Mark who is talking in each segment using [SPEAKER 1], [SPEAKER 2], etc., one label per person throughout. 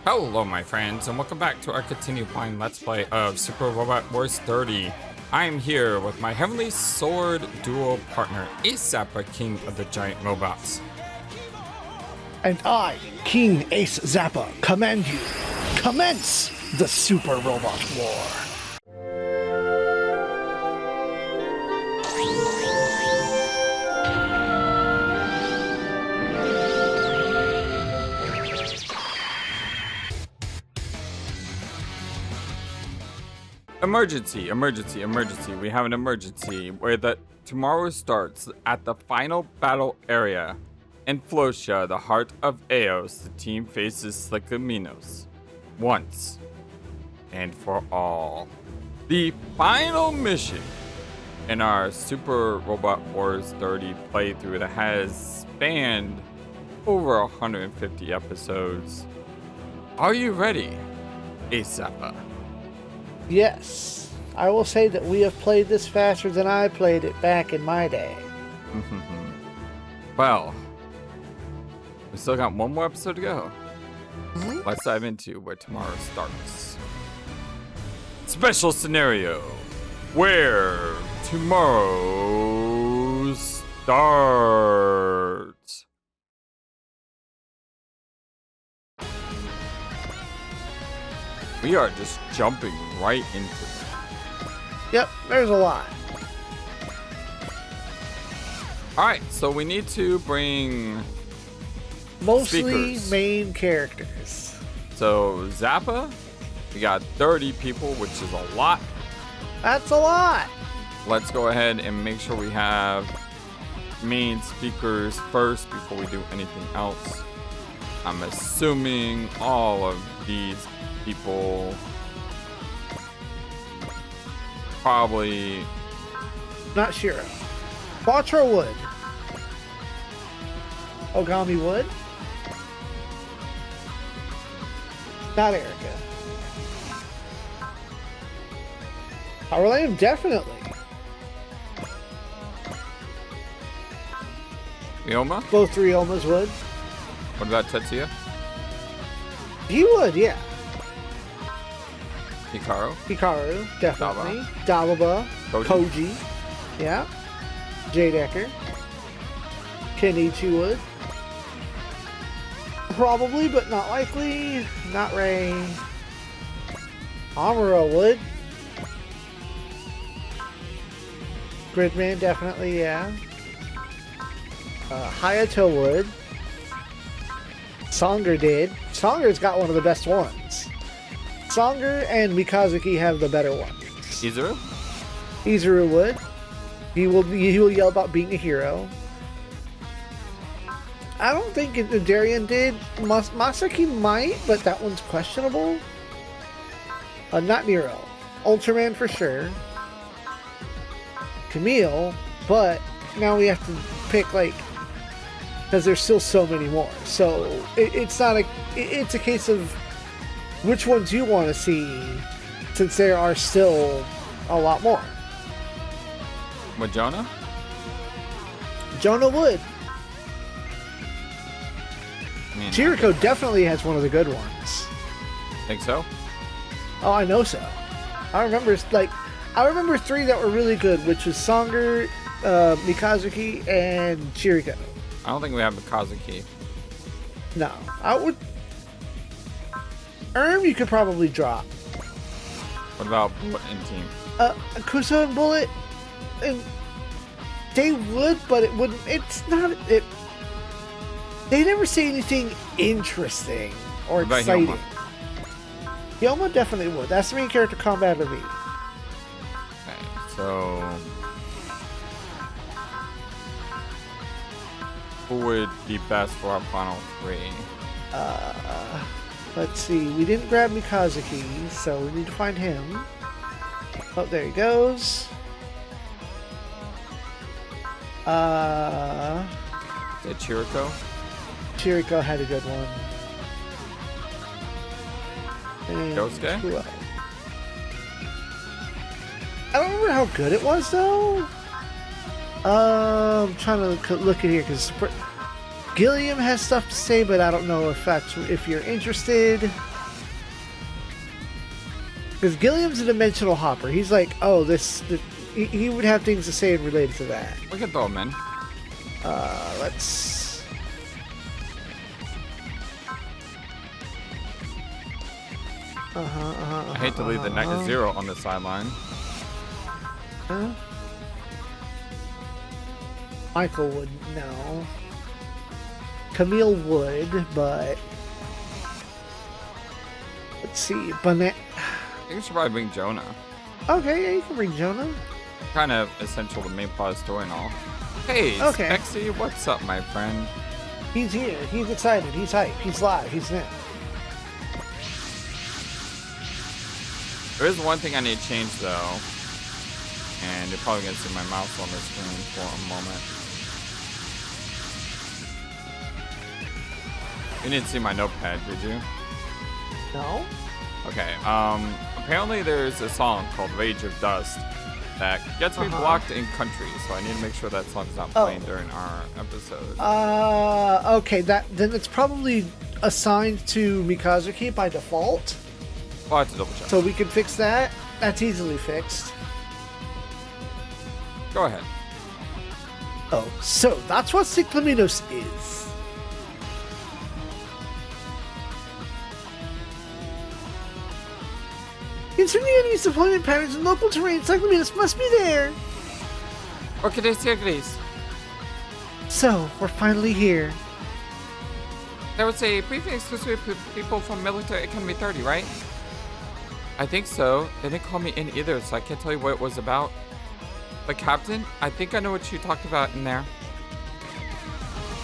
[SPEAKER 1] Hello my friends, and welcome back to our continued playing Let's Play of Super Robot Wars 30. I am here with my Heavenly Sword duo partner, Zappa, King of the Giant Robots.
[SPEAKER 2] And I, King Ace Zappa, command you. Commence the Super Robot War.
[SPEAKER 1] Emergency, emergency, emergency. We have an emergency where tomorrow starts at the final battle area. In Flosdeus, the heart of Eos, the team faces Slickaminos. Once and for all. The final mission in our Super Robot Wars 30 playthrough that has spanned over 150 episodes. Are you ready, Zappa?
[SPEAKER 2] Yes, I will say that we have played this faster than I played it back in my day.
[SPEAKER 1] Well, we still got one more episode to go. Let's dive into where tomorrow starts. Special scenario, where tomorrow starts. We are just jumping right into it.
[SPEAKER 2] Yep, there's a lot.
[SPEAKER 1] Alright, so we need to bring
[SPEAKER 2] Mostly
[SPEAKER 1] speakers.
[SPEAKER 2] main characters.
[SPEAKER 1] So Zappa, we got 30 people, which is a lot.
[SPEAKER 2] That's a lot.
[SPEAKER 1] Let's go ahead and make sure we have main speakers first before we do anything else. I'm assuming all of these people probably
[SPEAKER 2] Not Shiro. Quattro would. Ogami would. Not Erica. Powerland definitely.
[SPEAKER 1] Ryoma.
[SPEAKER 2] Both three Omas would.
[SPEAKER 1] What about Tetsuya?
[SPEAKER 2] He would, yeah.
[SPEAKER 1] Hikaru.
[SPEAKER 2] Definitely. Dababa. Koji. Yeah. J-Decker. Kenichi would. Probably, but not likely. Not Ray. Amuro would. Gridman, definitely, yeah. Hayato would. Songer did. Songer's got one of the best ones. Songer and Mikazuki have the better ones.
[SPEAKER 1] Izuru?
[SPEAKER 2] Izuru would. He will yell about being a hero. I don't think Darian did. Masaki might, but that one's questionable. Not Nero. Ultraman for sure. Camille, but now we have to pick because there's still so many more. So it's a case of which ones you want to see, since there are still a lot more.
[SPEAKER 1] With Jonah?
[SPEAKER 2] Jonah would.
[SPEAKER 1] I mean,
[SPEAKER 2] Chirico definitely has one of the good ones.
[SPEAKER 1] think so?
[SPEAKER 2] Oh, I know so. I remember three that were really good, which was Songer, Mikazuki, and Chirico.
[SPEAKER 1] I don't think we have Mikazuki.
[SPEAKER 2] No, I would. You could probably drop.
[SPEAKER 1] What about in team?
[SPEAKER 2] Kusa and Bullet, and they would, but it wouldn't. It's not. They never say anything interesting or
[SPEAKER 1] What about
[SPEAKER 2] exciting.
[SPEAKER 1] Hyoma?
[SPEAKER 2] Hyoma definitely would. That's the main character combat of me.
[SPEAKER 1] Okay, so who would be best for our final three?
[SPEAKER 2] Let's see. We didn't grab Mikazuki, so we need to find him. Oh, there he goes.
[SPEAKER 1] Is it Chirico?
[SPEAKER 2] Chirico had a good one. And
[SPEAKER 1] Yosuke?
[SPEAKER 2] who else? I don't remember how good it was though. I'm trying to look at here because Gilliam has stuff to say, but I don't know if you're interested. Because Gilliam's a dimensional hopper. He's like, oh, he would have things to say related to that.
[SPEAKER 1] We can throw him in.
[SPEAKER 2] Let's...
[SPEAKER 1] I hate to leave the net zero on the sideline.
[SPEAKER 2] Michael wouldn't know. Camille would, but... Let's see. Bonnet...
[SPEAKER 1] I think we should probably bring Jonah.
[SPEAKER 2] Okay, yeah, you can bring Jonah.
[SPEAKER 1] Kind of essential to the main plot of the story and all. Hey,
[SPEAKER 2] Okay.
[SPEAKER 1] Spexy, what's up, my friend?
[SPEAKER 2] He's here. He's excited. He's hyped. He's live. He's in.
[SPEAKER 1] There is one thing I need to change, though. And you're probably going to see my mouse on the screen for a moment. You didn't see my notepad, did you?
[SPEAKER 2] No?
[SPEAKER 1] Okay, apparently there's a song called Rage of Dust that gets me blocked in countries, so I need to make sure that song's not playing during our episode.
[SPEAKER 2] Okay, then it's probably assigned to Mikazuki by default.
[SPEAKER 1] I'll have to double check.
[SPEAKER 2] So we can fix that. That's easily fixed.
[SPEAKER 1] Go ahead.
[SPEAKER 2] Oh, so that's what Cyclaminos is. Concerning the enemy's deployment patterns in local terrain, Cyclaminos must be there.
[SPEAKER 1] Okay, there's
[SPEAKER 2] So, we're finally here.
[SPEAKER 1] There was a briefing exclusive with people from Military Academy 30, right? I think so. They didn't call me in either, so I can't tell you what it was about. But Captain, I think I know what you talked about in there.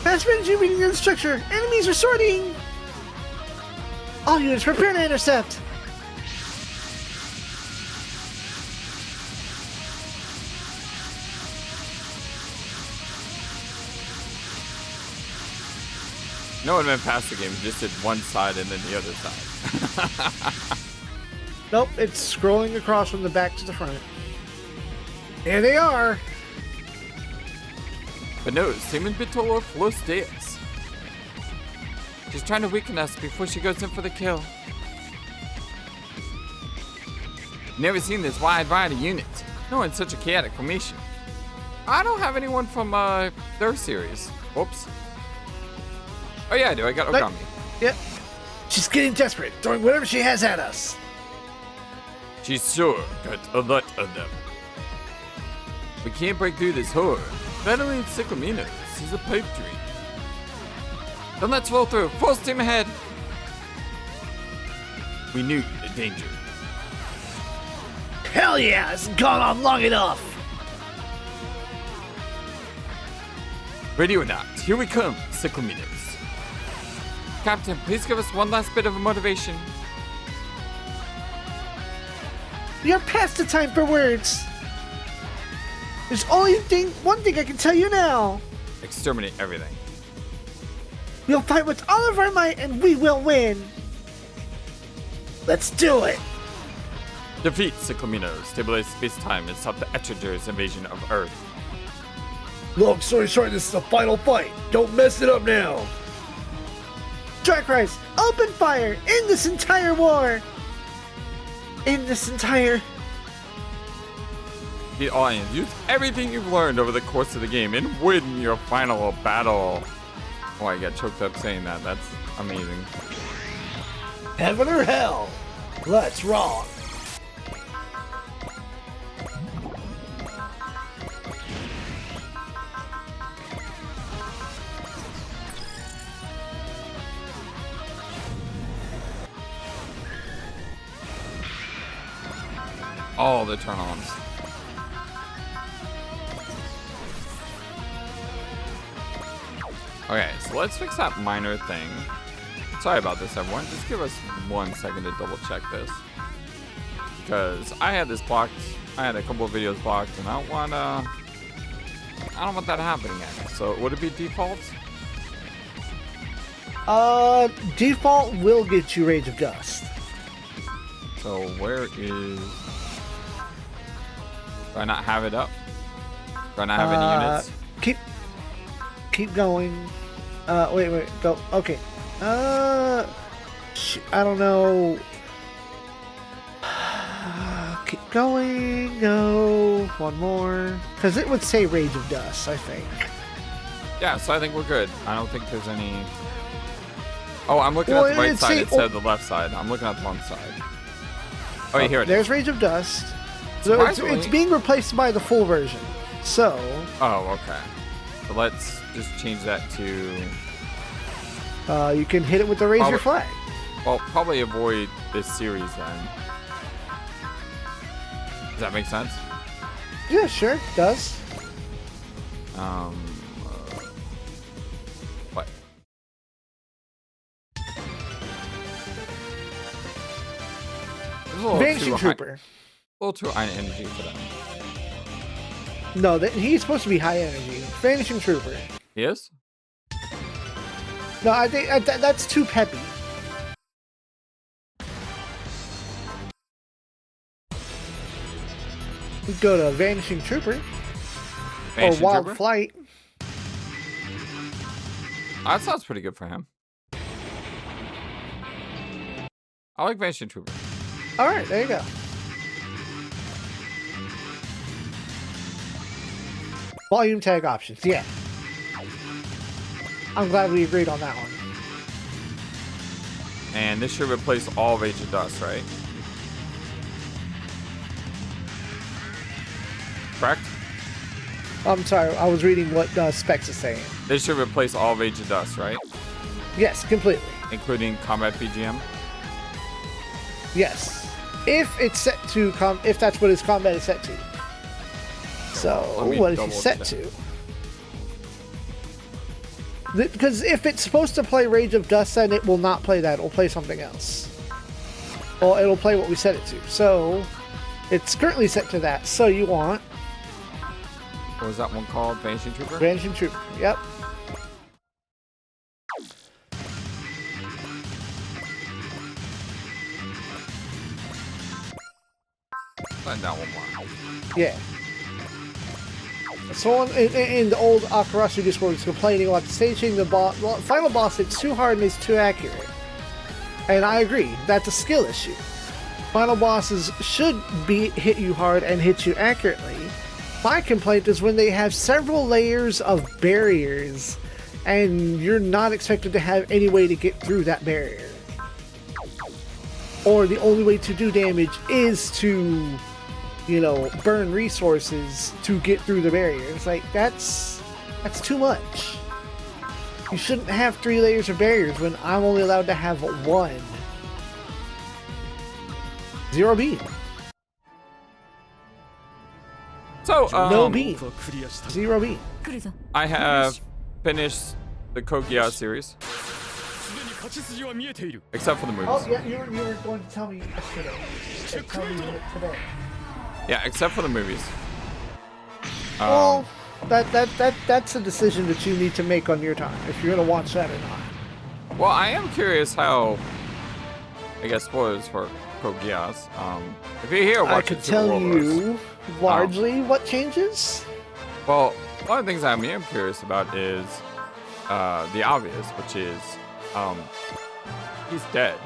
[SPEAKER 2] Fast strategy reading the structure. Enemies are sorting. All units prepare to intercept.
[SPEAKER 1] No one went past the game, just did one side and then the other side.
[SPEAKER 2] Nope, it's scrolling across from the back to the front. There they are.
[SPEAKER 1] But no, Simon Bitola Flosdeus. She's trying to weaken us before she goes in for the kill. Never seen this wide variety of units. No in such a chaotic formation. I don't have anyone from their series. Whoops. Oh yeah, I do. I got Ogami.
[SPEAKER 2] Yep. She's getting desperate, throwing whatever she has at us.
[SPEAKER 1] She's sure got a lot of them. We can't break through this horde. Battling Cyclaminos is a pipe dream. Then let's roll through. Full steam ahead. We knew the danger.
[SPEAKER 2] Hell yeah, it's gone on long enough.
[SPEAKER 1] Ready or not, here we come, Cyclaminos. Captain, please give us one last bit of motivation.
[SPEAKER 2] We are past the time for words. There's only one thing I can tell you now.
[SPEAKER 1] Exterminate everything.
[SPEAKER 2] We'll fight with all of our might and we will win. Let's do it.
[SPEAKER 1] Defeat Cyclaminos, stabilize space-time, and stop the Etriger's invasion of Earth.
[SPEAKER 2] Long story short, this is the final fight. Don't mess it up now. Strike Rise, open fire, end this entire war. End this entire...
[SPEAKER 1] Beat all aliens, use everything you've learned over the course of the game and win your final battle. Oh, I got choked up saying that. That's amazing.
[SPEAKER 2] Heaven or hell? Let's rock.
[SPEAKER 1] All the turn-ons. Okay, so let's fix that minor thing. Sorry about this, everyone. Just give us 1 second to double check this. Because I had this blocked. I had a couple of videos blocked, and I don't want that happening again. So would it be default?
[SPEAKER 2] Default will get you Rage of Dust.
[SPEAKER 1] So where is... Do I not have it up? Do I not have any units?
[SPEAKER 2] Keep going. Wait, go. Okay. I don't know. Keep going. Go. One more. Because it would say Rage of Dust, I think.
[SPEAKER 1] Yeah, so I think we're good. I don't think there's any... Oh, I'm looking at the right side instead of the left side. I'm looking at the wrong side. Oh, yeah, here it is.
[SPEAKER 2] There's Rage of Dust. So it's being replaced by the full version. So...
[SPEAKER 1] Oh, okay. So let's just change that to...
[SPEAKER 2] you can hit it with the Razor Flag.
[SPEAKER 1] Well, probably avoid this series then. Does that make sense?
[SPEAKER 2] Yeah, sure. It does.
[SPEAKER 1] What?
[SPEAKER 2] Vanishing Trooper.
[SPEAKER 1] A little too high energy for that.
[SPEAKER 2] No, he's supposed to be high energy. Vanishing Trooper.
[SPEAKER 1] He is?
[SPEAKER 2] No, I think that's too peppy. We go to Vanishing Trooper.
[SPEAKER 1] Vanishing
[SPEAKER 2] or Wild
[SPEAKER 1] Trooper?
[SPEAKER 2] Flight.
[SPEAKER 1] That sounds pretty good for him. I like Vanishing Trooper.
[SPEAKER 2] Alright, there you go. Volume tag options, yeah. I'm glad we agreed on that one.
[SPEAKER 1] And this should replace all of Age of Dust, right? Correct?
[SPEAKER 2] I'm sorry, I was reading what Specs is saying.
[SPEAKER 1] This should replace all of Age of Dust, right?
[SPEAKER 2] Yes, completely.
[SPEAKER 1] Including Combat BGM?
[SPEAKER 2] Yes. If it's set to if that's what his combat is set to. So, what is he set to? Because if it's supposed to play Rage of Dust, then it will not play that. It will play something else. Well, it'll play what we set it to. So, it's currently set to that. So, you want...
[SPEAKER 1] What was that one called? Vanishing Trooper?
[SPEAKER 2] Vanishing Trooper, yep.
[SPEAKER 1] Find that one more.
[SPEAKER 2] Yeah. Someone in the old Akarasu Discord was complaining about staging the final boss. It's too hard and it's too accurate. And I agree. That's a skill issue. Final bosses should hit you hard and hit you accurately. My complaint is when they have several layers of barriers and you're not expected to have any way to get through that barrier. Or the only way to do damage is to... you know, burn resources to get through the barrier. It's like, that's too much. You shouldn't have 3 layers of barriers when I'm only allowed to have 1. Zero beam.
[SPEAKER 1] So,
[SPEAKER 2] no beam. Zero beam.
[SPEAKER 1] I have finished the Kogia series. Except for the movies.
[SPEAKER 2] Oh, yeah, you were going to tell me yesterday. Tell me today.
[SPEAKER 1] Yeah, except for the movies.
[SPEAKER 2] Well, that's a decision that you need to make on your time, if you're going to watch that or not.
[SPEAKER 1] Well, I am curious how... I guess spoilers for Code Geass. If you're here watching
[SPEAKER 2] I could tell you largely what changes.
[SPEAKER 1] Well, one of the things I am curious about is the obvious, which is he's dead.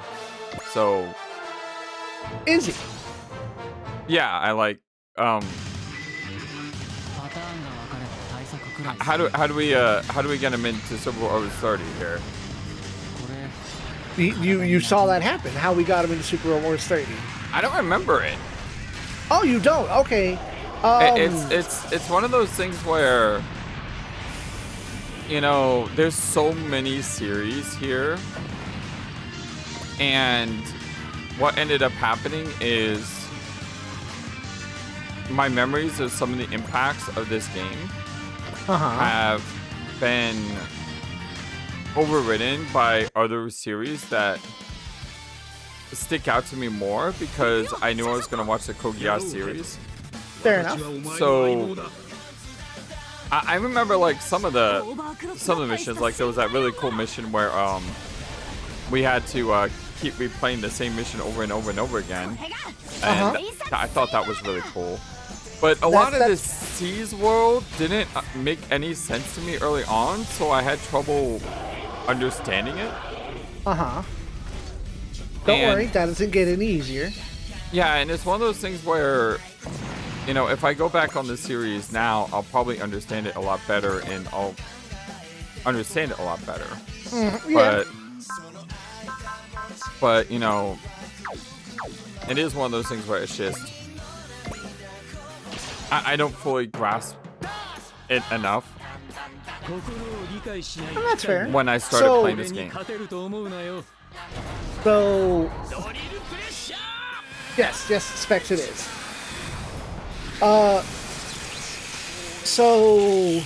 [SPEAKER 1] So...
[SPEAKER 2] Is he?
[SPEAKER 1] Yeah, I like how do we get him into Super Over 30 here?
[SPEAKER 2] You saw that happen. How we got him into Super Wars 30?
[SPEAKER 1] I don't remember it.
[SPEAKER 2] Oh, you don't? Okay.
[SPEAKER 1] It's one of those things where, you know, there's so many series here, and what ended up happening is my memories of some of the impacts of this game have been overridden by other series that stick out to me more because I knew I was going to watch the Code Geass series.
[SPEAKER 2] Fair enough.
[SPEAKER 1] So I remember like some of the missions, like there was that really cool mission where we had to keep replaying the same mission over and over and over again, and I thought that was really cool. But a lot of this Seas world didn't make any sense to me early on, so I had trouble understanding it.
[SPEAKER 2] Uh-huh. Don't worry, that doesn't get any easier.
[SPEAKER 1] Yeah, and it's one of those things where, you know, if I go back on the series now, I'll probably understand it a lot better, and I'll understand it a lot better.
[SPEAKER 2] Yeah.
[SPEAKER 1] But you know, it is one of those things where it's just I don't fully grasp it enough.
[SPEAKER 2] And that's fair.
[SPEAKER 1] When I started playing this game.
[SPEAKER 2] So, yes, specs it is. So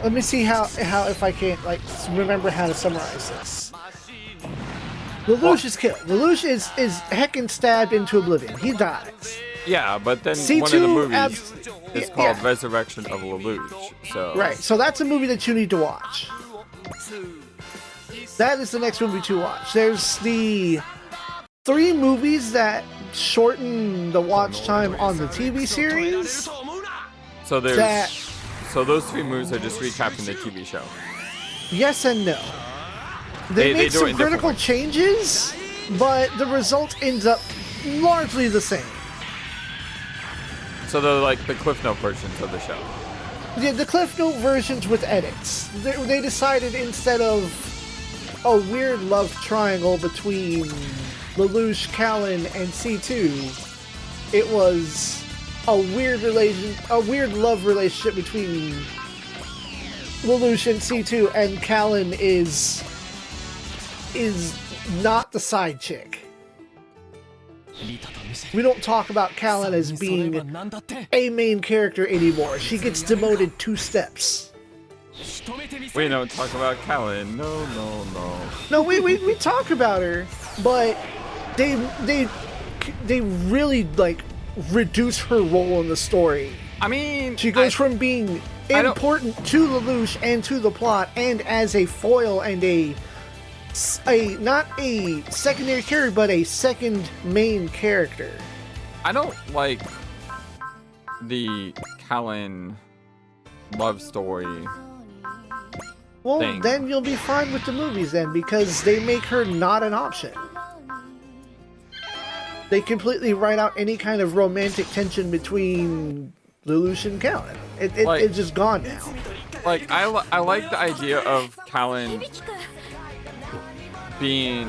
[SPEAKER 2] let me see how if I can't like remember how to summarize this. Lelouch is killed. Lelouch is heckin' stabbed into oblivion. He dies.
[SPEAKER 1] Yeah, but then
[SPEAKER 2] C2
[SPEAKER 1] one of the movies is called Resurrection of Lelouch. So
[SPEAKER 2] right, so that's a movie that you need to watch. That is the next movie to watch. There's the 3 movies that shorten the watch time on the TV series.
[SPEAKER 1] So there's so those 3 movies are just recapping the TV show.
[SPEAKER 2] Yes and no. They make some critical changes, but the result ends up largely the same.
[SPEAKER 1] So they're like the Cliff Note versions of the show.
[SPEAKER 2] Yeah, the Cliff Note versions with edits. They decided instead of a weird love triangle between Lelouch, Callan, and C2, it was a weird love relationship between Lelouch and C2, and Callan is not the side chick. We don't talk about Callan as being a main character anymore. She gets demoted 2 steps.
[SPEAKER 1] We don't talk about Callan. No.
[SPEAKER 2] No, we talk about her, but they really like reduce her role in the story.
[SPEAKER 1] I mean,
[SPEAKER 2] she goes from being important to Lelouch and to the plot, and as a foil and a not a secondary character, but a second main character.
[SPEAKER 1] I don't like the Callan love story.
[SPEAKER 2] Well,
[SPEAKER 1] thing.
[SPEAKER 2] Then you'll be fine with the movies then, because they make her not an option. They completely write out any kind of romantic tension between Lelouch and Callan. It's just gone now.
[SPEAKER 1] Like, I like the idea of Callan being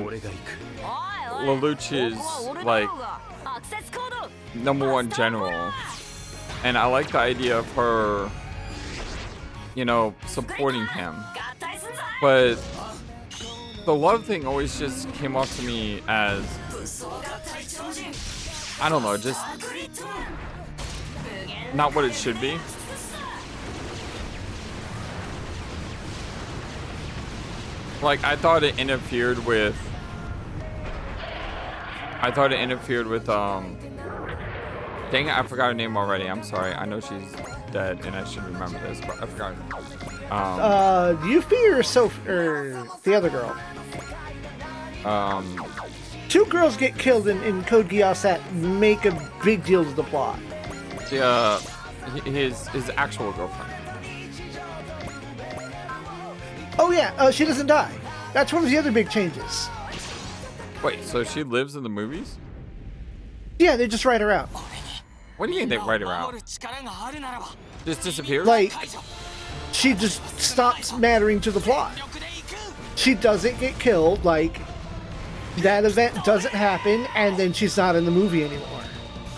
[SPEAKER 1] Lelouch's, like, #1 general. And I like the idea of her, you know, supporting him. But the love thing always just came off to me as, I don't know, just not what it should be. Like, I thought it interfered with dang it, I forgot her name already. I'm sorry. I know she's dead and I should remember this, but I forgot her name.
[SPEAKER 2] Yuffie or Sophie, or the other girl? 2 girls get killed in Code Geass that make a big deal to the plot.
[SPEAKER 1] His actual girlfriend.
[SPEAKER 2] Oh yeah, she doesn't die. That's one of the other big changes.
[SPEAKER 1] Wait, so she lives in the movies?
[SPEAKER 2] Yeah, they just write her out.
[SPEAKER 1] What do you mean they write her out? Just disappears?
[SPEAKER 2] Like, she just stops mattering to the plot. She doesn't get killed, like, that event doesn't happen, and then she's not in the movie anymore.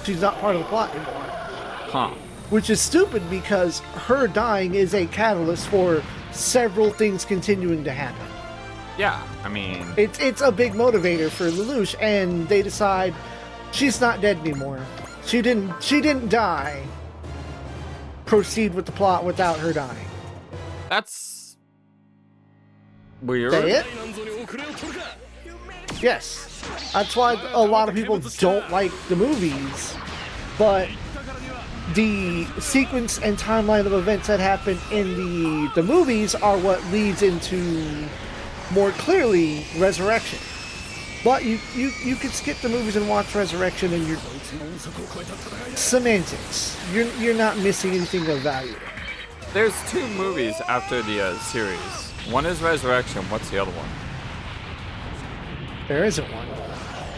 [SPEAKER 2] She's not part of the plot anymore.
[SPEAKER 1] Huh.
[SPEAKER 2] Which is stupid, because her dying is a catalyst for several things continuing to happen.
[SPEAKER 1] Yeah, I mean,
[SPEAKER 2] it's a big motivator for Lelouch, and they decide she's not dead anymore. She didn't die. Proceed with the plot without her dying.
[SPEAKER 1] That's weird.
[SPEAKER 2] Is that it? Yes. That's why a lot of people don't like the movies, but the sequence and timeline of events that happen in the movies are what leads into more clearly Resurrection. But you could skip the movies and watch Resurrection, and you're semantics. You're not missing anything of value.
[SPEAKER 1] There's 2 movies after the series. One is Resurrection. What's the other one?
[SPEAKER 2] There isn't one.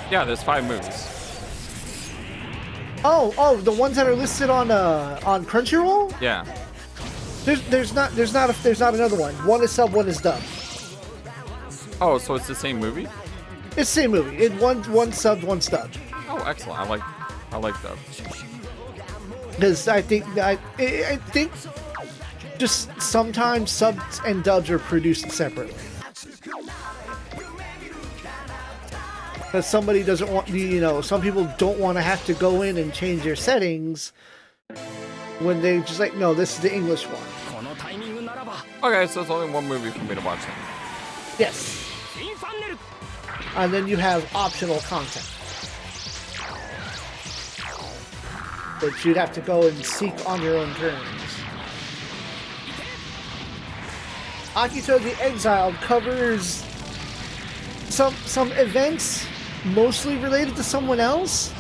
[SPEAKER 1] Yeah, there's 5 movies.
[SPEAKER 2] Oh, the ones that are listed on Crunchyroll?
[SPEAKER 1] Yeah.
[SPEAKER 2] There's not another one. One is sub, one is dub.
[SPEAKER 1] Oh, so it's the same movie?
[SPEAKER 2] It's the same movie. It one sub, one dub.
[SPEAKER 1] Oh, excellent. I like dub.
[SPEAKER 2] Because I think just sometimes subs and dubs are produced separately. Because somebody doesn't want, some people don't want to have to go in and change their settings when they just like, no, this is the English one.
[SPEAKER 1] Okay, so it's only one movie for me to watch then.
[SPEAKER 2] Yes. And then you have optional content that you'd have to go and seek on your own terms. Akito the Exiled covers some events mostly related to someone else,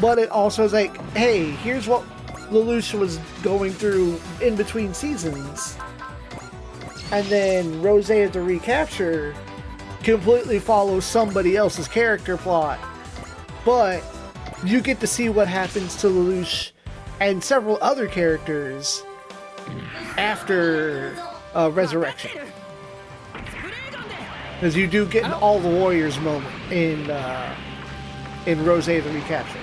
[SPEAKER 2] but it also is like, hey, here's what Lelouch was going through in between seasons. And then Rose at the Recapture completely follows somebody else's character plot, but you get to see what happens to Lelouch and several other characters after Resurrection. Because you do get an All the Warriors moment in Rose the Recapture.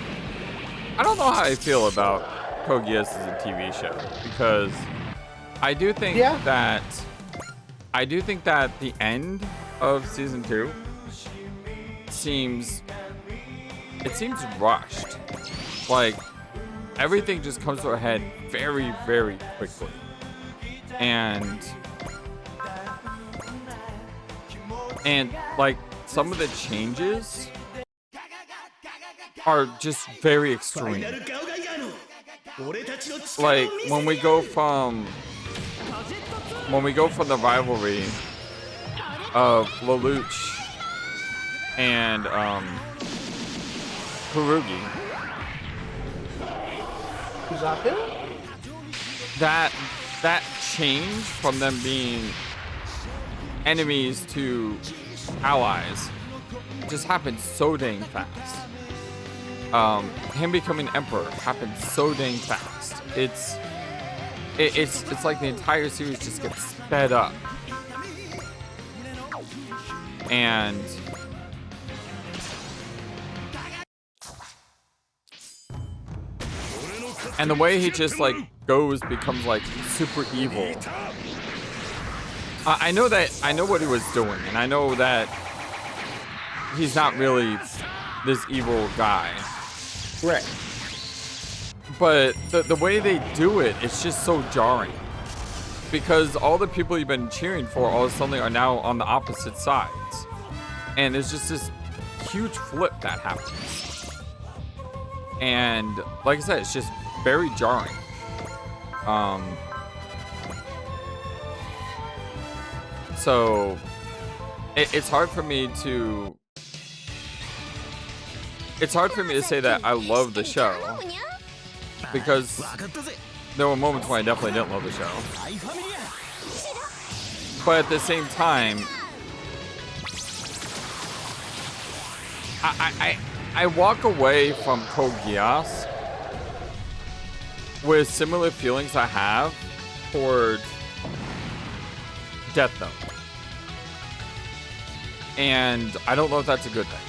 [SPEAKER 1] I don't know how I feel about Code Geass as a TV show, because I do think that the end of season 2 seems rushed. Like, everything just comes to a head very, very quickly. And like, some of the changes are just very extreme. Like, when we go from the rivalry of Lelouch and Kurugi, that change from them being enemies to allies just happened so dang fast. Him becoming emperor happened so dang fast. It's like the entire series just gets sped up. And the way he just like becomes like super evil. I know what he was doing, and I know that he's not really this evil guy.
[SPEAKER 2] Right.
[SPEAKER 1] But the way they do it, it's just so jarring. Because all the people you've been cheering for all of a sudden are now on the opposite sides. And there's just this huge flip that happens. And like I said, it's just very jarring. So it's hard for me to say that I love the show, because there were moments when I definitely didn't love the show. But at the same time, I walk away from Code Geass with similar feelings I have toward Death Note. And I don't know if that's a good thing.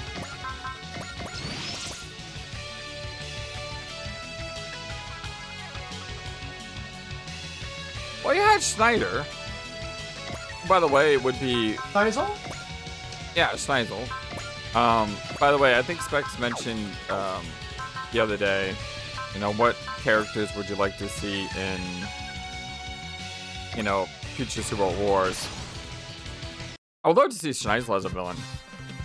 [SPEAKER 1] Well, you had Schneider. By the way, it would be...
[SPEAKER 2] Schneizel?
[SPEAKER 1] Yeah, Schneizel. By the way, I think Specs mentioned the other day, what characters would you like to see in, future Super Wars? I would love to see Schneizel as a villain.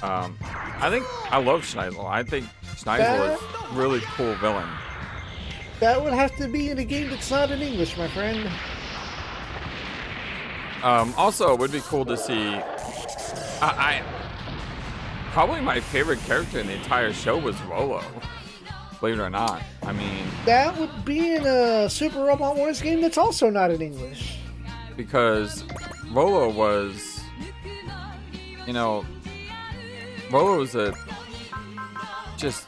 [SPEAKER 1] I love Schneizel. I think Schneizel is a really cool villain.
[SPEAKER 2] That would have to be in a game that's not in English, my friend.
[SPEAKER 1] Also, it would be cool to see... Probably my favorite character in the entire show was Rolo. Believe it or not. I mean...
[SPEAKER 2] That would be in a Super Robot Wars game that's also not in English.
[SPEAKER 1] Because Rolo was, you know, Rolo was just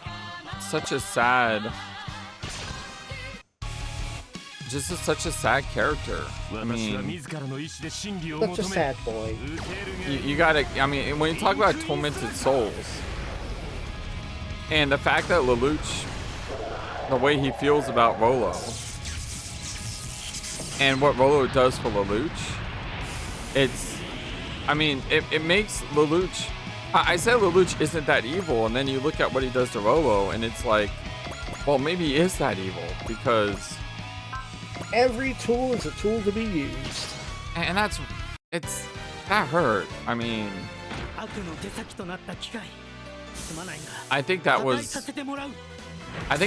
[SPEAKER 1] such a sad character. I mean,
[SPEAKER 2] Such a sad boy.
[SPEAKER 1] you gotta, I mean, when you talk about tormented souls, and the fact that Lelouch, the way he feels about Rolo, and what Rolo does for Lelouch, it makes Lelouch, I said Lelouch isn't that evil, and then you look at what he does to Rolo, and it's like, well, maybe he is that evil, because
[SPEAKER 2] every tool is a tool to be used.
[SPEAKER 1] And that hurt. I mean, I think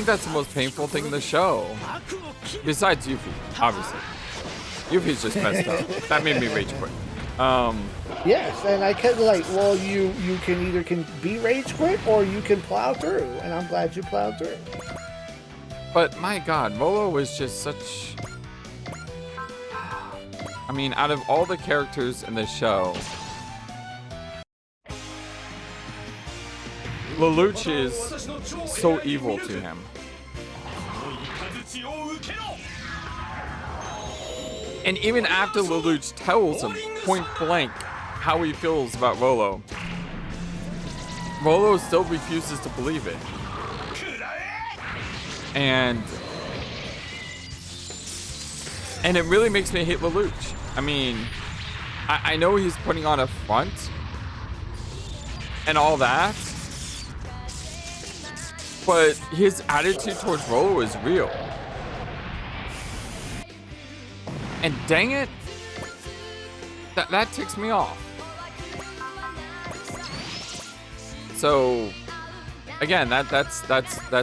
[SPEAKER 1] that's the most painful thing in the show. Besides Yuffie, obviously. Yuffie's just messed up. That made me rage quit.
[SPEAKER 2] Yes, and I can well, you can either be rage quit or you can plow through, and I'm glad you plowed through.
[SPEAKER 1] But my God, Rolo was just such. I mean, out of all the characters in the show, Lelouch is so evil to him. And even after Lelouch tells him point blank how he feels about Rolo still refuses to believe it. And it really makes me hate Lelouch. I mean, I know he's putting on a front and all that, but his attitude towards Rolo is real. And dang it, that ticks me off. So again, that's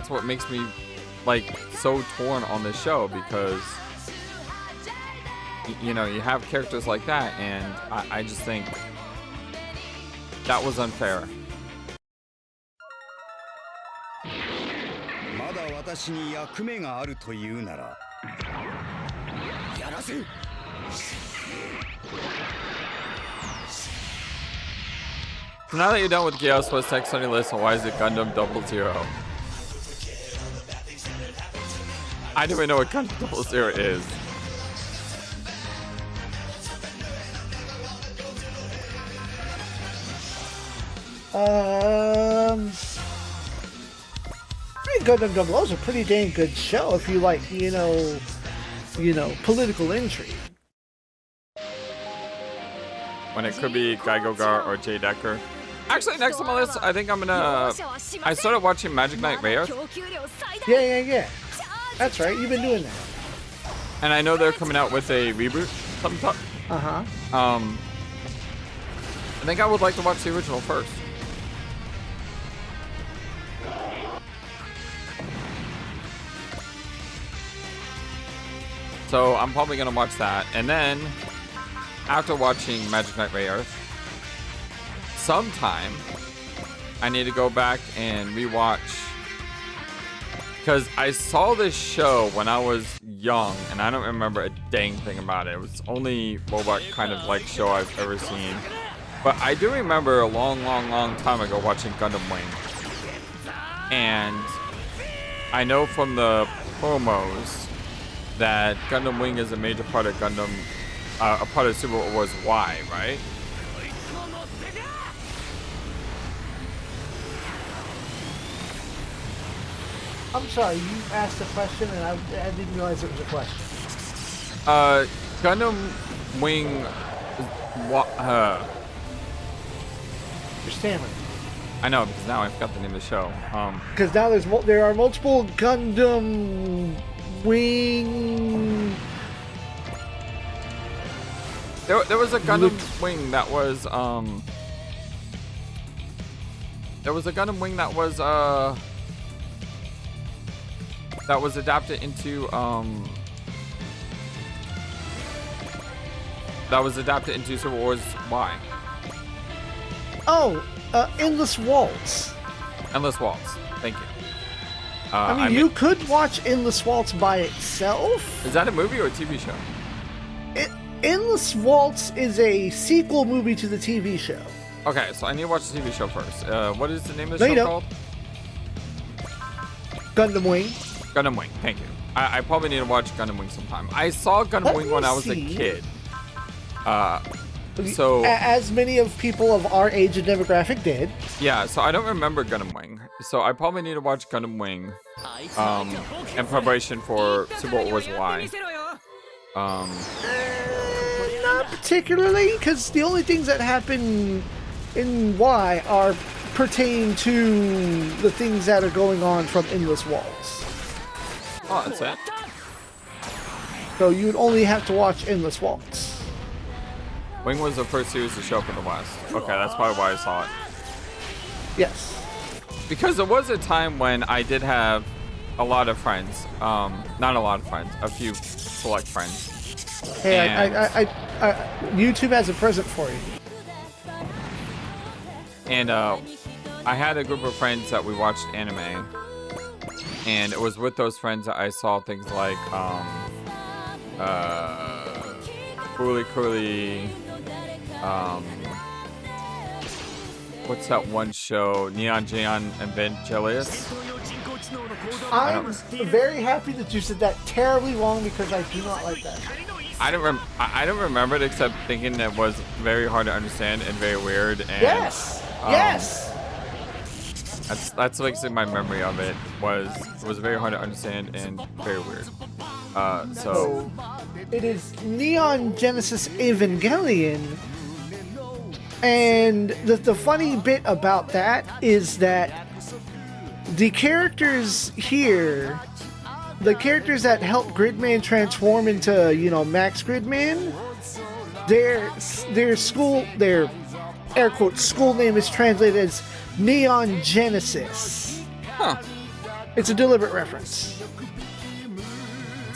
[SPEAKER 1] what makes me like so torn on this show, because you know, you have characters like that, and I just think that was unfair. So now that you're done with Chaos, what's next on your list, and why is it Gundam 00? I don't even know what Gundam 00 is.
[SPEAKER 2] I think Gundam 00 is a pretty dang good show if you like, you know, political intrigue.
[SPEAKER 1] When it could be Geigogar or Jay Decker. Actually, next on my list, I think I'm gonna. I started watching Magic Knight Rayearth.
[SPEAKER 2] Yeah. That's right. You've been doing that.
[SPEAKER 1] And I know they're coming out with a reboot sometime. I think I would like to watch the original first. So I'm probably gonna watch that, and then after watching Magic Knight Rayearth, sometime I need to go back and rewatch, because I saw this show when I was young and I don't remember a dang thing about it. It was the only robot kind of like show I've ever seen, but I do remember a long time ago watching Gundam Wing, and I know from the promos that Gundam Wing is a major part of Gundam, a part of Super Wars Y, right?
[SPEAKER 2] I'm sorry, you asked a question and I didn't realize it was a question.
[SPEAKER 1] Gundam Wing,
[SPEAKER 2] You're stammering.
[SPEAKER 1] I know, because now I forgot the name of the show.
[SPEAKER 2] Because now there are multiple Gundam Wing.
[SPEAKER 1] There was a Gundam Wing that was there was a Gundam Wing that was adapted into Super Wars Y.
[SPEAKER 2] Oh, Endless Waltz.
[SPEAKER 1] Endless Waltz. Thank you.
[SPEAKER 2] I mean, you could watch Endless Waltz by itself.
[SPEAKER 1] Is that a movie or a TV show?
[SPEAKER 2] Endless Waltz is a sequel movie to the TV show.
[SPEAKER 1] Okay, so I need to watch the TV show first. What is the name of
[SPEAKER 2] No,
[SPEAKER 1] the
[SPEAKER 2] you
[SPEAKER 1] show
[SPEAKER 2] don't.
[SPEAKER 1] called?
[SPEAKER 2] Gundam Wing.
[SPEAKER 1] Gundam Wing. Thank you. I probably need to watch Gundam Wing sometime. I saw Gundam Wing when I was a kid. So
[SPEAKER 2] as many of people of our age and demographic did.
[SPEAKER 1] yeah, so I don't remember Gundam Wing. So I probably need to watch Gundam Wing in preparation for Super Wars Y.
[SPEAKER 2] Not particularly, because the only things that happen in Y are pertain to the things that are going on from Endless Waltz.
[SPEAKER 1] Oh, that's it.
[SPEAKER 2] So you would only have to watch Endless Waltz.
[SPEAKER 1] Wing was the first series to show up in the West. Okay, that's probably why I saw it.
[SPEAKER 2] Yes.
[SPEAKER 1] Because there was a time when I did have a lot of friends. Not a lot of friends, a few select friends.
[SPEAKER 2] Hey,
[SPEAKER 1] And-
[SPEAKER 2] YouTube has a present for you.
[SPEAKER 1] And I had a group of friends that we watched anime. And it was with those friends that I saw things like Cooly Cooly, what's that one show? Neon Geon Evangelius?
[SPEAKER 2] I'm very happy that you said that terribly wrong because I do not like that.
[SPEAKER 1] I don't remember it except thinking it was very hard to understand and very weird. And,
[SPEAKER 2] Yes. Yes.
[SPEAKER 1] That's basically my memory of it. It was very hard to understand and very weird. So
[SPEAKER 2] It is Neon Genesis Evangelion. And the funny bit about that is that the characters here, the characters that help Gridman transform into, Max Gridman, their air quotes school name is translated as Neon Genesis.
[SPEAKER 1] huh.
[SPEAKER 2] It's a deliberate reference.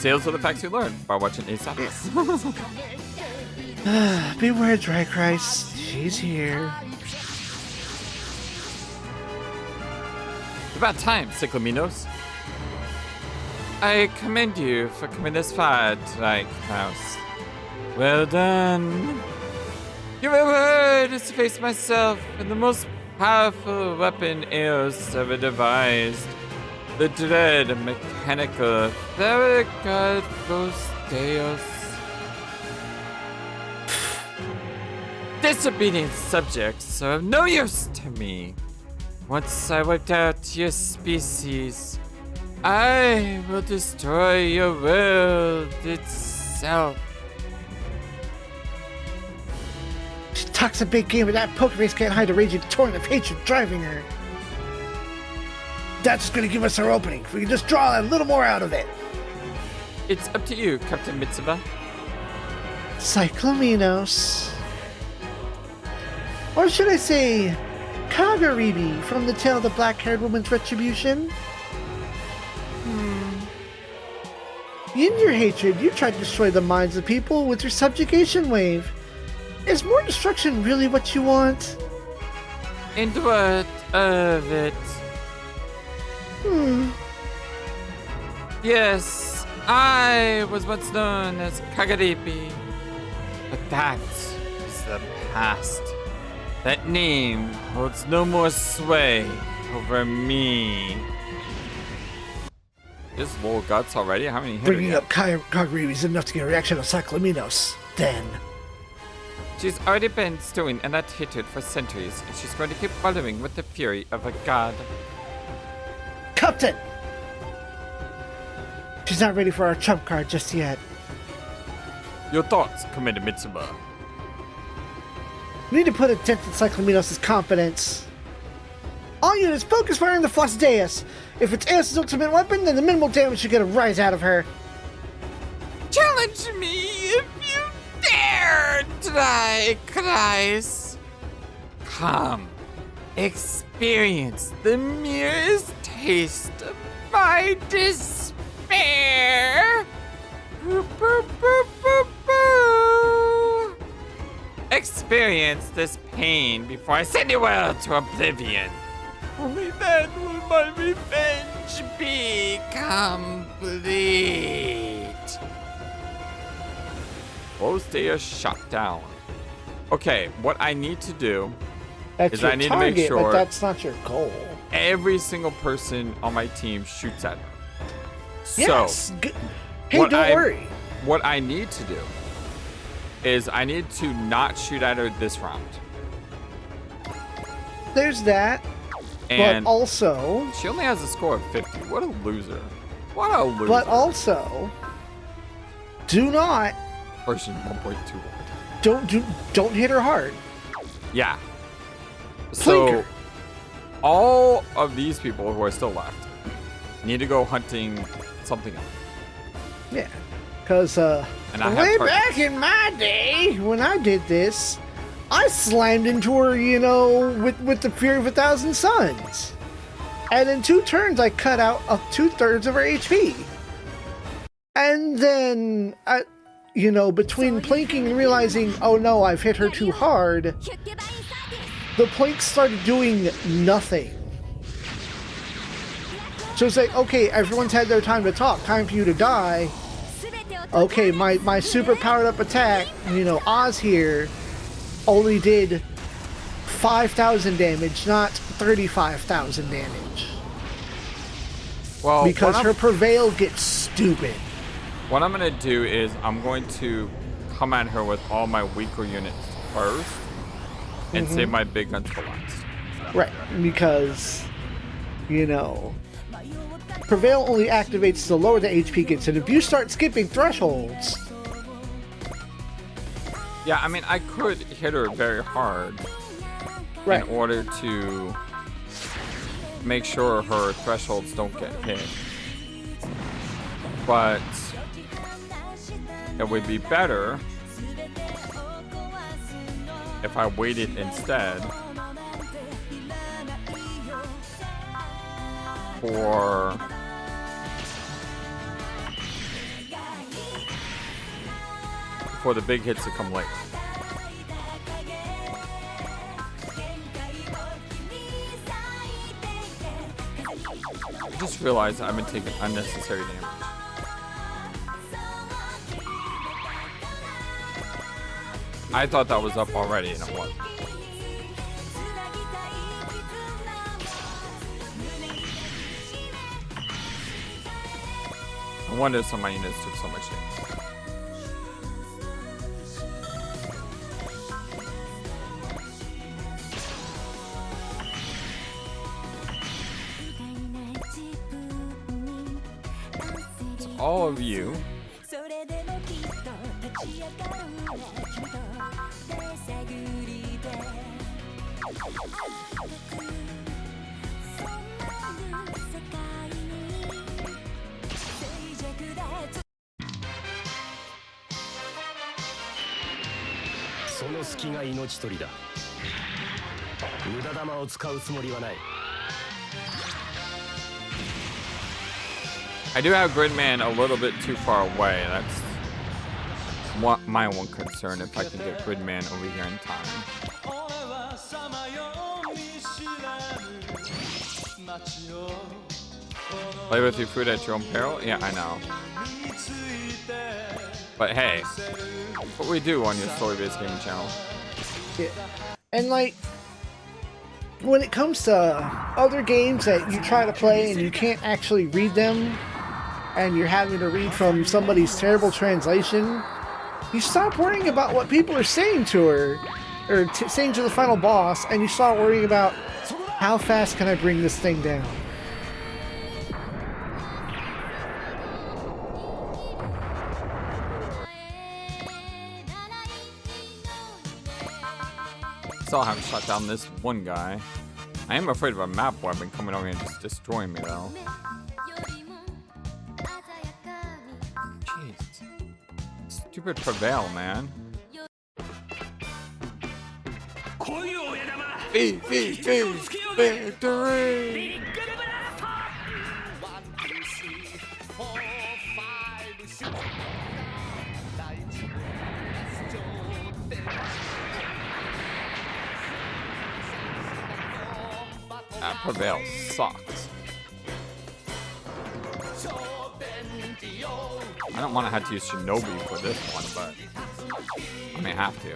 [SPEAKER 1] Tales of the facts we learned by watching Zappa.
[SPEAKER 2] Beware, Dry Christ. She's here.
[SPEAKER 1] About time, Cyclaminos. I commend you for coming this far, House. Well done. Your reward is to face myself in the most powerful weapon Eos ever devised. The dread mechanical etheric god Flosdeus. Disobedient subjects are of no use to me. Once I wiped out your species, I will destroy your world itself.
[SPEAKER 2] She talks a big game, but that poker face can't hide the raging torrent of hatred driving her. That's just gonna give us our opening. If we can just draw a little more out of it.
[SPEAKER 1] It's up to you, Captain Mitsuba.
[SPEAKER 2] Cyclaminos. Or should I say, Kagaribi from the Tale of the Black-Haired Woman's Retribution? In your hatred, you tried to destroy the minds of people with your subjugation wave. Is more destruction really what you want?
[SPEAKER 1] And what of it? Yes, I was once known as Kagaribi. But that is the past. That name holds no more sway over me. This little guts already? How many hit her
[SPEAKER 2] Bringing
[SPEAKER 1] yet?
[SPEAKER 2] up Kagaribi is enough to get a reaction of Cyclaminos. Then,
[SPEAKER 1] She's already been stewing in that hatred for centuries, and she's going to keep following with the fury of a god.
[SPEAKER 2] Captain! She's not ready for our trump card just yet.
[SPEAKER 1] Your thoughts, Commander Mitsuba.
[SPEAKER 2] We need to put a dent in Cyclaminos' confidence. All units, focus fire on the Flosdeus. If it's Eos' ultimate weapon, then the minimal damage should get a rise out of her.
[SPEAKER 1] Challenge me if you dare, Dry Christ. Come, experience the merest taste of my despair. Boo, boo, boo, boo, boo. Experience this pain before I send you well to oblivion. Only then will my revenge be complete. Flosdeus shot down. Okay, what I need to do
[SPEAKER 2] That's
[SPEAKER 1] is
[SPEAKER 2] your
[SPEAKER 1] I need
[SPEAKER 2] target,
[SPEAKER 1] to make sure
[SPEAKER 2] but that's not your goal.
[SPEAKER 1] every single person on my team shoots at her.
[SPEAKER 2] Yes.
[SPEAKER 1] So,
[SPEAKER 2] hey,
[SPEAKER 1] what
[SPEAKER 2] don't worry.
[SPEAKER 1] What I need to do is I need to not shoot at her this round.
[SPEAKER 2] There's that.
[SPEAKER 1] And
[SPEAKER 2] but also,
[SPEAKER 1] she only has a score of 50. What a loser. What a loser.
[SPEAKER 2] But also, do not.
[SPEAKER 1] Version 1.2.
[SPEAKER 2] Don't hit her hard.
[SPEAKER 1] Yeah.
[SPEAKER 2] Plink
[SPEAKER 1] So,
[SPEAKER 2] her.
[SPEAKER 1] all of these people who are still left need to go hunting something else.
[SPEAKER 2] Yeah. Because way back in my day, when I did this, I slammed into her, with the Fury of 1,000 Suns. And in 2 turns, I cut out 2/3 of her HP. And then, between plinking and realizing, oh no, I've hit her too hard, the plink started doing nothing. So it's like, okay, everyone's had their time to talk, time for you to die. Okay, my super powered up attack, Oz here, only did 5,000 damage, not 35,000 damage.
[SPEAKER 1] Well,
[SPEAKER 2] because her Prevail gets stupid.
[SPEAKER 1] What I'm going to do is I'm going to come at her with all my weaker units first and save my big guns for last.
[SPEAKER 2] Right, because, Prevail only activates the lower the HP gets, and if you start skipping thresholds...
[SPEAKER 1] Yeah, I mean, I could hit her very hard in order to make sure her thresholds don't get hit. But it would be better if I waited instead for the big hits to come late. I just realized I've been taking unnecessary damage. I thought that was up already, and it wasn't. I wonder if some of my units took so much damage. So all of you I do have Gridman a little bit too far away. That's my one concern, if I can get Gridman over here in time. Play with your food at your own peril? Yeah, I know. But hey, what we do on your story-based gaming channel.
[SPEAKER 2] Yeah. And when it comes to other games that you try to play and you can't actually read them, and you're having to read from somebody's terrible translation, you stop worrying about what people are saying to her, or saying to the final boss, and you start worrying about how fast can I bring this thing down.
[SPEAKER 1] Still haven't shot down this one guy. I am afraid of a map weapon coming over and just destroying me though. Jeez. Stupid Prevail, man. Victory! That Prevail sucks. I don't want to have to use Shinobi for this one, but I may have to.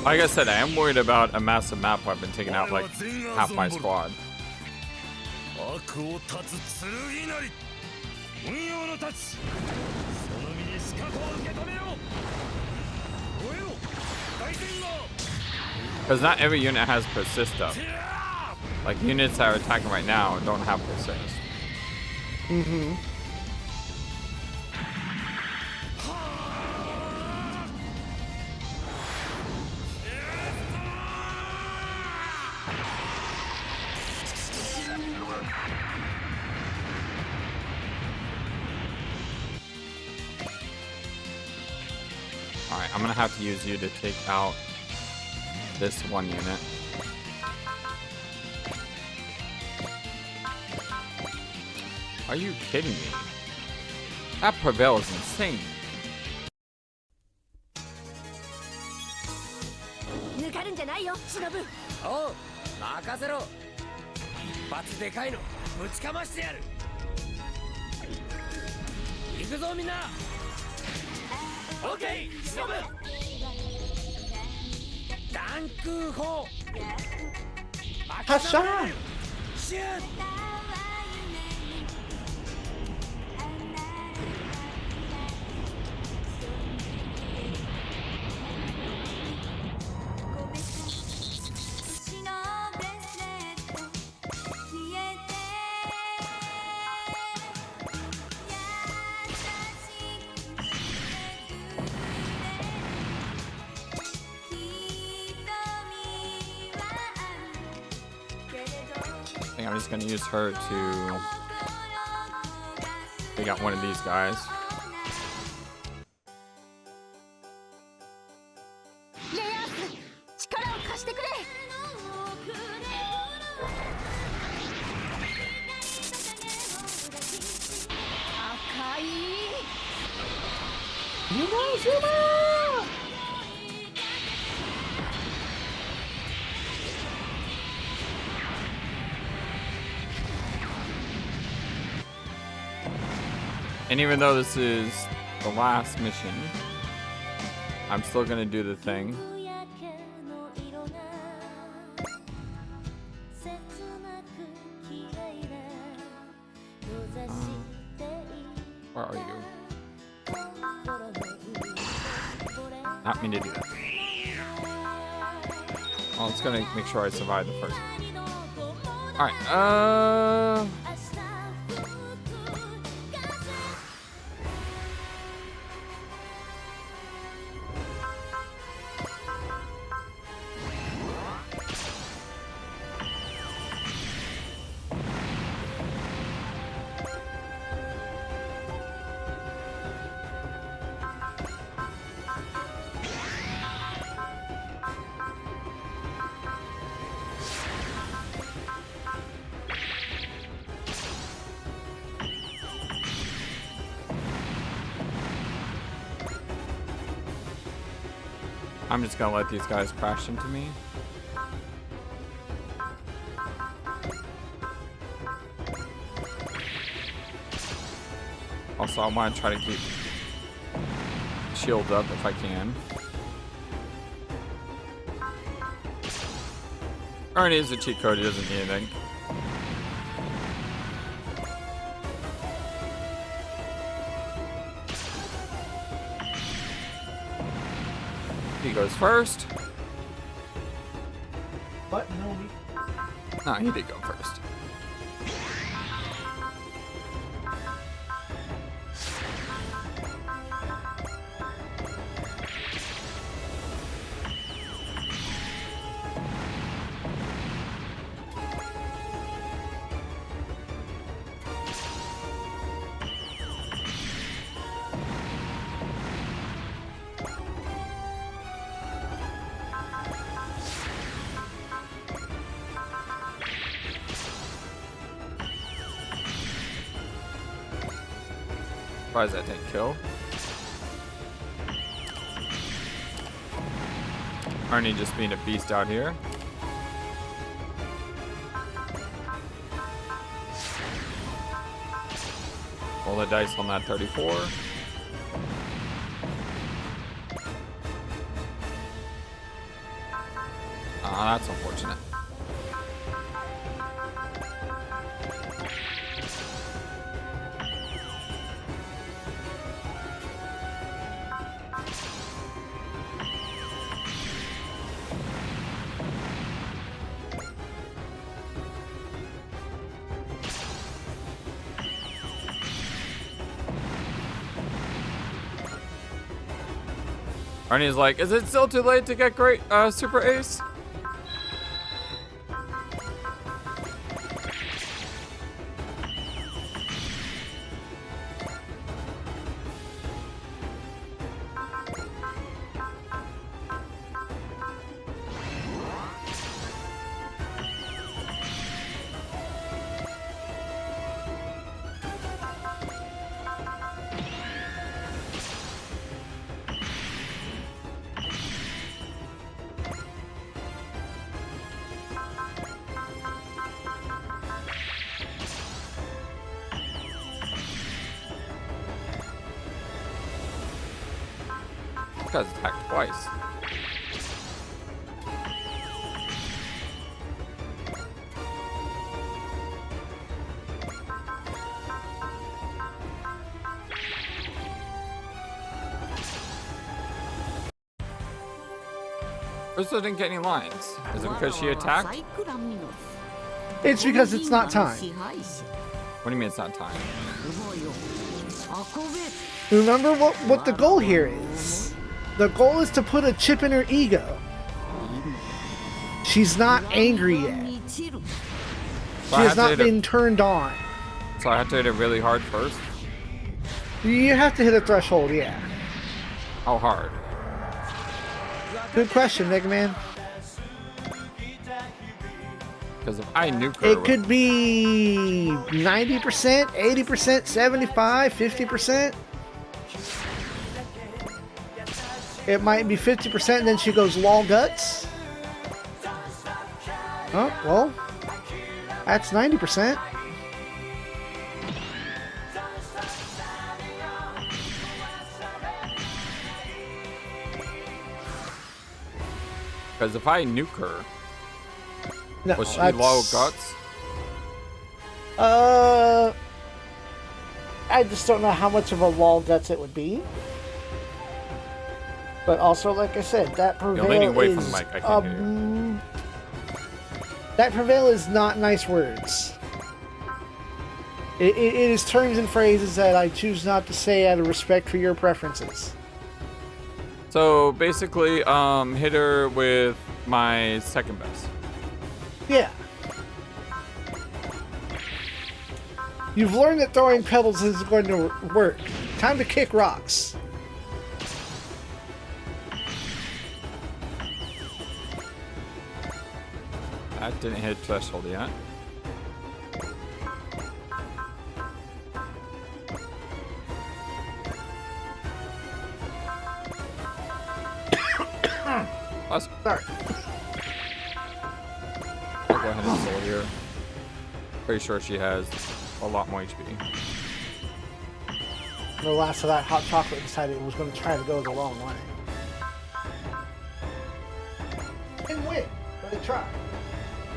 [SPEAKER 1] Like I said, I am worried about a massive map weapon taking out like half my squad. Because not every unit has persist up. Like units that are attacking right now don't have persist.
[SPEAKER 2] Mm-hmm.
[SPEAKER 1] Alright, I'm gonna have to use you to take out this one unit. Are you kidding me? That Prevail is insane.
[SPEAKER 2] Hasshin!
[SPEAKER 1] I think I'm just gonna use her to take out one of these guys. And even though this is the last mission, I'm still gonna do the thing. Where are you? Not mean to do that. Oh, it's gonna make sure I survive the first. Alright, I'm just gonna let these guys crash into me. Also, I want to try to keep shield up if I can. Already is a cheat code, he doesn't need anything. He goes first.
[SPEAKER 2] What? No, me.
[SPEAKER 1] No, he did go first. Surprised that didn't kill. Arnie just being a beast out here. Roll the dice on that 34. Ah, that's unfortunate. Arnie's like, is it still too late to get great Super Ace? This guy's attacked twice. Ursa didn't get any lines. Is it because she attacked?
[SPEAKER 2] It's because it's not time.
[SPEAKER 1] What do you mean it's not time?
[SPEAKER 2] Remember what the goal here is. The goal is to put a chip in her ego. She's not angry yet. She has not been turned on.
[SPEAKER 1] So I have to hit it really hard first?
[SPEAKER 2] You have to hit a threshold, yeah.
[SPEAKER 1] How hard?
[SPEAKER 2] Good question, Mega Man.
[SPEAKER 1] Because if I nuke her...
[SPEAKER 2] It could be 90%, 80%, 75, 50%. It might be 50% and then she goes lol guts. Oh, well, that's 90%.
[SPEAKER 1] Because if I nuke her,
[SPEAKER 2] No,
[SPEAKER 1] was she low guts?
[SPEAKER 2] I just don't know how much of a lol guts it would be. But also, like I said, that prevail
[SPEAKER 1] You're leaning away
[SPEAKER 2] is
[SPEAKER 1] from the mic. I can't hear you.
[SPEAKER 2] that prevail is not nice words. It is terms and phrases that I choose not to say out of respect for your preferences.
[SPEAKER 1] So basically, hit her with my second best.
[SPEAKER 2] Yeah. You've learned that throwing pebbles is going to work. Time to kick rocks.
[SPEAKER 1] That didn't hit threshold yet.
[SPEAKER 2] Sorry.
[SPEAKER 1] I'll go ahead and solo here. Pretty sure she has a lot more HP.
[SPEAKER 2] The last of that hot chocolate decided it was going to try to go the long way. And win, but it tried.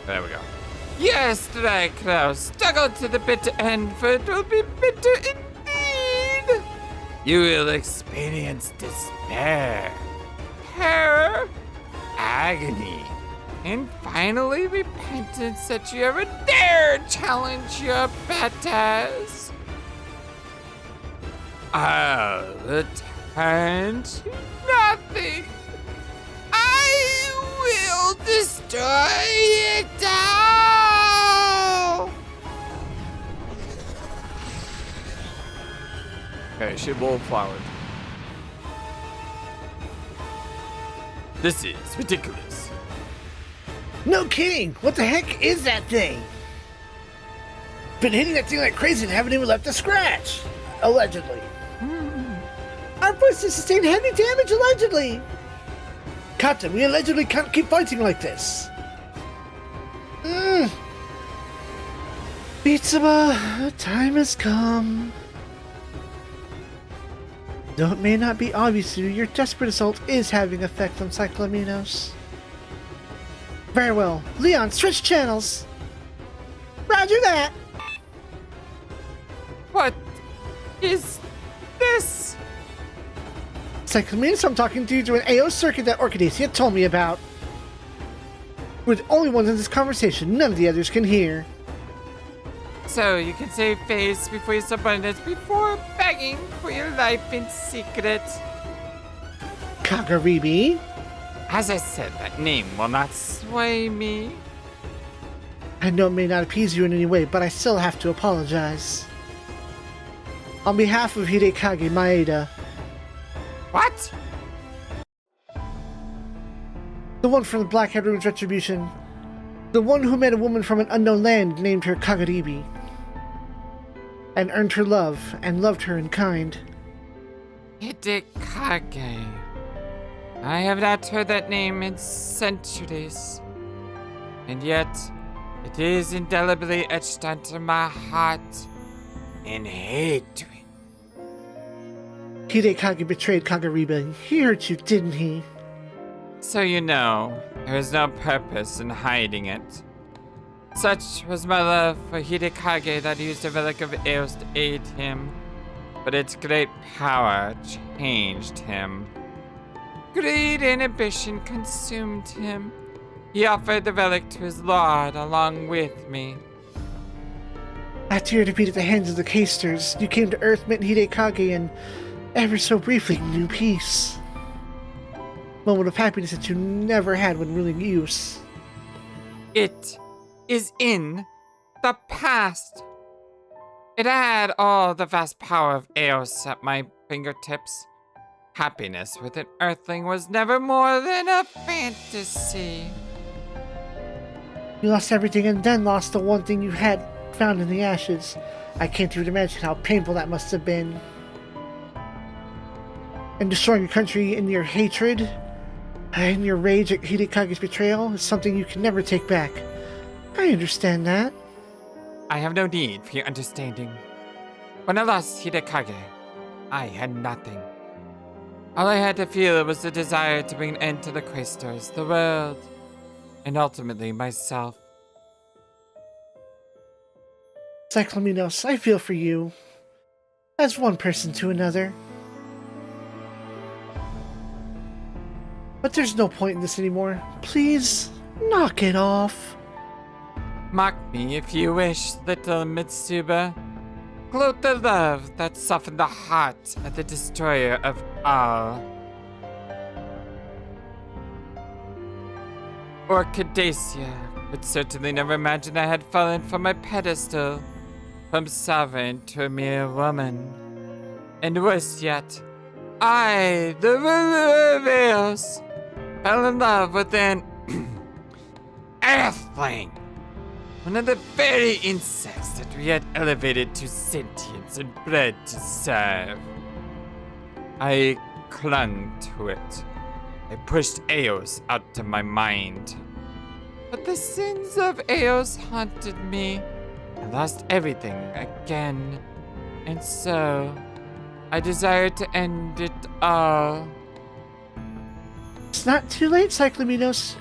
[SPEAKER 1] There we go. Yes, Dracula, struggle to the bitter end, for it will be bitter indeed. You will experience despair, terror, agony, and finally repentance that you ever dare challenge your betters. I'll return to nothing. I will destroy it all. Okay, she wallflowered. This is ridiculous.
[SPEAKER 2] No kidding! What the heck is that thing? Been hitting that thing like crazy and haven't even left a scratch! Allegedly. Our voices sustained heavy damage, allegedly! Captain, we allegedly can't keep fighting like this. Pizza, time has come. Though it may not be obvious to you, your desperate assault is having effect on Cyclaminos. Very well. Leon, switch channels! Roger that!
[SPEAKER 1] What is this?
[SPEAKER 2] Cyclaminos, I'm talking to you through an AO circuit that Orchidacia told me about. We're the only ones in this conversation. None of the others can hear.
[SPEAKER 1] So you can save face before your subordinates before begging for your life in secret.
[SPEAKER 2] Kagaribi?
[SPEAKER 1] As I said, that name will not sway me.
[SPEAKER 2] I know it may not appease you in any way, but I still have to apologize. On behalf of Hidekage Maeda.
[SPEAKER 1] What?
[SPEAKER 2] The one from the Blackhead Ruins Retribution. The one who met a woman from an unknown land named her Kagaribi. And earned her love, and loved her in kind.
[SPEAKER 1] Hidekage. I have not heard that name in centuries. And yet, it is indelibly etched onto my heart in hatred.
[SPEAKER 2] Hidekage betrayed Kagaribi. He hurt you, didn't he?
[SPEAKER 1] So you know, there is no purpose in hiding it. Such was my love for Hidekage that he used a relic of Eos to aid him, but its great power changed him. Greed and ambition consumed him. He offered the relic to his lord along with me.
[SPEAKER 2] After your defeat at the hands of the Casters, you came to Earth, met Hidekage, and ever so briefly knew peace. Moment of happiness that you never had when ruling use.
[SPEAKER 1] It is in the past. It had all the vast power of Eos at my fingertips. Happiness with an Earthling was never more than a fantasy.
[SPEAKER 2] You lost everything and then lost the one thing you had found in the ashes. I can't even imagine how painful that must have been. And destroying your country in your hatred and your rage at Hidekage's betrayal is something you can never take back. I understand that.
[SPEAKER 1] I have no need for your understanding. When I lost Hidekage, I had nothing. All I had to feel was the desire to bring an end to the Quaestors, the world, and ultimately myself.
[SPEAKER 2] Cyclaminos, I feel for you. As one person to another. But there's no point in this anymore. Please, knock it off.
[SPEAKER 1] Mock me if you wish, little Mitsuba. Gloat the love that softened the heart of the destroyer of all. Orchidacia would certainly never imagine I had fallen from my pedestal, from sovereign to a mere woman. And worse yet, I, the ruler of Eos, fell in love with an Earthling. One of the very insects that we had elevated to sentience and bred to serve. I clung to it. I pushed Eos out of my mind. But the sins of Eos haunted me. I lost everything again. And so, I desired to end it all.
[SPEAKER 2] It's not too late, Cyclaminos.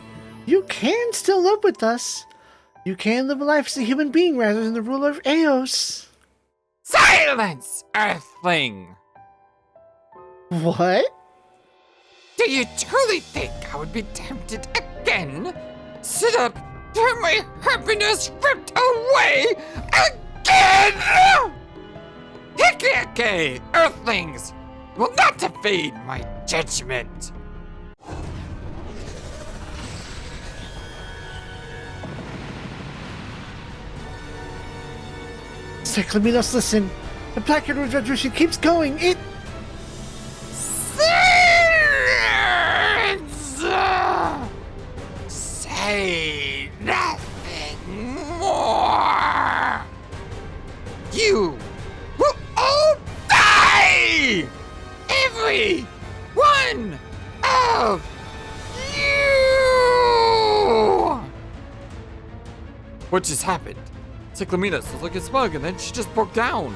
[SPEAKER 2] You can still live with us. You can live a life as a human being rather than the ruler of Eos.
[SPEAKER 1] Silence, Earthling!
[SPEAKER 2] What?
[SPEAKER 1] Do you truly think I would be tempted again? Sit up, have my happiness ripped away again! Hikake, Earthlings, will not evade my judgment.
[SPEAKER 2] Cyclaminos, listen. The Blackhead Ruins Retribution keeps going. It...
[SPEAKER 1] Silence! Say nothing more. You will all die! Every What just happened? Cyclaminos was looking smug and then she just broke down.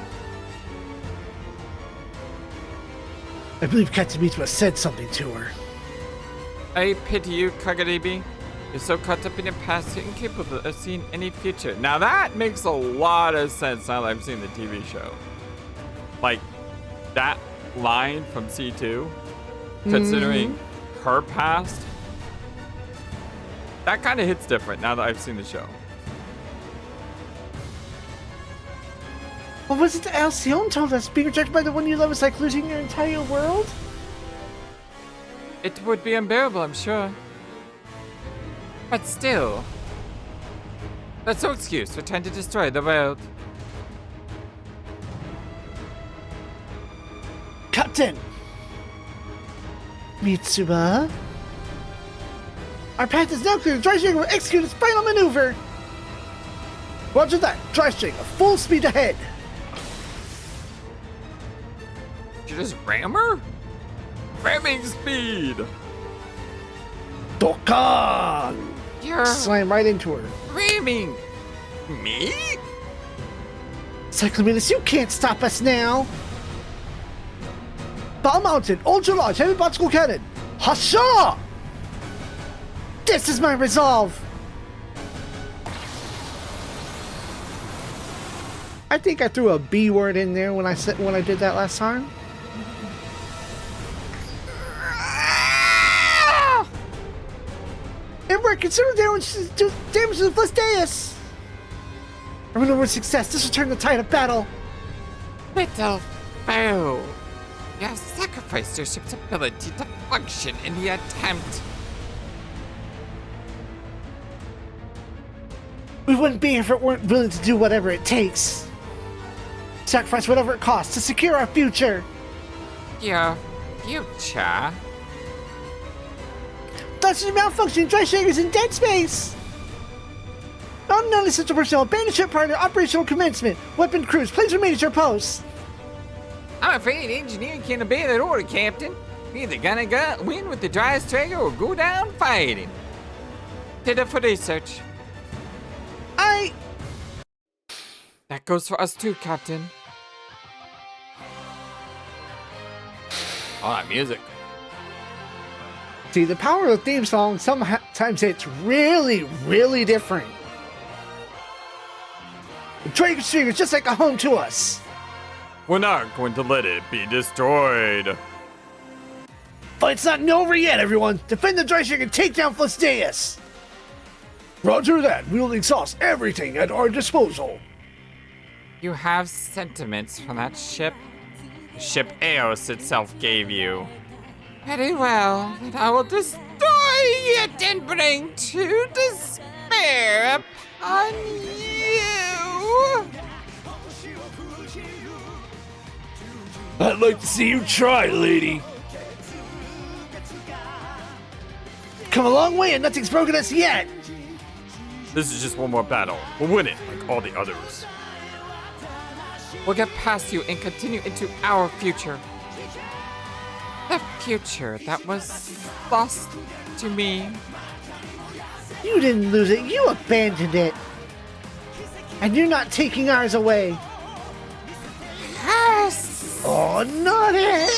[SPEAKER 2] I believe Captain Mitsuba said something to her.
[SPEAKER 1] I pity you, Kagaribi. You're so caught up in your past, you're incapable of seeing any future. Now that makes a lot of sense now that I've seen the TV show. Like, that line from C2, considering her past, that kind of hits different now that I've seen the show.
[SPEAKER 2] What was it that Alcyone told us? Being rejected by the one you love is like losing your entire world?
[SPEAKER 1] It would be unbearable, I'm sure. But still, that's no excuse for trying to destroy the world.
[SPEAKER 2] Captain! Mitsuba? Our path is now clear. The Dry Stringer will execute its final maneuver. Roger that. Dry Stringer, full speed ahead.
[SPEAKER 1] You just ram her? Ramming speed!
[SPEAKER 2] Dokkan!
[SPEAKER 1] You're
[SPEAKER 2] Slam right into her.
[SPEAKER 1] ramming me?
[SPEAKER 2] Cyclaminus, you can't stop us now! Ball Mountain, Ultra Large, Heavy Particle Cannon! Hasshin! This is my resolve! I think I threw a B word in there when I did that last time. And we're considered damage to the Flosdeus! A maneuver success, this will turn the tide of battle!
[SPEAKER 1] Little fool! You have sacrificed your ship's ability to function in the attempt.
[SPEAKER 2] We wouldn't be here if we weren't willing to do whatever it takes. Sacrifice whatever it costs to secure our future.
[SPEAKER 1] Your future?
[SPEAKER 2] That's the malfunctioning Dry Shakers in dead space! Unknown essential personnel, abandoned ship partner, operational commencement. Weapon crews, please remain at your posts.
[SPEAKER 1] I'm afraid engineering can't obey that order, Captain. We're either gonna win with the Dry Stringer or go down fighting. Did it for research. That goes for us too, Captain. Oh, that music.
[SPEAKER 2] See, the power of the theme song, sometimes it's really, really different. The Dragon Stringer is just like a home to us.
[SPEAKER 1] We're not going to let it be destroyed.
[SPEAKER 2] Fight's not over yet, everyone. Defend the Dry Stringer and take down Flosdeus. Roger that. We will exhaust everything at our disposal.
[SPEAKER 1] You have sentiments from that ship? The ship Eos itself gave you. Very well, then I will destroy it and bring to despair upon you.
[SPEAKER 2] I'd like to see you try, lady. Come a long way and nothing's broken us yet.
[SPEAKER 1] This is just one more battle. We'll win it like all the others. We'll get past you and continue into our future. The future that was lost to me.
[SPEAKER 2] You didn't lose it, you abandoned it. And you're not taking ours away.
[SPEAKER 1] Yes!
[SPEAKER 2] Oh, not it!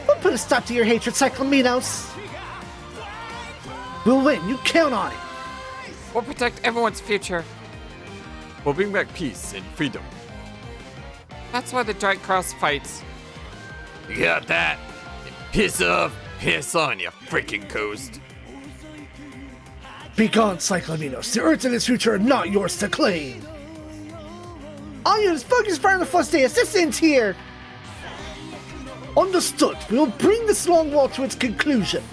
[SPEAKER 2] We'll put a stop to your hatred, Cyclaminos. We'll win, you count on it.
[SPEAKER 1] We'll protect everyone's future. We'll bring back peace and freedom. That's why the Dry Cross fights. You got that? Piss off, piss on, you freaking coast.
[SPEAKER 2] Be gone, Cyclaminos. The Earth and its future are not yours to claim. All units focus fire on the Flosdeus. This ends here. Understood. We will bring this long war to its conclusion.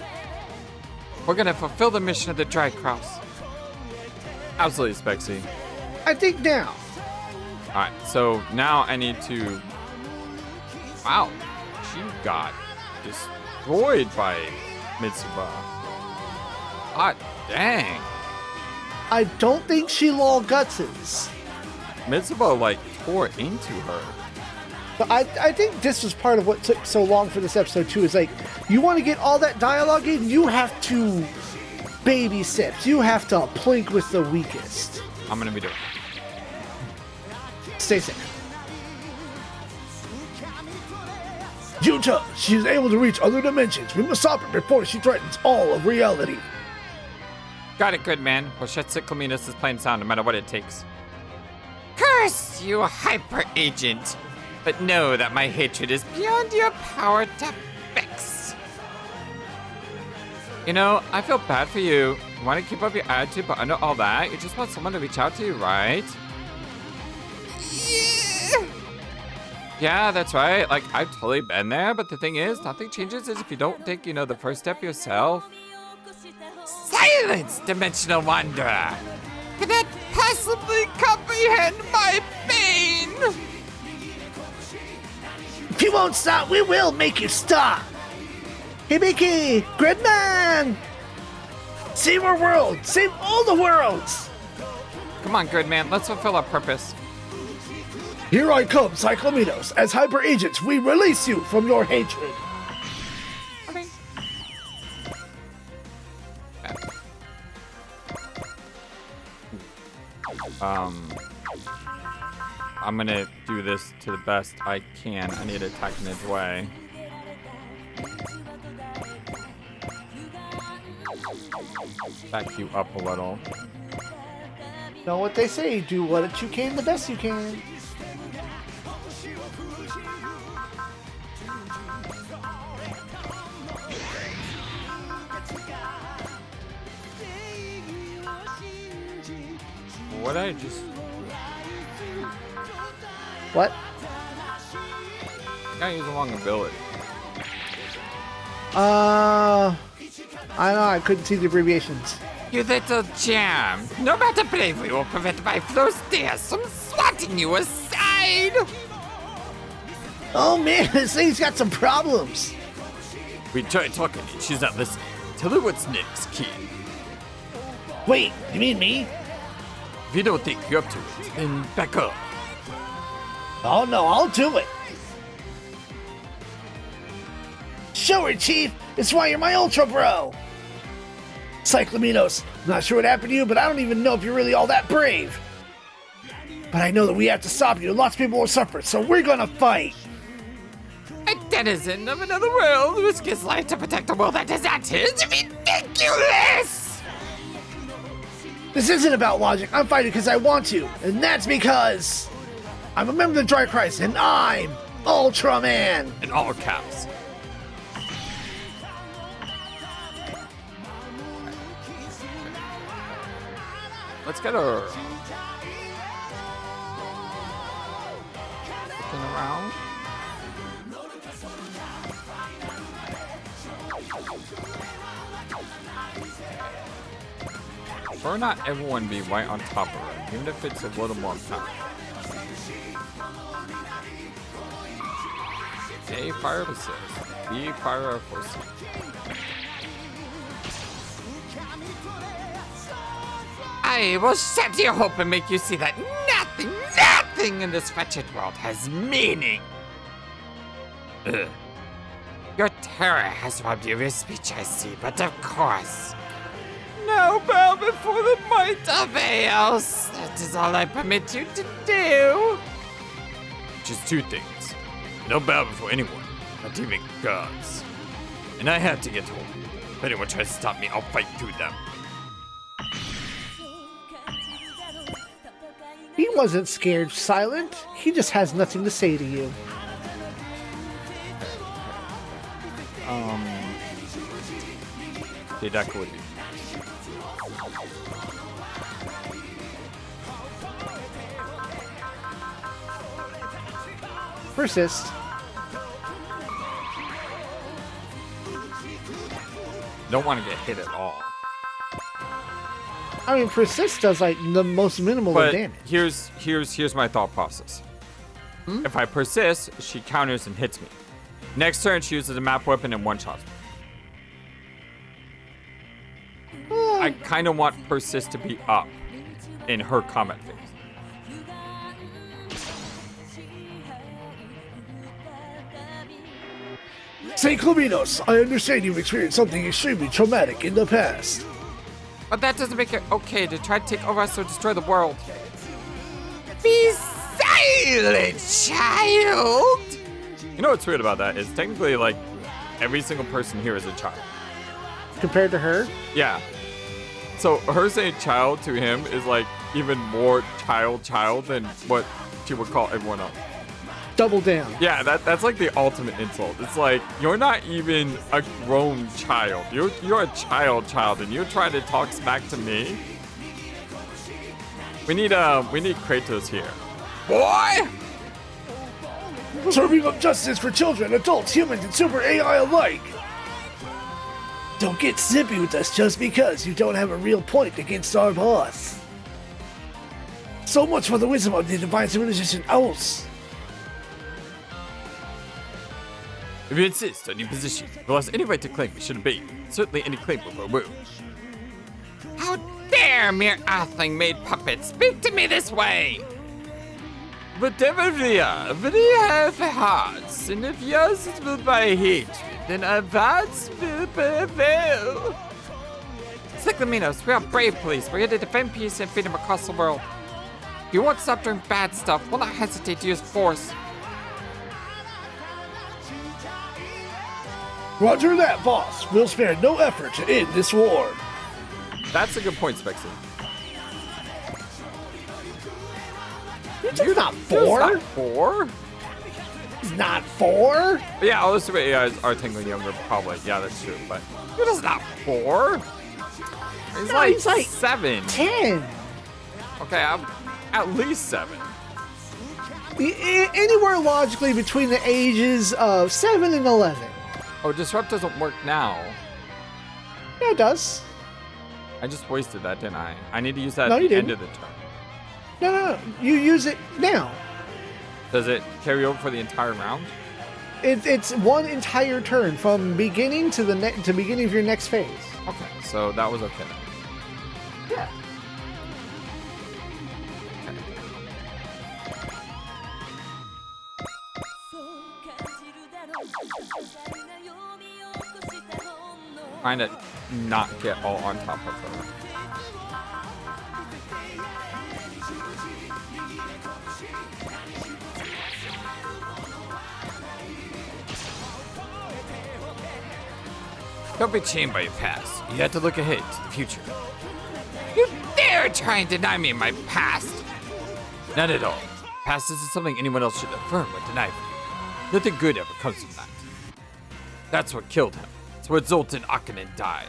[SPEAKER 1] We're gonna fulfill the mission of the Dry Cross. Absolutely, Spexy.
[SPEAKER 2] I think now.
[SPEAKER 1] Alright, so now I need to... Wow, she got destroyed by Mitsuba. Hot dang.
[SPEAKER 2] I don't think she law gutses.
[SPEAKER 1] Mitsuba, like, tore into her.
[SPEAKER 2] But I think this was part of what took so long for this episode too. Is like, you want to get all that dialogue in, you have to baby steps. You have to plink with the weakest.
[SPEAKER 1] I'm gonna be doing it.
[SPEAKER 2] Stay safe. Yuta, she is able to reach other dimensions. We must stop her before she threatens all of reality.
[SPEAKER 1] Got it, good man. Well, Cyclamenus is playing sound no matter what it takes. Curse you, hyper agent! But know that my hatred is beyond your power to fix. You know, I feel bad for you. You want to keep up your attitude, but under all that, you just want someone to reach out to you, right? Yeah, that's right. Like, I've totally been there, but the thing is, nothing changes if you don't take, the first step yourself. Silence, Dimensional Wanderer! Cannot possibly comprehend my pain!
[SPEAKER 2] If you won't stop, we will make you stop! Hibiki! Gridman! Save our world! Save all the worlds!
[SPEAKER 1] Come on, Gridman, let's fulfill our purpose.
[SPEAKER 2] Here I come, Cyclamenos. As hyper agents, we release you from your hatred.
[SPEAKER 1] Okay. I'm gonna do this to the best I can. I need to attack in his way. Back you up a little.
[SPEAKER 2] Know what they say, do what you can the best you can.
[SPEAKER 1] What I just...
[SPEAKER 2] What?
[SPEAKER 1] I gotta use a long ability.
[SPEAKER 2] I don't know, I couldn't see the abbreviations.
[SPEAKER 1] You little jam! No matter bravery will prevent my Flosdeus from swatting you aside!
[SPEAKER 2] Oh man, this thing's got some problems.
[SPEAKER 1] We tried talking and she's not listening. Tell her what's next, kid.
[SPEAKER 2] Wait, you mean me?
[SPEAKER 1] If you don't think you're up to it, then back up.
[SPEAKER 2] Oh no, I'll do it. Show her, Chief. It's why you're my Ultra Bro. Cyclamenos, not sure what happened to you, but I don't even know if you're really all that brave. But I know that we have to stop you. Lots of people will suffer, so we're gonna fight.
[SPEAKER 1] A denizen of another world who risks his life to protect a world that is not his? Ridiculous!
[SPEAKER 2] This isn't about logic. I'm fighting because I want to, and that's because I'm a member of the Dry Christ, and I'm Ultraman.
[SPEAKER 1] In all caps. Let's get her. Looking around. Or not everyone be right on top of her, even if it's a little more power. A fire assist. B fire force. I will shatter your hope and make you see that nothing in this wretched world has meaning. Ugh. Your terror has robbed you of your speech, I see, but of course. Now bow before the might of Eos. That is all I permit you to do. Just two things. No bow before anyone, not even gods. And I have to get home. If anyone tries to stop me, I'll fight through them.
[SPEAKER 2] He wasn't scared, Silent. He just has nothing to say to you.
[SPEAKER 1] Yeah, that could be.
[SPEAKER 2] Persist.
[SPEAKER 1] Don't want to get hit at all.
[SPEAKER 2] I mean, persist does like the most minimal
[SPEAKER 1] But
[SPEAKER 2] damage.
[SPEAKER 1] here's my thought process. If I persist, she counters and hits me. Next turn, she uses a map weapon and one-shots me. I kind of want persist to be up in her combat phase.
[SPEAKER 2] St. Cluminos, I understand you've experienced something extremely traumatic in the past.
[SPEAKER 1] But that doesn't make it okay to try to take over us or destroy the world. Be silent, child! You know what's weird about that is technically, like, every single person here is a child.
[SPEAKER 2] Compared to her?
[SPEAKER 1] Yeah. So her saying child to him is like even more child than what she would call everyone else.
[SPEAKER 2] Double down.
[SPEAKER 1] Yeah, that's like the ultimate insult. It's like, you're not even a grown child. You're a child, and you're trying to talk smack to me. We need Kratos here. Boy!
[SPEAKER 2] Serving up justice for children, adults, humans, and super AI alike. Don't get snippy with us just because you don't have a real point against our boss. So much for the wisdom of the divine civilization owls.
[SPEAKER 1] If you insist on your position, you lost any right to claim it shouldn't be. Certainly any claim will go. How dare mere earthling-made puppets speak to me this way? Whatever we have hearts, and if yours is ruled by hatred, then our hearts will prevail. Cyclaminos, we are brave police. We're here to defend peace and freedom across the world. If you won't stop doing bad stuff, we'll not hesitate to use force.
[SPEAKER 2] Roger that, boss. We'll spare no effort to end this war. That's
[SPEAKER 1] a good point, Spexy.
[SPEAKER 2] You're not 4?
[SPEAKER 1] Not 4?
[SPEAKER 2] He's not 4?
[SPEAKER 1] Yeah, all the super AIs are technically younger, probably. Yeah, that's true. But you're just not 4. He's like 7.
[SPEAKER 2] 10.
[SPEAKER 1] Okay, I'm at least 7.
[SPEAKER 2] Anywhere logically between the ages of 7 and 11.
[SPEAKER 1] Oh, Disrupt doesn't work now.
[SPEAKER 2] Yeah, it does.
[SPEAKER 1] I just wasted that, didn't I? I need to use that
[SPEAKER 2] No,
[SPEAKER 1] at
[SPEAKER 2] you
[SPEAKER 1] the end
[SPEAKER 2] didn't.
[SPEAKER 1] of the turn.
[SPEAKER 2] No. You use it now.
[SPEAKER 1] Does it carry over for the entire round?
[SPEAKER 2] It's one entire turn from beginning to the beginning of your next phase.
[SPEAKER 1] Okay, so that was okay then.
[SPEAKER 2] Yeah.
[SPEAKER 1] Trying to not get all on top of her. Don't be chained by your past. You have to look ahead to the future. You dare try and deny me my past? Not at all. Past isn't something anyone else should affirm or deny for you. Nothing good ever comes from that. That's what killed him. It's what Zoltan Akinen died.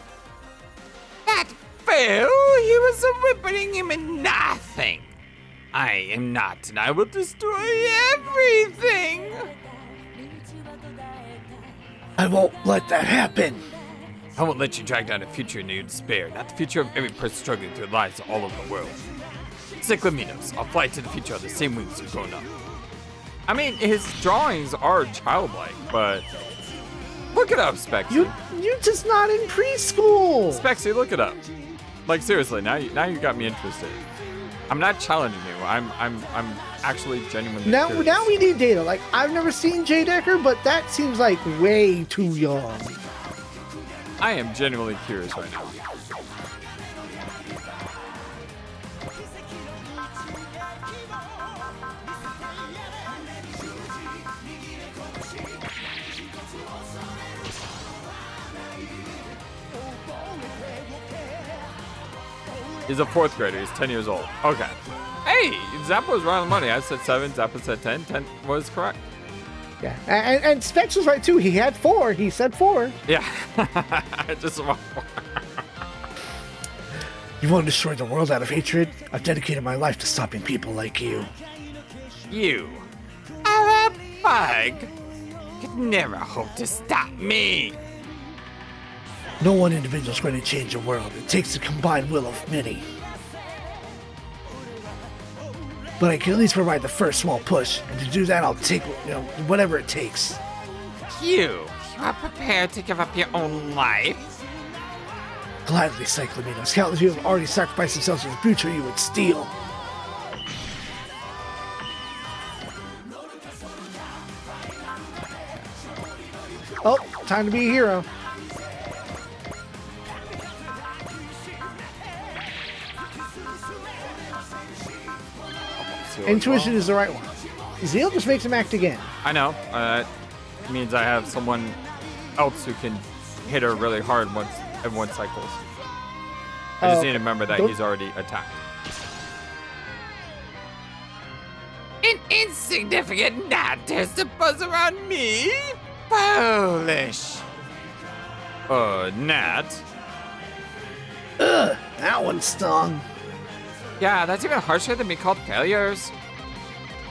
[SPEAKER 1] That fool! He was a ripping him in nothing. I am not, and I will destroy everything.
[SPEAKER 2] I won't let that happen.
[SPEAKER 1] I won't let you drag down a future in your despair, not the future of every person struggling through lives all over the world. Cyclaminos, I'll fly to the future on the same wings you've grown up. I mean, his drawings are childlike, but look it up, Spexy.
[SPEAKER 2] You're just not in preschool.
[SPEAKER 1] Spexy, look it up. Like seriously, now you got me interested. I'm not challenging you. I'm actually genuinely curious.
[SPEAKER 2] Now we need data. Like, I've never seen Jay Decker, but that seems like way too young.
[SPEAKER 1] I am genuinely curious right now. He's a 4th grader. He's 10 years old. Okay. Hey, Zappa was right on the money. I said 7. Zappa said 10. 10 was correct.
[SPEAKER 2] Yeah, and Specs was right too. He had 4. He said 4.
[SPEAKER 1] Yeah. I just want 4.
[SPEAKER 2] You want to destroy the world out of hatred? I've dedicated my life to stopping people like you.
[SPEAKER 1] You are a bug. Could never hope to stop me.
[SPEAKER 2] No one individual is going to change the world. It takes the combined will of many. But I can at least provide the first small push, and to do that, I'll take, whatever it takes.
[SPEAKER 1] You are prepared to give up your own life?
[SPEAKER 2] Gladly, Cyclaminos. Countless people have already sacrificed themselves for the future you would steal. Oh, time to be a hero. Intuition is the right one. Zeal just makes him act again.
[SPEAKER 1] I know. It means I have someone else who can hit her really hard once everyone cycles. I just need to remember that he's already attacked. An insignificant gnat dares to buzz around me? Foolish. Gnat?
[SPEAKER 2] Ugh, that one stung.
[SPEAKER 1] Yeah, that's even harsher than being called failures.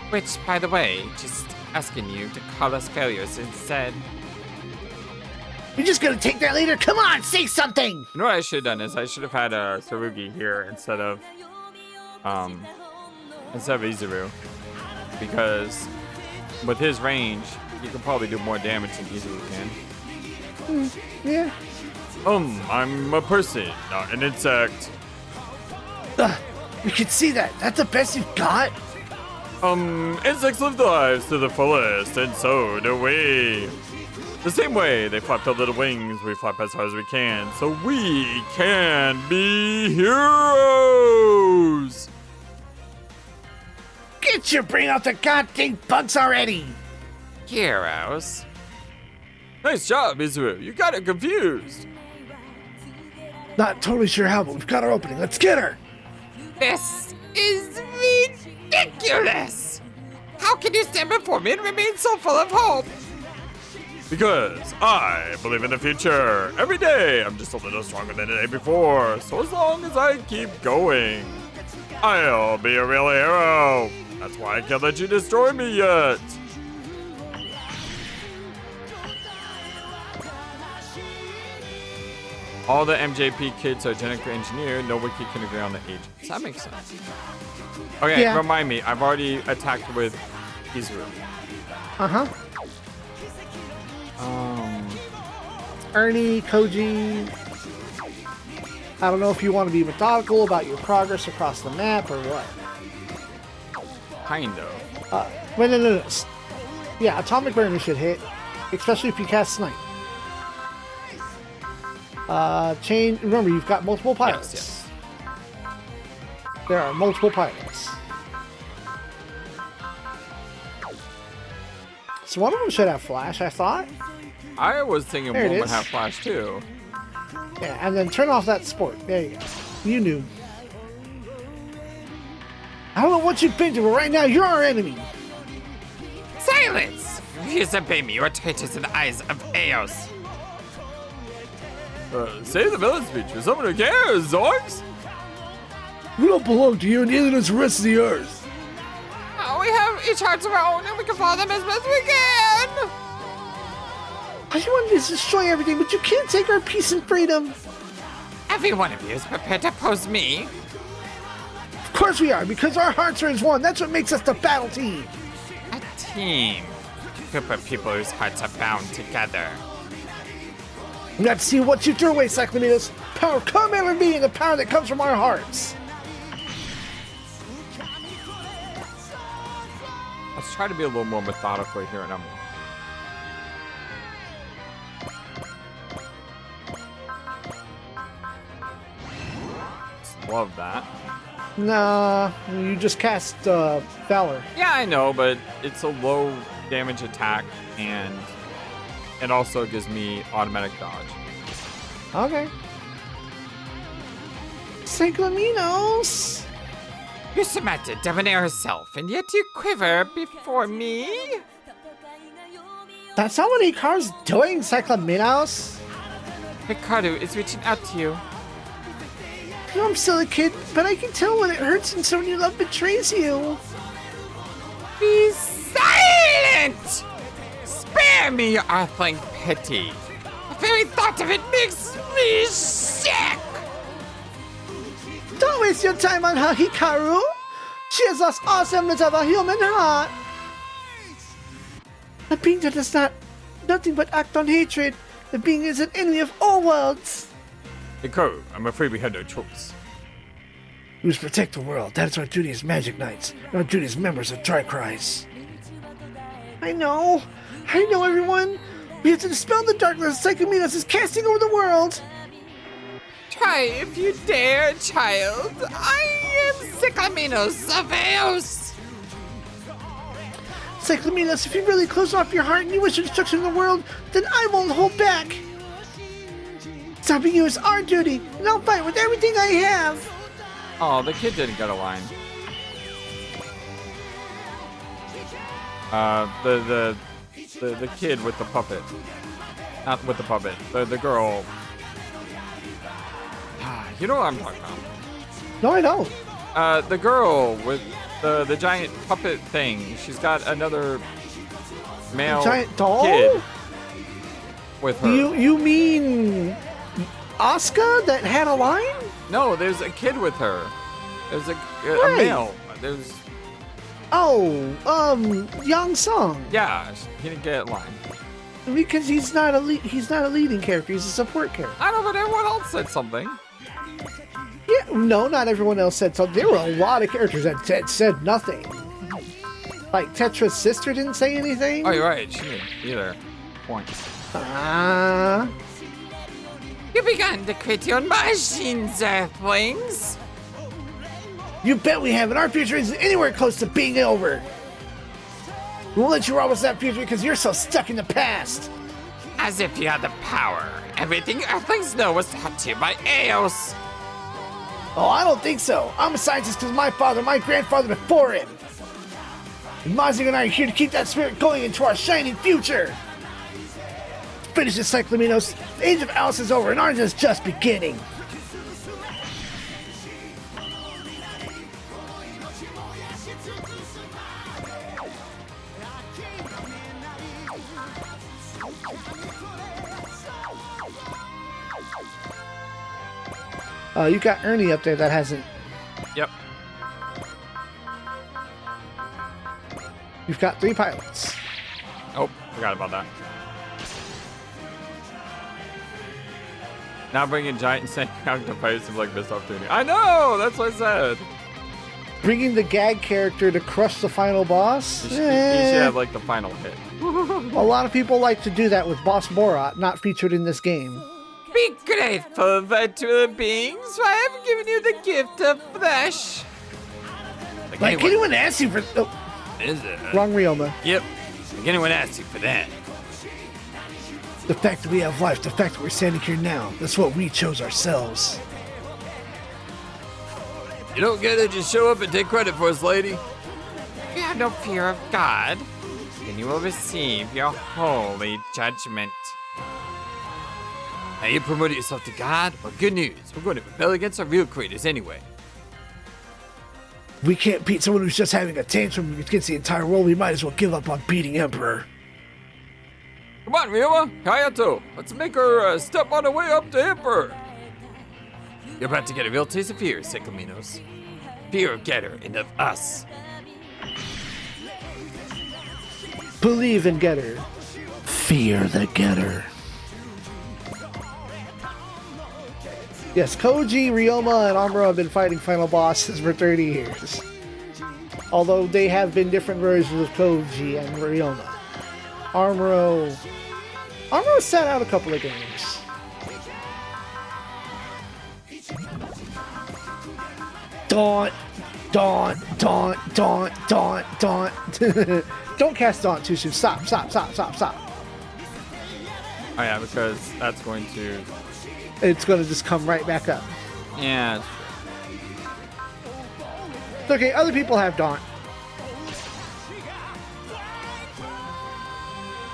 [SPEAKER 1] Which, by the way, just asking you to call us failures instead.
[SPEAKER 2] You're just gonna take that later? Come on, say something!
[SPEAKER 1] You know what I should have done is I should have had a Sarugi here instead of Izuru. Because with his range, he can probably do more damage than Izuru can.
[SPEAKER 2] Yeah.
[SPEAKER 1] I'm a person, not an insect.
[SPEAKER 2] We can see that. That's the best you've got?
[SPEAKER 1] Insects live their lives to the fullest, and so do we. The same way they flap their little wings, we flap as hard as we can, so we can be heroes!
[SPEAKER 2] Get your brain out the goddamn bugs already!
[SPEAKER 1] Heroes? Nice job, Izuru. You got it confused.
[SPEAKER 2] Not totally sure how, but we've got our opening. Let's get her!
[SPEAKER 1] This is ridiculous! How can you stand before me and remain so full of hope? Because I believe in the future. Every day, I'm just a little stronger than the day before. So as long as I keep going, I'll be a real hero. That's why I can't let you destroy me yet. All the MJP kids are genetically engineered. No wiki can agree on the age. So that makes sense. Okay, yeah. Remind me. I've already attacked with Izuru.
[SPEAKER 2] Uh-huh. Ernie, Koji. I don't know if you want to be methodical about your progress across the map or what.
[SPEAKER 1] Kind of.
[SPEAKER 2] Wait, no. Yeah, Atomic Burner should hit, especially if you cast Snipe. Remember, you've got multiple pilots.
[SPEAKER 1] Yes.
[SPEAKER 2] There are multiple pilots. So one of them should have Flash, I thought.
[SPEAKER 1] I was thinking one would have Flash too.
[SPEAKER 2] Yeah, and then turn off that sport. There you go. You knew. I don't know what you've been to, but right now you're our enemy.
[SPEAKER 1] Silence! If you disobey me, you are traitors in the eyes of Eos. Save the villain speech for someone who cares, Zorgs!
[SPEAKER 2] We don't belong to you, and neither does the rest of the Earth.
[SPEAKER 1] We have each hearts of our own, and we can follow them as best we can!
[SPEAKER 2] I wanted to destroy everything, but you can't take our peace and freedom.
[SPEAKER 1] Every one of you is prepared to oppose me.
[SPEAKER 2] Of course we are, because our hearts are as one. That's what makes us the battle team.
[SPEAKER 1] A team. A group of people whose hearts are bound together.
[SPEAKER 2] Let's see what you threw away, Cyclomedos. Power come ever be, and the power that comes from our hearts.
[SPEAKER 1] Let's try to be a little more methodical here, and love that.
[SPEAKER 2] Nah, you just cast Valor.
[SPEAKER 1] Yeah, I know, but it's a low damage attack, and it also gives me automatic dodge.
[SPEAKER 2] Okay. Cyclomenos!
[SPEAKER 1] You Samantha debonair herself, and yet you quiver before me?
[SPEAKER 2] That's not what Hikaru's doing, Cyclomenos.
[SPEAKER 1] Hikaru is reaching out to you.
[SPEAKER 2] No, I'm still a kid, but I can tell when it hurts and someone you love betrays you.
[SPEAKER 1] Be silent! Spare me your earthling pity. The very thought of it makes me sick!
[SPEAKER 2] Don't waste your time on her, Hikaru. She has lost all semblance of a human heart. A being that does nothing but act on hatred. The being is an enemy of all worlds.
[SPEAKER 1] Hikaru, I'm afraid we had no choice.
[SPEAKER 2] We must protect the world. That is our duty as Magic Knights, and our duty as members of Tri-Cries. I know everyone. We have to dispel the darkness Cyclominos is casting over the world.
[SPEAKER 1] Try if you dare, child. I am Cyclominos of Eos.
[SPEAKER 2] Cyclominos, if you really close off your heart and you wish destruction in the world, then I won't hold back. Stopping you is our duty, and I'll fight with everything I have.
[SPEAKER 1] Oh, the kid didn't get a line. The kid with the puppet. Not with the puppet. The girl. You know what I'm talking about.
[SPEAKER 2] No, I don't.
[SPEAKER 1] The girl with the giant puppet thing. She's got another male
[SPEAKER 2] giant doll?
[SPEAKER 1] kid with her.
[SPEAKER 2] You mean Asuka that had a line?
[SPEAKER 1] No, there's a kid with her. There's a male. There's.
[SPEAKER 2] Oh, Yang Sung.
[SPEAKER 1] Yeah, he didn't get a line.
[SPEAKER 2] Because he's not a leading character. He's a support character.
[SPEAKER 1] I know, but everyone else said something.
[SPEAKER 2] Yeah, no, not everyone else said something. There were a lot of characters that said nothing. Like Tetra's sister didn't say anything.
[SPEAKER 1] Oh, you're right. She didn't either. Point. You began to quit your machines, Earthlings.
[SPEAKER 2] You bet we haven't. Our future isn't anywhere close to being over. We won't let you rob us that future because you're so stuck in the past.
[SPEAKER 1] As if you had the power. Everything Earthlings know was taught to you by Eos.
[SPEAKER 2] Oh, I don't think so. I'm a scientist because my father, my grandfather before him. And Mazing and I are here to keep that spirit going into our shining future. Finish this, Cyclominos. The age of Alice is over and ours is just beginning. You got Ernie up there that hasn't.
[SPEAKER 1] Yep.
[SPEAKER 2] You've got 3 pilots.
[SPEAKER 1] Oh, forgot about that. Now bringing giant insane character fighters seems like missed opportunity. I know! That's what I said.
[SPEAKER 2] Bringing the gag character to crush the final boss?
[SPEAKER 1] You should have like the final hit.
[SPEAKER 2] A lot of people like to do that with Boss Borat, not featured in this game.
[SPEAKER 1] Be grateful, virtual beings, for I have given you the gift of flesh.
[SPEAKER 2] Like anyone asked you for... Oh.
[SPEAKER 1] Is it?
[SPEAKER 2] Wrong Ryoma.
[SPEAKER 1] Yep. Like anyone asked you for that.
[SPEAKER 2] The fact that we have life, the fact that we're standing here now, that's what we chose ourselves.
[SPEAKER 1] You don't get it, just show up and take credit for us, lady. If you have no fear of God, then you will receive your holy judgment. Now you promoted yourself to God? Well, good news. We're going to rebel against our real creators anyway.
[SPEAKER 2] We can't beat someone who's just having a tantrum against the entire world. We might as well give up on beating Emperor.
[SPEAKER 1] Come on, Ryoma, Hayato. Let's make her step on her way up to Emperor. You're about to get a real taste of fear, Cyclominos. Fear of Getter and of us.
[SPEAKER 2] Believe in Getter. Fear the Getter. Yes, Koji, Ryoma, and Amuro have been fighting final bosses for 30 years. Although they have been different versions of Koji and Ryoma. Amuro sat out a couple of games. Daunt. Don't cast Daunt too soon. Stop.
[SPEAKER 1] Oh yeah, because that's going to...
[SPEAKER 2] It's going to just come right back up.
[SPEAKER 1] Yeah.
[SPEAKER 2] It's okay, other people have Daunt.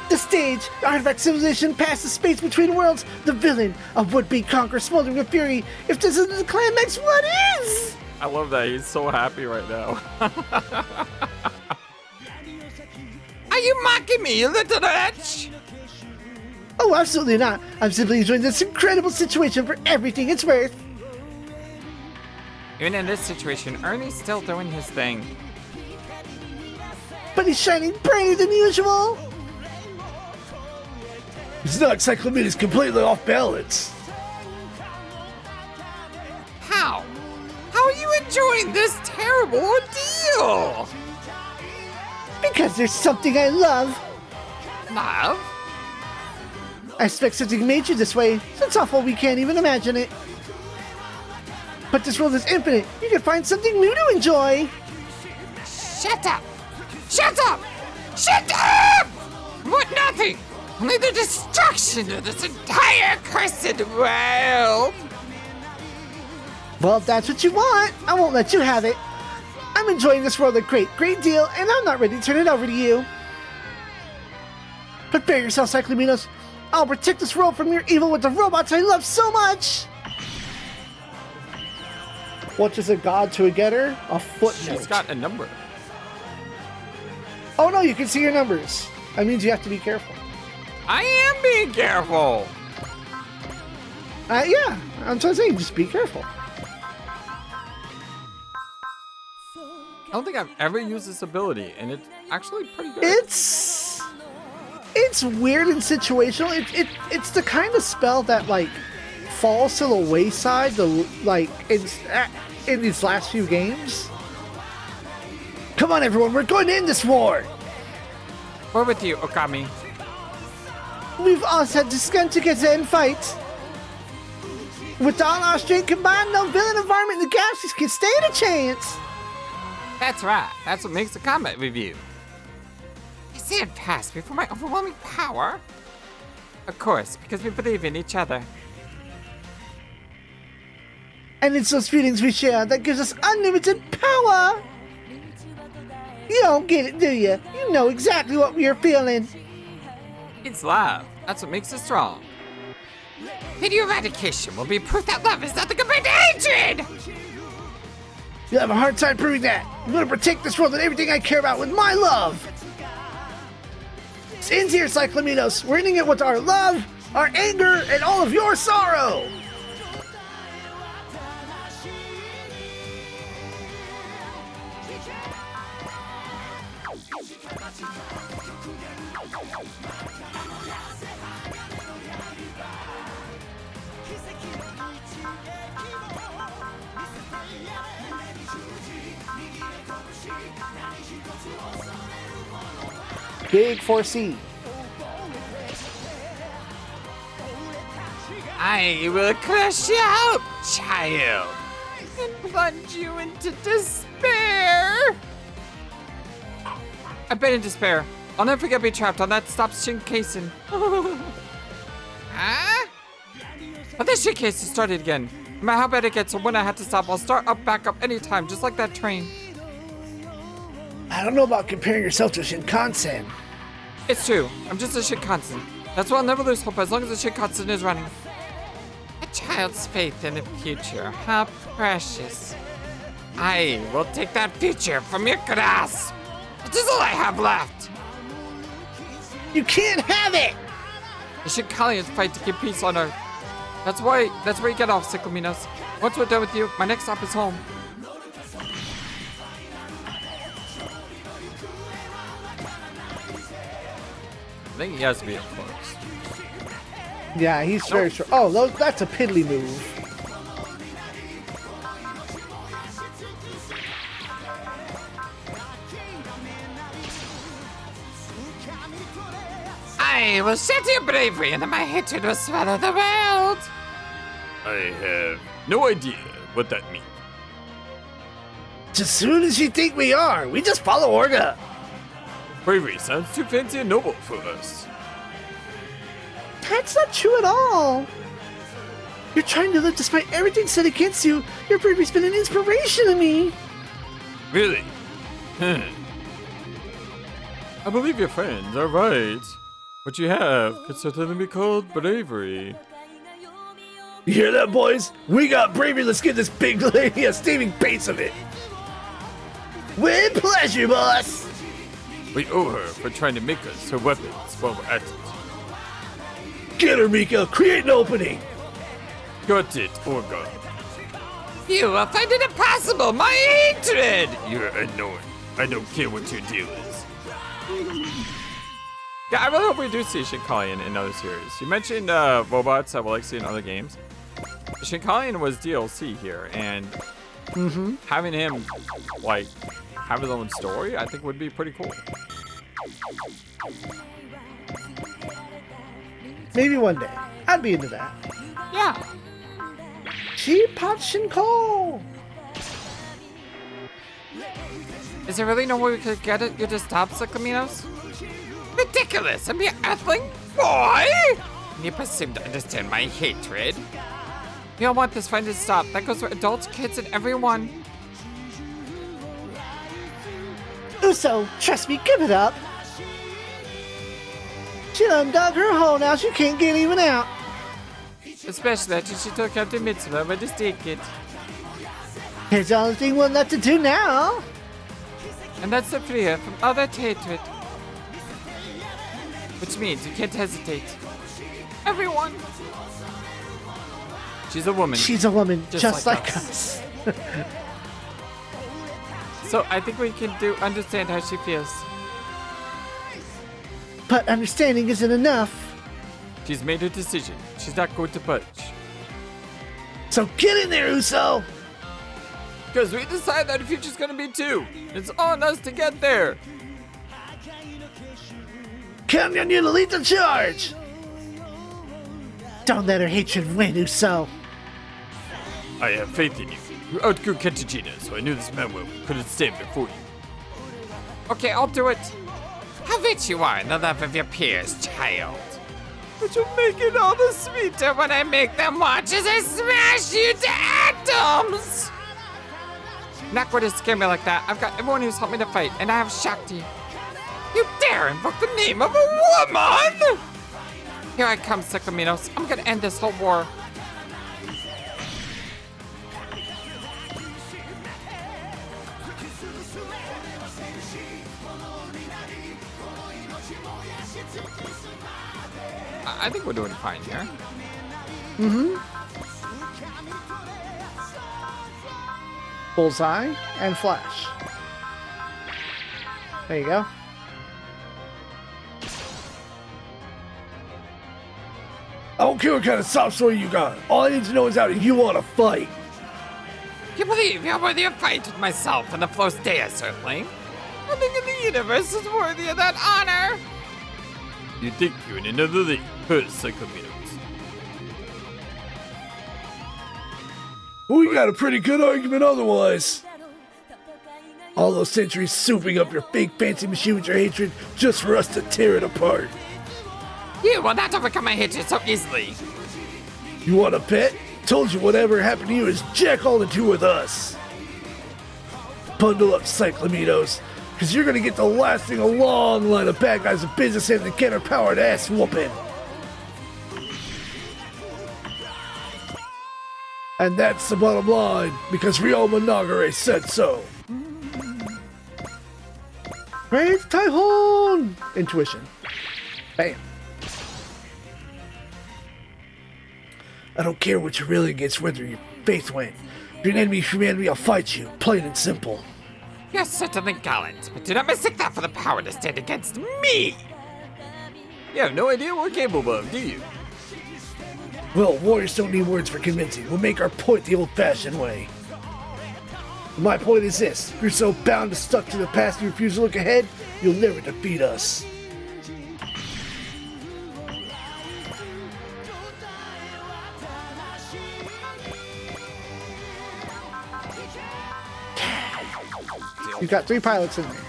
[SPEAKER 2] The stage! The artifact civilization past the space between worlds! The villain of would-be conqueror smoldering with fury! If this isn't the climax, what is?
[SPEAKER 1] I love that. He's so happy right now. Are you mocking me, you little wretch?
[SPEAKER 2] Oh, absolutely not. I'm simply enjoying this incredible situation for everything it's worth.
[SPEAKER 1] Even in this situation, Ernie's still doing his thing.
[SPEAKER 2] But he's shining brighter than usual. It's not Cyclomean completely off balance.
[SPEAKER 1] How? How are you enjoying this terrible ordeal?
[SPEAKER 2] Because there's something I love.
[SPEAKER 1] Love?
[SPEAKER 2] I expect something made you this way. It's awful we can't even imagine it. But this world is infinite. You can find something new to enjoy.
[SPEAKER 3] Shut up! Shut up! Shut up! What nothing? Only the destruction of this entire cursed world!
[SPEAKER 2] Well, if that's what you want, I won't let you have it. I'm enjoying this world a great deal, and I'm not ready to turn it over to you. Prepare yourself, Cyclominos. I'll protect this world from your evil with the robots I love so much! What is a god to a getter? A footnote.
[SPEAKER 1] She's got a number.
[SPEAKER 2] Oh no, you can see your numbers. That means you have to be careful.
[SPEAKER 1] I am being careful.
[SPEAKER 2] Yeah, I'm just saying, just be careful.
[SPEAKER 1] I don't think I've ever used this ability, and it's actually pretty good.
[SPEAKER 2] It's weird and situational. It's the kind of spell that like falls to the wayside. In these last few games. Come on, everyone, we're going to end this war.
[SPEAKER 1] We're with you, Okami.
[SPEAKER 2] We've all had to come together and fight. With all our strength combined, no villain environment in the galaxies can stand a chance.
[SPEAKER 3] That's right. That's what makes a combat review. I stand fast before my overwhelming power. Of course, because we believe in each other.
[SPEAKER 2] And it's those feelings we share that gives us unlimited power. You don't get it, do you? You know exactly what we are feeling.
[SPEAKER 1] It's love. That's what makes us strong.
[SPEAKER 3] Video eradication will be proof that love is nothing compared to hatred!
[SPEAKER 2] You'll have a hard time proving that. I'm going to protect this world and everything I care about with my love. It ends here, Cyclominos. We're ending it with our love, our anger, and all of your sorrow. Big 4C.
[SPEAKER 3] I will crush you out, child, and plunge you into despair.
[SPEAKER 1] I've been in despair. I'll never forget being trapped on that stop Shinkansen.
[SPEAKER 3] Huh?
[SPEAKER 1] But this Shinkansen started again. No matter how bad it gets, or when I have to stop, I'll start up back up anytime, just like that train.
[SPEAKER 2] I don't know about comparing yourself to Shinkansen.
[SPEAKER 1] It's true. I'm just a Shinkansen. That's why I'll never lose hope as long as the Shinkansen is running.
[SPEAKER 3] A child's faith in the future. How precious. I will take that future from your grasp. It is all I have left.
[SPEAKER 2] You can't have it!
[SPEAKER 1] The Shinkalians fight to keep peace on Earth. That's where you get off, Cyclominos. Once we're done with you, my next stop is home. I think he has to be up close.
[SPEAKER 2] Yeah, he's very short. Oh, that's a piddly move.
[SPEAKER 3] I will shatter your bravery and then my hatred will swallow the world.
[SPEAKER 1] I have no idea what that means.
[SPEAKER 2] As soon as you think we are, we just follow order.
[SPEAKER 1] Bravery sounds too fancy and noble for us.
[SPEAKER 2] That's not true at all. You're trying to live despite everything said against you. Your bravery's been an inspiration to me.
[SPEAKER 1] Really? I believe your friends are right. What you have could certainly be called bravery.
[SPEAKER 2] You hear that, boys? We got bravery. Let's give this big lady a steaming piece of it. With pleasure, boss.
[SPEAKER 1] We owe her for trying to make us her weapons while we're at it.
[SPEAKER 2] Get her, Mika. Create an opening.
[SPEAKER 1] Got it, Orga.
[SPEAKER 3] You will find it impossible, my hatred!
[SPEAKER 1] You're annoying. I don't care what your deal is. Yeah, I really hope we do see Shinkalian in other series. You mentioned robots I would like to see in other games. Shinkalian was DLC here, and having him, like, have his own story, I think would be pretty cool.
[SPEAKER 2] Maybe one day. I'd be into that.
[SPEAKER 3] Yeah.
[SPEAKER 2] Cheap Hasshin call.
[SPEAKER 3] Is there really no way we could get it? You just stop Cyclaminos? Ridiculous! I'm your earthling boy! You presume to understand my hatred. We all want this fight to stop. That goes for adults, kids, and everyone.
[SPEAKER 2] Uso, trust me, give it up. She done dug her hole now, she can't get even out.
[SPEAKER 3] Especially after she took out the mitzvah by the ticket.
[SPEAKER 2] There's the only thing we're left to do now.
[SPEAKER 3] And that's to free her from all that hatred. Which means you can't hesitate. Everyone. She's a woman.
[SPEAKER 2] She's a woman, just like us.
[SPEAKER 3] So I think we can understand how she feels.
[SPEAKER 2] But understanding isn't enough.
[SPEAKER 3] She's made her decision. She's not going to budge.
[SPEAKER 2] So get in there, Uso.
[SPEAKER 3] Because we decided that the future's gonna be 2. It's on us to get there.
[SPEAKER 2] Counting on you to lead the charge. Don't let her hatred win, Uso.
[SPEAKER 1] I have faith in you. You outgrew Kentagina, so I knew this man couldn't stand before you.
[SPEAKER 3] Okay, I'll do it. How rich you are in the love of your peers, child. But you'll make it all the sweeter when I make them watch as I smash you to atoms! Not going to scare me like that. I've got everyone who's helped me to fight, and I have Shakti. You dare invoke the name of a woman! Here I come, Cyclaminos. I'm gonna end this whole war. I think we're doing fine here.
[SPEAKER 2] Bullseye and Flash. There you go.
[SPEAKER 4] I don't care what kind of sob story you got. All I need to know is how you want to fight.
[SPEAKER 3] You believe you're worthy of fight with myself and the Flosdeus, Earthling? Nothing in the universe is worthy of that honor!
[SPEAKER 1] You think you're in another league, Cyclaminos.
[SPEAKER 4] We got a pretty good argument otherwise. All those centuries souping up your fake fancy machine with your hatred just for us to tear it apart.
[SPEAKER 3] You will not overcome my hatred so easily.
[SPEAKER 4] You want a bet? Told you whatever happened to you is jack all the two with us. Bundle up, Cyclaminos, because you're gonna get the last thing a long line of bad guys with business hands and get our powered ass whooping. And that's the bottom line, because Ryo Monogare said so.
[SPEAKER 2] Great Typhoon! Intuition. Bam.
[SPEAKER 4] I don't care what you're really against, whether your faith went. If you're an enemy of humanity, I'll fight you, plain and simple.
[SPEAKER 3] You're certainly gallant, but do not mistake that for the power to stand against me!
[SPEAKER 1] You have no idea what we're capable of, do you?
[SPEAKER 4] Well, warriors don't need words for convincing. We'll make our point the old-fashioned way. My point is this. If you're so bound and stuck to the past you refuse to look ahead, you'll never defeat us.
[SPEAKER 2] You've got 3 pilots in there.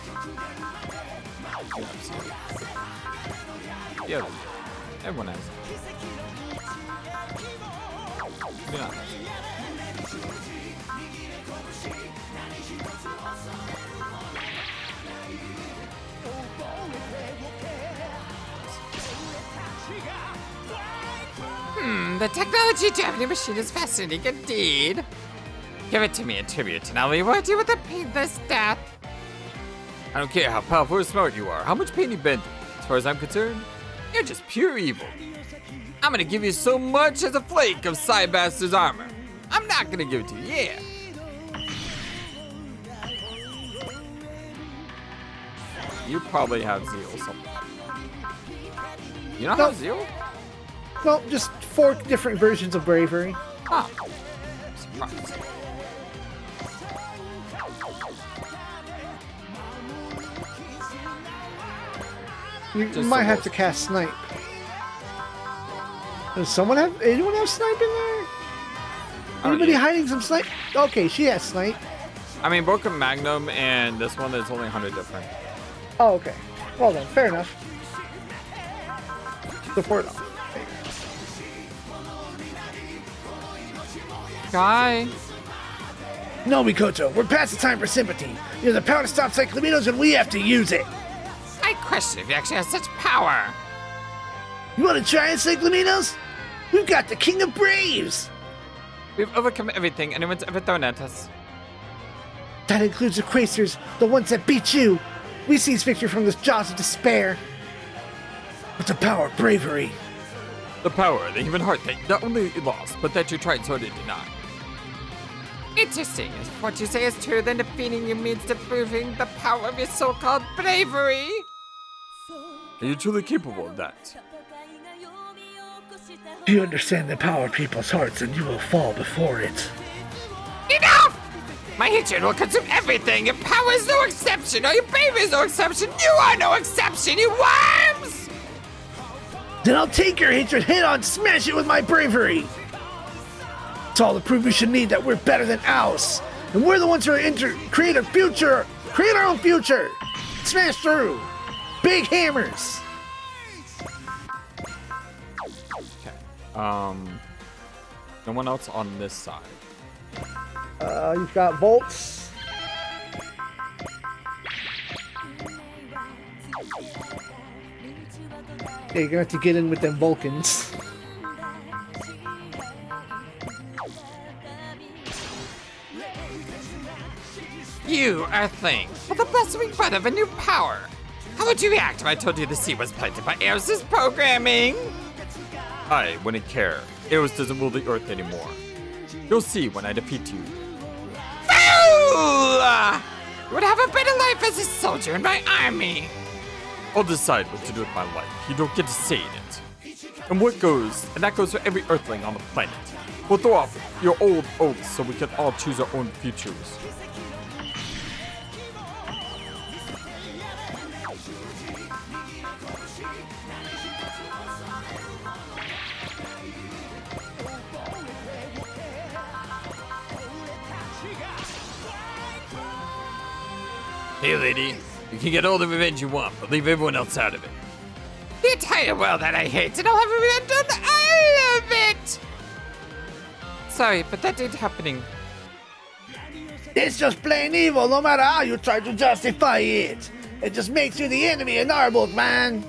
[SPEAKER 1] Yeah, everyone has. Yeah.
[SPEAKER 3] The technology Japanese machine is fascinating indeed. Give it to me in tribute, and I'll reward you with a painless death.
[SPEAKER 1] I don't care how powerful or smart you are, how much pain you've been through. As far as I'm concerned, you're just pure evil. I'm gonna give you so much as a flake of Cybastard's armor. I'm not gonna give it to you, yeah. You probably have zeal something. You don't have zeal?
[SPEAKER 2] No, just 4 different versions of bravery.
[SPEAKER 3] Huh. Surprised.
[SPEAKER 2] You might have to cast snipe. Does anyone have snipe in there? Anybody hiding some snipe? Okay, she has snipe.
[SPEAKER 1] I mean, both a Magnum and this one is only 100 different.
[SPEAKER 2] Oh, okay. Well then, fair enough. Support off.
[SPEAKER 1] Guy.
[SPEAKER 4] No, Mikoto, we're past the time for sympathy. You have the power to stop Cyclaminos and we have to use it.
[SPEAKER 3] I question if you actually have such power.
[SPEAKER 4] You want to try it, Cyclaminos? We've got the King of Braves.
[SPEAKER 1] We've overcome everything anyone's ever thrown at us.
[SPEAKER 2] That includes the Quasers, the ones that beat you. We seized victory from the jaws of despair.
[SPEAKER 4] With the power of bravery.
[SPEAKER 1] The power of the human heart that not only you lost, but that you tried so to deny.
[SPEAKER 3] Interesting. If what you say is true, then defeating you means disproving the power of your so-called bravery.
[SPEAKER 1] Are you truly capable of that?
[SPEAKER 4] Do you understand the power of people's hearts and you will fall before it?
[SPEAKER 3] Enough! My hatred will consume everything. Your power is no exception. Or your bravery is no exception. You are no exception, you worms!
[SPEAKER 4] Then I'll take your hatred head on, smash it with my bravery! It's all the proof we should need that we're better than Aus. And we're the ones who are create a future! Create our own future! Smash through! Big hammers!
[SPEAKER 1] Okay. No one else on this side.
[SPEAKER 2] You've got bolts. Yeah, you're gonna have to get in with them Vulcans.
[SPEAKER 3] You, Earthling, are the blossoming bud of a new power. How would you react if I told you the sea was planted by Eos's programming?
[SPEAKER 1] I wouldn't care. Eos doesn't rule the earth anymore. You'll see when I defeat you.
[SPEAKER 3] Fool! You would have a better life as a soldier in my army.
[SPEAKER 1] I'll decide what to do with my life. You don't get to say it. And what goes, and that goes for every earthling on the planet. We'll throw off your old oaths so we can all choose our own futures. Hey, lady. You can get all the revenge you want, but leave everyone else out of it.
[SPEAKER 3] The entire world that I hate, and I'll have revenge on all of it!
[SPEAKER 1] Sorry, but that ain't happening.
[SPEAKER 4] It's just plain evil no matter how you try to justify it. It just makes you the enemy in our book, man.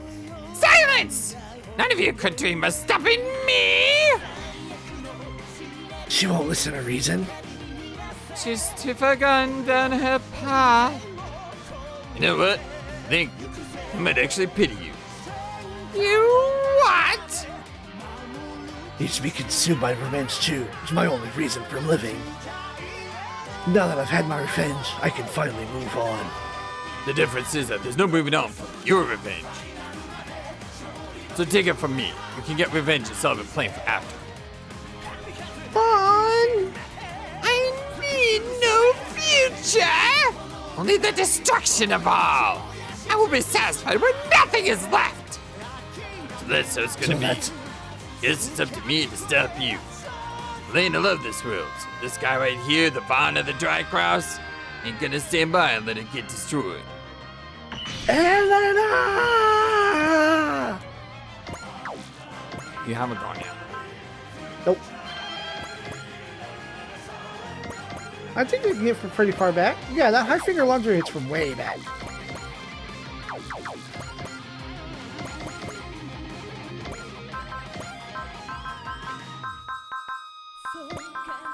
[SPEAKER 3] Silence! None of you could dream of stopping me!
[SPEAKER 4] She won't listen to reason.
[SPEAKER 1] She's too far gone down her path. You know what? I think I might actually pity you.
[SPEAKER 3] You what?
[SPEAKER 4] Needs to be consumed by revenge too. It's my only reason for living. Now that I've had my revenge, I can finally move on.
[SPEAKER 1] The difference is that there's no moving on from your revenge. So take it from me. You can get revenge and sell it playing for after.
[SPEAKER 3] Fun! I need no future! Only the destruction of all! I will be satisfied when nothing is left!
[SPEAKER 1] So that's how it's gonna be. Guess it's up to me to stop you. Elena love this world, so this guy right here, the Vaughn of the Dry Cross, ain't gonna stand by and let it get destroyed.
[SPEAKER 4] Elena!
[SPEAKER 1] You haven't gone yet.
[SPEAKER 2] Nope. I think they can get from pretty far back. Yeah, that high finger launcher hits from way back.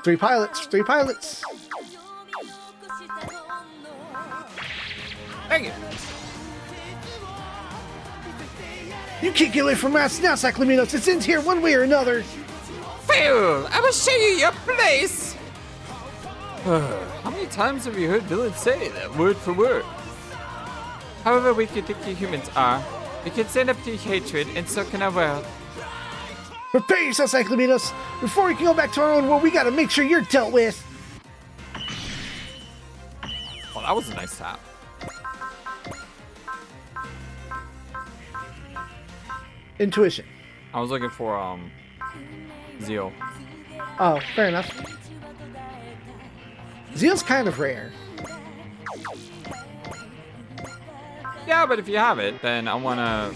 [SPEAKER 2] Three pilots.
[SPEAKER 1] Thank you.
[SPEAKER 4] You can't get away from us now, Cyclaminos. It's in here one way or another.
[SPEAKER 3] Fool! I will show you your place!
[SPEAKER 1] How many times have you heard villains say that word for word? However weak you think you humans are, we can stand up to your hatred and so can our world.
[SPEAKER 4] Prepare yourself, Cyclaminos. Before we can go back to our own world, we gotta make sure you're dealt with.
[SPEAKER 1] Well, that was a nice tap.
[SPEAKER 2] Intuition.
[SPEAKER 1] I was looking for Zeal.
[SPEAKER 2] Oh, fair enough. Zeal's kind of rare.
[SPEAKER 1] Yeah, but if you have it, then I wanna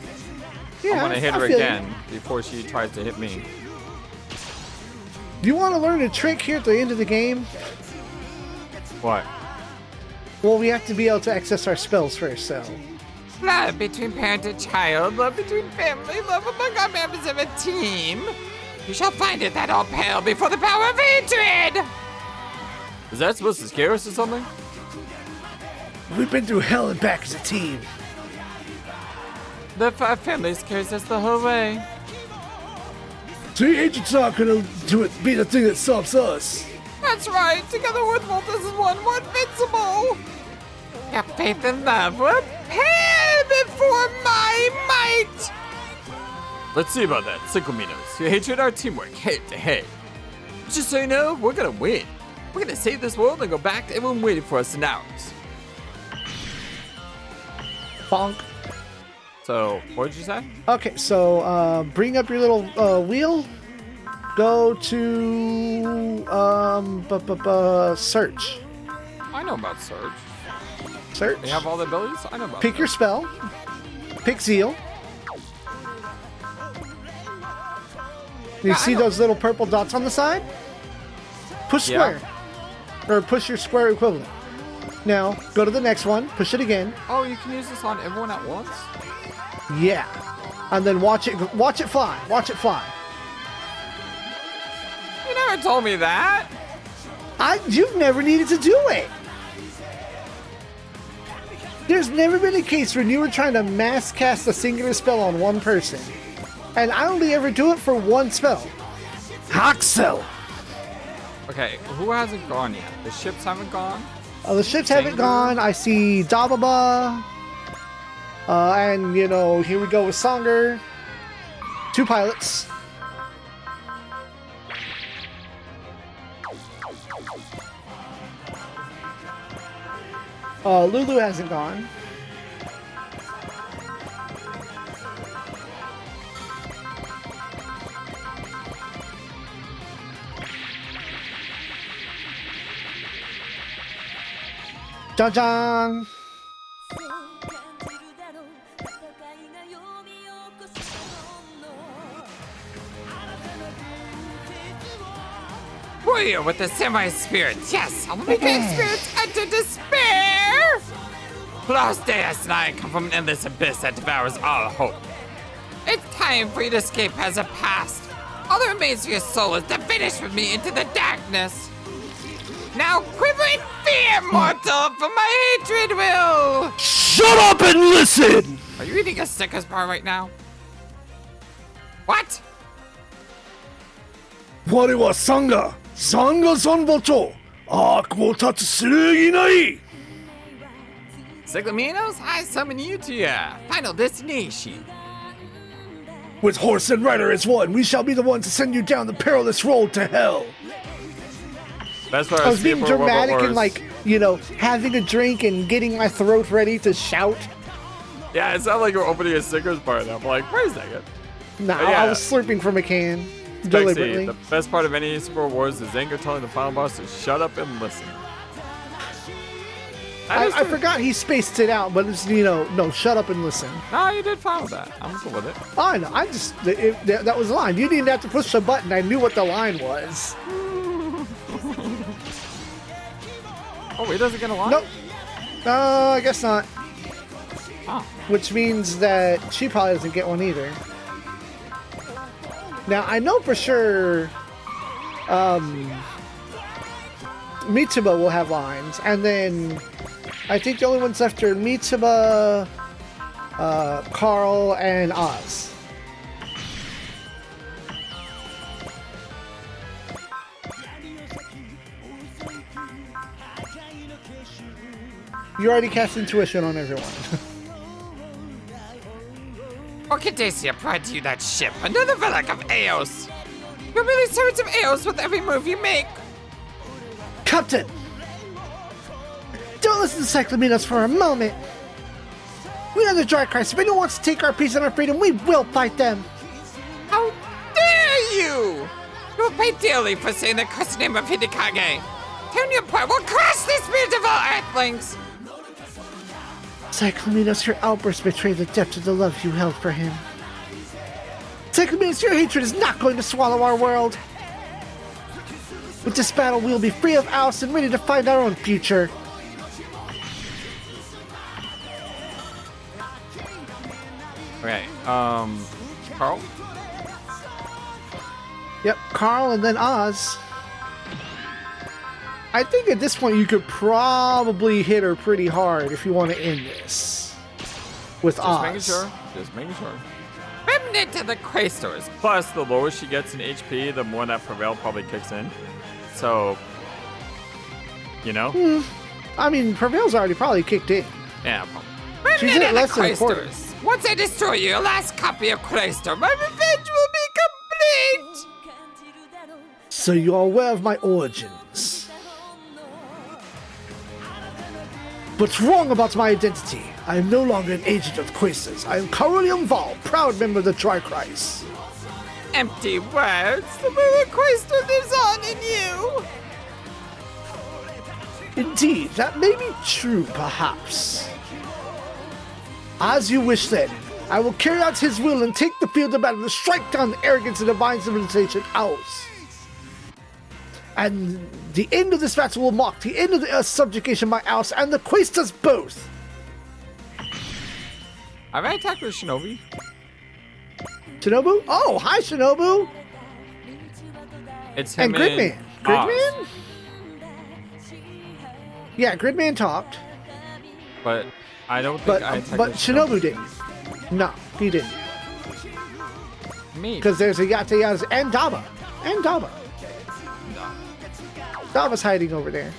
[SPEAKER 1] hit her again before she tries to hit me.
[SPEAKER 2] Do you want to learn a trick here at the end of the game?
[SPEAKER 1] What?
[SPEAKER 2] Well, we have to be able to access our spells first, so.
[SPEAKER 3] Love between parent and child, love between family, love among our members of a team. You shall find it that all pale before the power of hatred.
[SPEAKER 1] Is that supposed to scare us or something?
[SPEAKER 4] We've been through hell and back as a team.
[SPEAKER 3] The family carries us the whole way.
[SPEAKER 4] See, hatred's not gonna be the thing that stops us.
[SPEAKER 3] That's right. Together with Voltus as one, we're invincible. Your faith and love will pale before my might.
[SPEAKER 1] Let's see about that, Cyclaminos. Your hatred, our teamwork, head to head. Just so you know, we're gonna win. We're gonna save this world and go back to everyone waiting for us in ours.
[SPEAKER 2] Bonk.
[SPEAKER 1] So, what did you say?
[SPEAKER 2] Okay, so bring up your little wheel. Go to search.
[SPEAKER 1] I know about Surge.
[SPEAKER 2] Search.
[SPEAKER 1] They have all the abilities? I know about
[SPEAKER 2] Pick your spell. Pick Zeal. You see those little purple dots on the side? Push
[SPEAKER 1] Yeah.
[SPEAKER 2] square. Or push your square equivalent. Now, go to the next one. Push it again.
[SPEAKER 1] Oh, you can use this on everyone at once?
[SPEAKER 2] Yeah. And then watch it fly. Watch it fly.
[SPEAKER 1] You never told me that.
[SPEAKER 2] You've never needed to do it. There's never been a case when you were trying to mass cast a singular spell on one person. And I only ever do it for one spell.
[SPEAKER 4] Haxel.
[SPEAKER 1] Okay, who hasn't gone yet? The ships haven't gone?
[SPEAKER 2] The ships haven't gone. I see Dababa. And, here we go with Songer. 2 pilots. Lulu hasn't gone. Jang.
[SPEAKER 3] Warrior with the semi-spirit. Yes, I will make your spirits enter despair. Flosdeus and I come from an endless abyss that devours all hope. It's time for you to escape as a past. All that remains of your soul is to vanish with me into the darkness. Now quiver in fear, mortal, for my hatred will.
[SPEAKER 4] Shut up and listen!
[SPEAKER 3] Are you eating a Snickers bar right now? What?
[SPEAKER 4] 我はサンガ三母長悪を断つするぎない
[SPEAKER 3] Cyclaminos, I summon you to your final destination.
[SPEAKER 4] With horse and rider as one, we shall be the ones to send you down the perilous road to hell.
[SPEAKER 1] That's why
[SPEAKER 2] I was being dramatic and having a drink and getting my throat ready to shout.
[SPEAKER 1] Yeah, it sounded like you're opening a Snickers bar. And I'm like, wait a second.
[SPEAKER 2] No,
[SPEAKER 1] Yeah.
[SPEAKER 2] I was slurping from a can.
[SPEAKER 1] Spexy,
[SPEAKER 2] Deliberately.
[SPEAKER 1] the best part of any Super Wars is Zango telling the final boss to shut up and listen.
[SPEAKER 2] I forgot he spaced it out, but it's, no, shut up and listen.
[SPEAKER 1] No, you did fine with that. I'm cool with it.
[SPEAKER 2] Oh, I know. That was the line. You didn't have to push the button. I knew what the line was.
[SPEAKER 1] Oh, he doesn't get a line?
[SPEAKER 2] Nope. I guess not.
[SPEAKER 1] Oh.
[SPEAKER 2] Which means that she probably doesn't get one either. Now, I know for sure Mitsuba will have lines, and then I think the only ones left are Mitsuba, Carl, and Oz. You already cast intuition on everyone.
[SPEAKER 3] Orchidacia brought you that ship, another relic of Eos. You're really servants of Eos with every move you make.
[SPEAKER 2] Captain! Don't listen to Cyclaminos for a moment. We are the Dark Christ. If anyone wants to take our peace and our freedom, we will fight them.
[SPEAKER 3] How dare you! You will pay dearly for saying the cursed name of Hidekage. Turn your point will crush the spirit of all earthlings.
[SPEAKER 2] Cyclominos, your outburst betrayed the depth of the love you held for him. Cyclominos, your hatred is not going to swallow our world. With this battle, we will be free of oust and ready to find our own future.
[SPEAKER 1] Okay, Carl?
[SPEAKER 2] Yep, Carl and then Oz. I think at this point you could probably hit her pretty hard if you want to end this. With Oz.
[SPEAKER 1] Just making sure. Remnant of the Quaestors. Plus, the lower she gets in HP, the more that Prevail probably kicks in. So, you know?
[SPEAKER 2] I mean, Prevail's already probably kicked in.
[SPEAKER 1] Yeah, probably.
[SPEAKER 2] She's in it less than a quarter.
[SPEAKER 3] Once I destroy your last copy of Quaestor, my revenge will be complete!
[SPEAKER 2] So you are aware of my origins. What's wrong about my identity? I am no longer an agent of the Quaestors. I am Carolium Val, proud member of the Trichrist.
[SPEAKER 3] Empty words. The will of Quaestor lives on in you.
[SPEAKER 2] Indeed, that may be true, perhaps. As you wish then, I will carry out his will and take the field of battle to strike down the arrogance of divine civilization, ours. And the end of this battle will mark the end of the Earth's subjugation by Ours and the Quaestors both.
[SPEAKER 1] Have I attacked with Shinobi?
[SPEAKER 2] Shinobu? Oh, hi Shinobu!
[SPEAKER 1] It's him
[SPEAKER 2] And Gridman. Gridman?
[SPEAKER 1] Oz.
[SPEAKER 2] Yeah, Gridman talked.
[SPEAKER 1] But I don't think
[SPEAKER 2] But
[SPEAKER 1] I attacked with
[SPEAKER 2] Shinobu didn't. No, he didn't.
[SPEAKER 1] Me.
[SPEAKER 2] Because there's a Yatayaz and Daba. And Daba. Daba's hiding over there.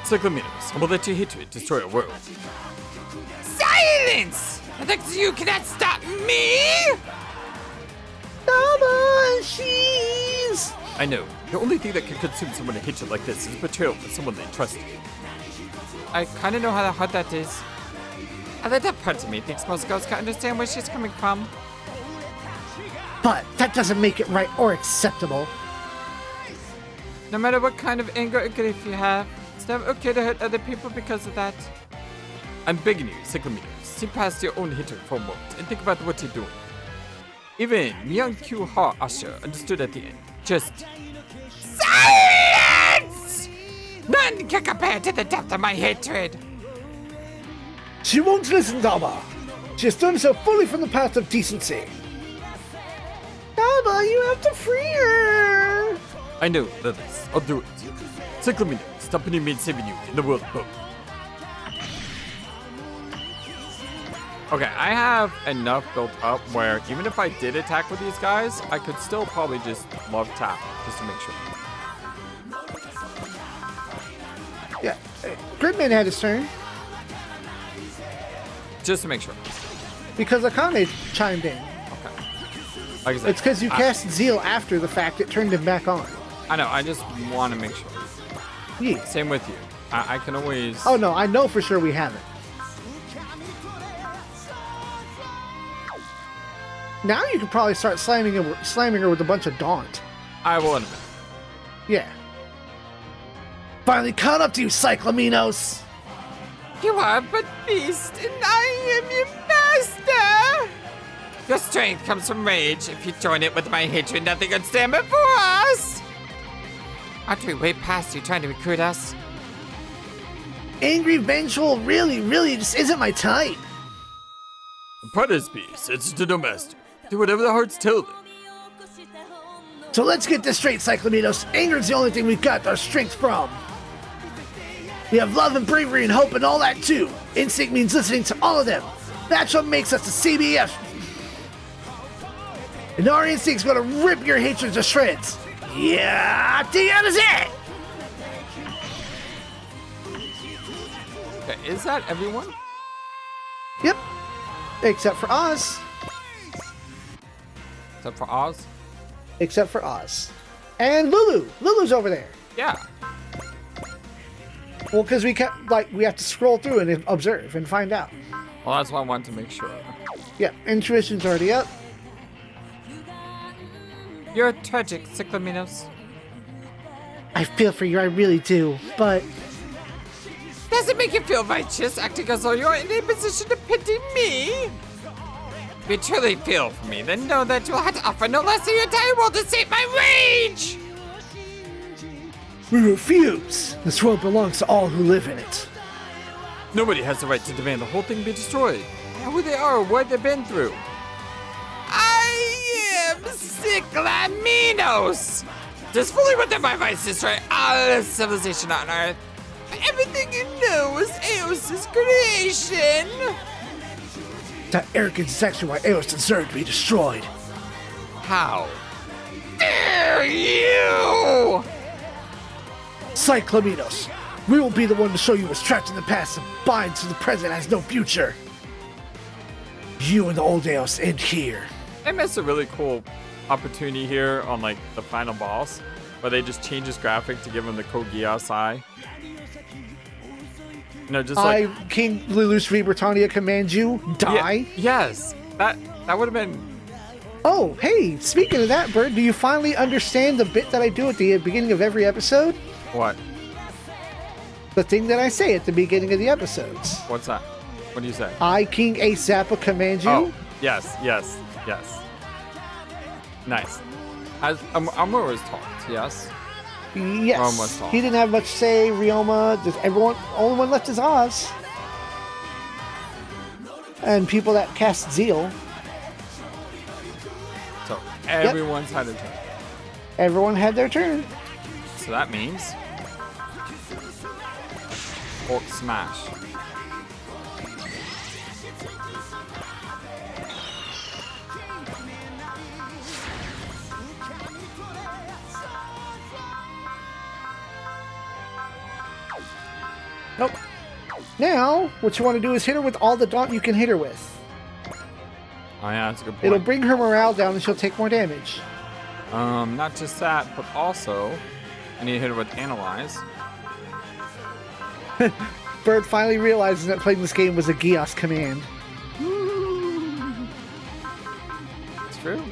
[SPEAKER 1] Cyclominos, I will let you hit it, destroy a world.
[SPEAKER 3] Silence! I think you cannot stop me!
[SPEAKER 2] Daba, she's...
[SPEAKER 1] I know. The only thing that can consume someone to hit you like this is betrayal from someone they trusted. I kind of know how hard that is. I let that part of me thinks most girls can understand where she's coming from.
[SPEAKER 2] But that doesn't make it right or acceptable.
[SPEAKER 1] No matter what kind of anger or grief you have, it's never okay to hurt other people because of that. I'm begging you, Cyclominos, see past your own hatred for a moment and think about what you're doing. Even Myeon-kyu Ha Asha understood at the end. Just
[SPEAKER 3] Silence! None can compare to the depth of my hatred.
[SPEAKER 2] She won't listen, Daba. She has done so fully from the path of decency. Daba, you have to free her.
[SPEAKER 1] I know, Lilith. I'll do it. Cyclominos, stop putting me and saving you in the world both. Okay, I have enough built up where even if I did attack with these guys, I could still probably just love tap, just to make sure.
[SPEAKER 2] Yeah, Gridman had his turn.
[SPEAKER 1] Just to make sure.
[SPEAKER 2] Because Akane chimed in.
[SPEAKER 1] Okay. Like I said,
[SPEAKER 2] It's because you cast Zeal after the fact, it turned him back on.
[SPEAKER 1] I know, I just want to make sure.
[SPEAKER 2] Yeah.
[SPEAKER 1] Same with you. I can always...
[SPEAKER 2] Oh no, I know for sure we haven't. Now you can probably start slamming her with a bunch of Daunt.
[SPEAKER 1] I will admit.
[SPEAKER 2] Yeah. Finally caught up to you, Cyclominos!
[SPEAKER 3] You are but beast, and I am your master! Your strength comes from rage. If you join it with my hatred, nothing can stand before us! Aren't we way past you trying to recruit us?
[SPEAKER 2] Angry, vengeful, really just isn't my type.
[SPEAKER 1] Apprentice piece, it's to the master. Do whatever the hearts tell them.
[SPEAKER 2] So let's get this straight, Cyclominos. Anger's the only thing we've got our strength from. We have love and bravery and hope and all that too. Instinct means listening to all of them. That's what makes us the CBF. And our instinct's gonna rip your hatred to shreds. Yeah, that is it!
[SPEAKER 1] Okay, is that everyone?
[SPEAKER 2] Yep. Except for Oz.
[SPEAKER 1] Except for Oz?
[SPEAKER 2] Except for Oz. And Lulu. Lulu's over there.
[SPEAKER 1] Yeah.
[SPEAKER 2] Well, because we have to scroll through and observe and find out.
[SPEAKER 1] Well, that's why I wanted to make sure.
[SPEAKER 2] Yeah, intuition's already up.
[SPEAKER 1] You're tragic, Cyclaminos.
[SPEAKER 2] I feel for you, I really do, but
[SPEAKER 3] Does it make you feel righteous, acting as though you're in a position to pity me? If you truly feel for me, then know that you'll have to offer no less than your entire world to save my rage!
[SPEAKER 4] We refuse. This world belongs to all who live in it.
[SPEAKER 1] Nobody has the right to demand the whole thing be destroyed. Who they are, or what they've been through.
[SPEAKER 3] I am Cyclaminos! Just fully within my rights to destroy all civilization on Earth. Everything you know is Eos' creation!
[SPEAKER 4] That arrogance is actually why Eos deserved to be destroyed.
[SPEAKER 3] How dare you!
[SPEAKER 4] Cyclaminos, we will be the one to show you what's trapped in the past and binds to the present has no future. You and the old Eos end here.
[SPEAKER 1] They missed a really cool opportunity here on like the final boss, where they just change his graphic to give him the Kogias eye. You know, just like
[SPEAKER 2] King Lulus V. Britannia command you, die.
[SPEAKER 1] Yes, that would have been.
[SPEAKER 2] Oh, hey, speaking of that, Bird, do you finally understand the bit that I do at the beginning of every episode?
[SPEAKER 1] What?
[SPEAKER 2] The thing that I say at the beginning of the episodes.
[SPEAKER 1] What's that? What do you say?
[SPEAKER 2] I, King A. Zappa, command you.
[SPEAKER 1] Oh, yes. Nice. Amur was talked, yes?
[SPEAKER 2] Yes.
[SPEAKER 1] Rome was tall.
[SPEAKER 2] He didn't have much say. Ryoma, just everyone, only one left is Oz. And people that cast Zeal.
[SPEAKER 1] So everyone's had a turn.
[SPEAKER 2] Everyone had their turn.
[SPEAKER 1] So that means Hulk smash.
[SPEAKER 2] Nope. Now, what you want to do is hit her with all the daunt you can hit her with.
[SPEAKER 1] Oh yeah, that's a good point.
[SPEAKER 2] It'll bring her morale down and she'll take more damage.
[SPEAKER 1] Not just that, but also I need to hit her with Analyze.
[SPEAKER 2] Bird finally realizes that playing this game was a Gios command.
[SPEAKER 1] It's true.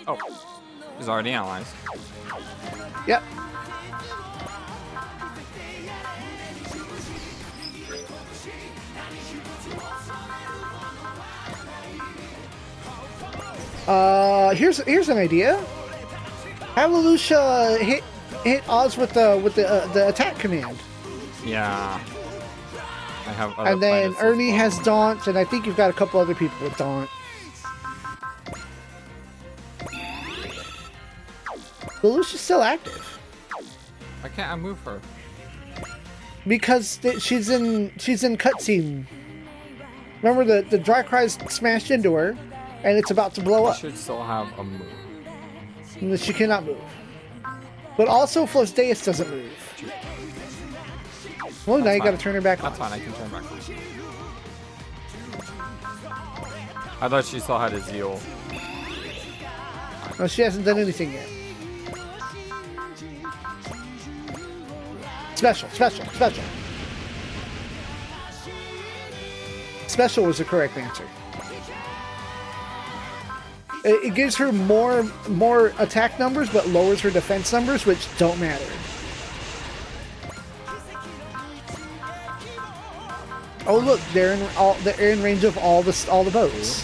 [SPEAKER 1] Oh, he's already analyzed.
[SPEAKER 2] Yep. Here's an idea. Have Lelouch hit Oz with the attack command.
[SPEAKER 1] Yeah. I have. Other
[SPEAKER 2] And then
[SPEAKER 1] planets as
[SPEAKER 2] Ernie
[SPEAKER 1] well.
[SPEAKER 2] has Daunt, and I think you've got a couple other people with Daunt. Lelouch is still active
[SPEAKER 1] Why can't I move her?
[SPEAKER 2] because she's in cutscene. Remember the Darkrai's smashed into her, and it's about to blow
[SPEAKER 1] I
[SPEAKER 2] up.
[SPEAKER 1] should still have a move.
[SPEAKER 2] And she cannot move. But also Flosdeus doesn't move. Well, now you got to turn her back on.
[SPEAKER 1] That's fine. I can turn back on. I thought she still had a zeal.
[SPEAKER 2] No, she hasn't done anything yet. Special. Special was the correct answer. It gives her more attack numbers, but lowers her defense numbers, which don't matter. Oh look, they're in range of all the boats.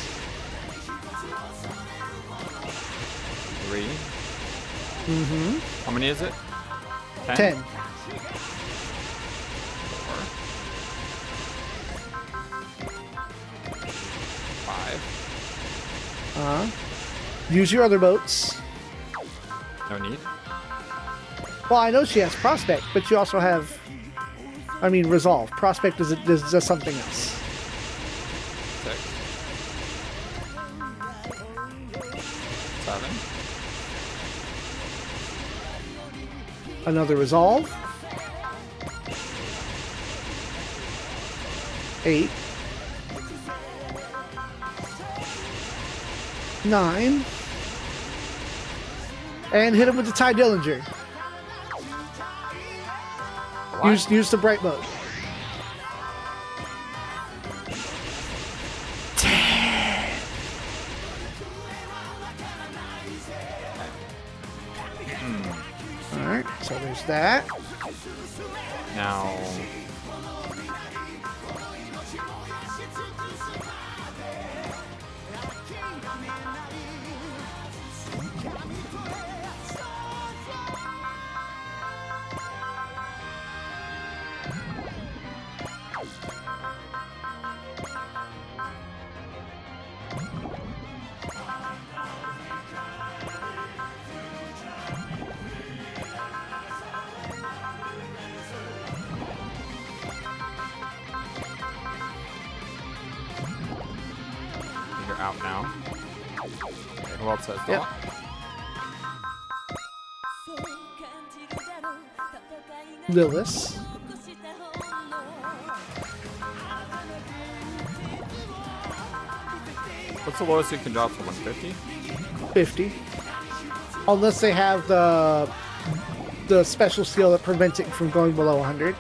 [SPEAKER 1] 3.
[SPEAKER 2] Mm-hmm.
[SPEAKER 1] How many is it?
[SPEAKER 2] 10.
[SPEAKER 1] 4.
[SPEAKER 2] Use your other boats.
[SPEAKER 1] No need.
[SPEAKER 2] Well, I know she has Prospect, but you also have, Resolve. Prospect is just something else.
[SPEAKER 1] 6. 7.
[SPEAKER 2] Another Resolve. 8. 9. And hit him with the Ty Dillinger. Use the bright mode. Alright, so there's that.
[SPEAKER 1] Now. You're out now. Okay, who else says that?
[SPEAKER 2] Yep. Lilith.
[SPEAKER 1] What's the lowest you can drop to 150?
[SPEAKER 2] 50. Unless they have the special skill that prevents it from going below 100.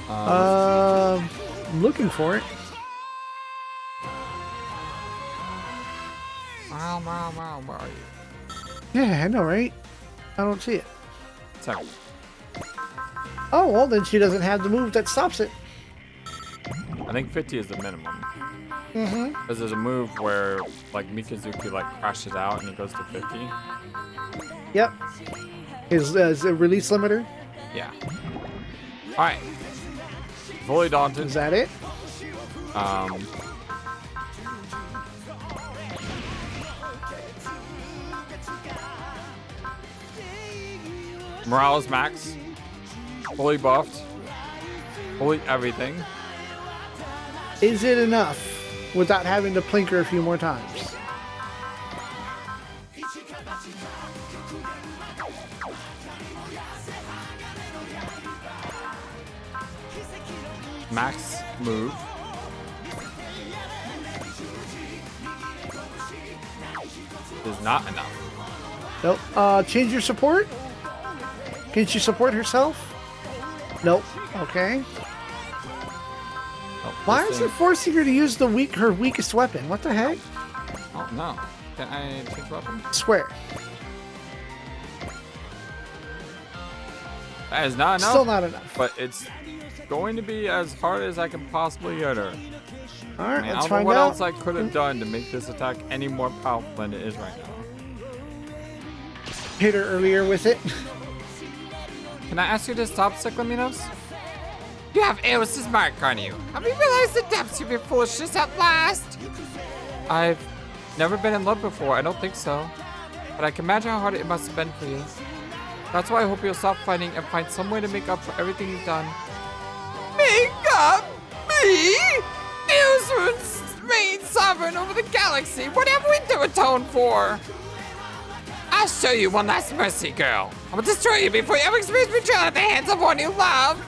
[SPEAKER 2] I'm looking for it.
[SPEAKER 1] Where are you?
[SPEAKER 2] Yeah, I know, right? I don't see it.
[SPEAKER 1] Second.
[SPEAKER 2] Oh, well, then she doesn't have the move that stops it.
[SPEAKER 1] I think 50 is the minimum.
[SPEAKER 2] Mm-hmm.
[SPEAKER 1] Because there's a move where, like, Mikazuki, like, crashes out and he goes to 50.
[SPEAKER 2] Yep. Is a release limiter?
[SPEAKER 1] Yeah. Alright. Fully daunted.
[SPEAKER 2] Is that it?
[SPEAKER 1] Morale is max. Fully buffed. Fully everything.
[SPEAKER 2] Is it enough without having to plinker a few more times?
[SPEAKER 1] Max move. Is not enough.
[SPEAKER 2] Nope. Change your support? Can she support herself? Nope. Okay.
[SPEAKER 1] Oh,
[SPEAKER 2] Why
[SPEAKER 1] this
[SPEAKER 2] is
[SPEAKER 1] thing-
[SPEAKER 2] it forcing her to use her weakest weapon? What the heck?
[SPEAKER 1] Oh, no. Can I change weapon?
[SPEAKER 2] Square.
[SPEAKER 1] That is not enough.
[SPEAKER 2] Still not enough.
[SPEAKER 1] But it's going to be as hard as I can possibly get her.
[SPEAKER 2] Alright,
[SPEAKER 1] I mean, I
[SPEAKER 2] let's
[SPEAKER 1] don't know
[SPEAKER 2] find
[SPEAKER 1] what
[SPEAKER 2] out.
[SPEAKER 1] else I could have done to make this attack any more powerful than it is right now.
[SPEAKER 2] Hit her earlier with it.
[SPEAKER 1] Can I ask you to stop, Cyclaminos?
[SPEAKER 3] You have Eos's mark on you. Have you realized the depths of your foolishness at last?
[SPEAKER 1] I've never been in love before. I don't think so. But I can imagine how hard it must have been for you. That's why I hope you'll stop fighting and find some way to make up for everything you've done.
[SPEAKER 3] Make up? Me? Eos reigns sovereign over the galaxy. Whatever we do atone for. I'll show you one last mercy, girl. I will destroy you before you ever experience betrayal at the hands of one you love.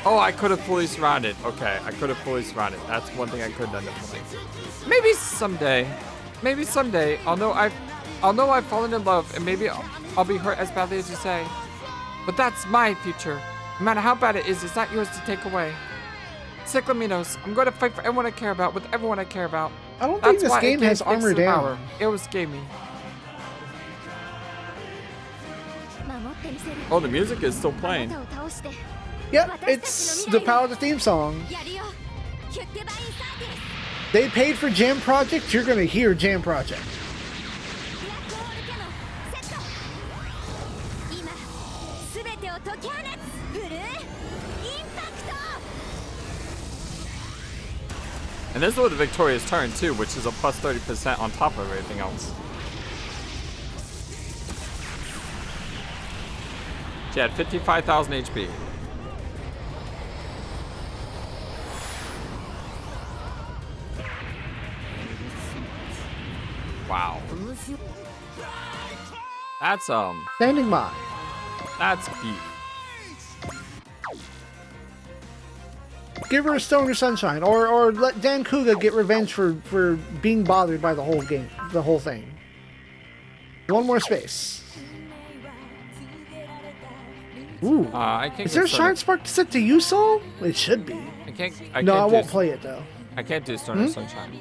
[SPEAKER 1] Oh, I could have fully surrounded. Okay, I could have fully surrounded. That's one thing I could have done differently.
[SPEAKER 3] Maybe someday.
[SPEAKER 1] Maybe someday I'll know I've fallen in love, and maybe I'll be hurt as badly as you say. But that's my future. No matter how bad it is, it's not yours to take away. Cyclaminos, I'm going to fight for everyone I care about with everyone I care about.
[SPEAKER 2] I don't think
[SPEAKER 1] That's
[SPEAKER 2] this
[SPEAKER 1] why
[SPEAKER 2] game
[SPEAKER 1] I
[SPEAKER 2] has
[SPEAKER 1] gained
[SPEAKER 2] armor
[SPEAKER 1] instant
[SPEAKER 2] down.
[SPEAKER 1] power. Eos gave me. Oh, the music is still playing.
[SPEAKER 2] Yep, it's the Power of the theme song. They paid for Jam Project, you're gonna hear Jam Project.
[SPEAKER 1] And this is with the Victoria's turn too, which is a plus 30% on top of everything else. She had 55,000 HP. Wow. That's
[SPEAKER 2] Standing by.
[SPEAKER 1] that's beef.
[SPEAKER 2] Give her a Stone or Sunshine, or let Dan Kuga get revenge for being bothered by the whole game, the whole thing. One more space. Ooh.
[SPEAKER 1] I can't.
[SPEAKER 2] Is there a Shine Spark set to you, Soul? It should be.
[SPEAKER 1] I
[SPEAKER 2] won't play it though.
[SPEAKER 1] I can't do Stone or Sunshine.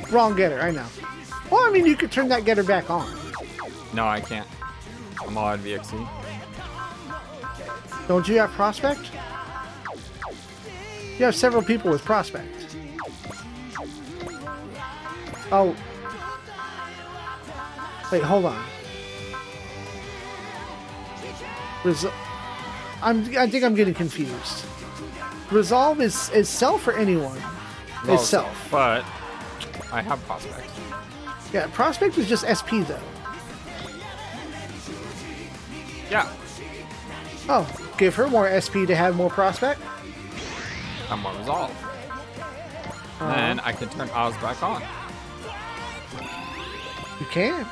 [SPEAKER 2] Wrong getter, I know. Well, I mean, you could turn that getter back on.
[SPEAKER 1] No, I can't. I'm all out of VXE.
[SPEAKER 2] Don't you have Prospect? You have several people with Prospect. Oh. Wait, hold on. I think I'm getting confused. Resolve is self or anyone?
[SPEAKER 1] Well,
[SPEAKER 2] It's self.
[SPEAKER 1] But I have Prospect.
[SPEAKER 2] Yeah, Prospect is just SP though.
[SPEAKER 1] Yeah.
[SPEAKER 2] Oh, give her more SP to have more Prospect?
[SPEAKER 1] I'm more Resolve. Then I can turn Oz back on.
[SPEAKER 2] You can.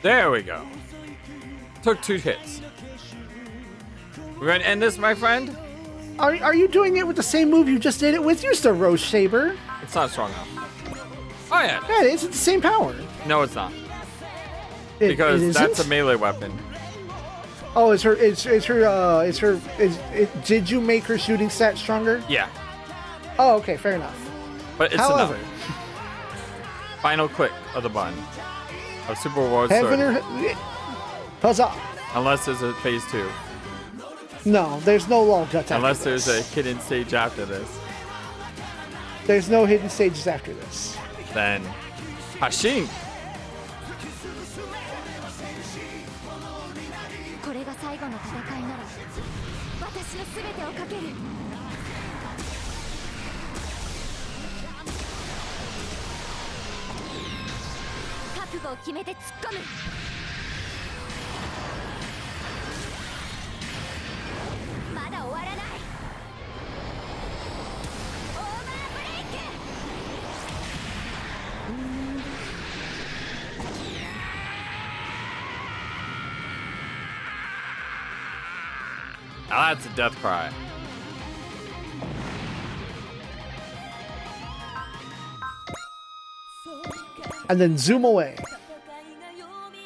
[SPEAKER 1] There we go. Took 2 hits. We're gonna end this, my friend?
[SPEAKER 2] Are you doing it with the same move you just did it with? Use the Rose Saber.
[SPEAKER 1] It's not strong enough. Oh yeah.
[SPEAKER 2] Yeah, it is. It's the same power.
[SPEAKER 1] No, it's not.
[SPEAKER 2] It
[SPEAKER 1] Because that's a
[SPEAKER 2] isn't?
[SPEAKER 1] melee weapon.
[SPEAKER 2] Oh, did you make her shooting stat stronger?
[SPEAKER 1] Yeah.
[SPEAKER 2] Oh, okay, fair enough.
[SPEAKER 1] But it's
[SPEAKER 2] However,
[SPEAKER 1] enough. Final click of the button. Of Super War
[SPEAKER 2] heaven
[SPEAKER 1] Sword.
[SPEAKER 2] or huzzah!
[SPEAKER 1] Unless there's a phase 2.
[SPEAKER 2] No, there's no log guts after
[SPEAKER 1] Unless
[SPEAKER 2] this.
[SPEAKER 1] there's a hidden stage after this.
[SPEAKER 2] There's no hidden stages after this.
[SPEAKER 1] Then Hasshin.
[SPEAKER 5] これが最後の戦いなら私の全てをかける覚悟を決めて突っ込むまだ終わらないオーバーブレイク
[SPEAKER 1] Now that's a death cry.
[SPEAKER 2] And then zoom away.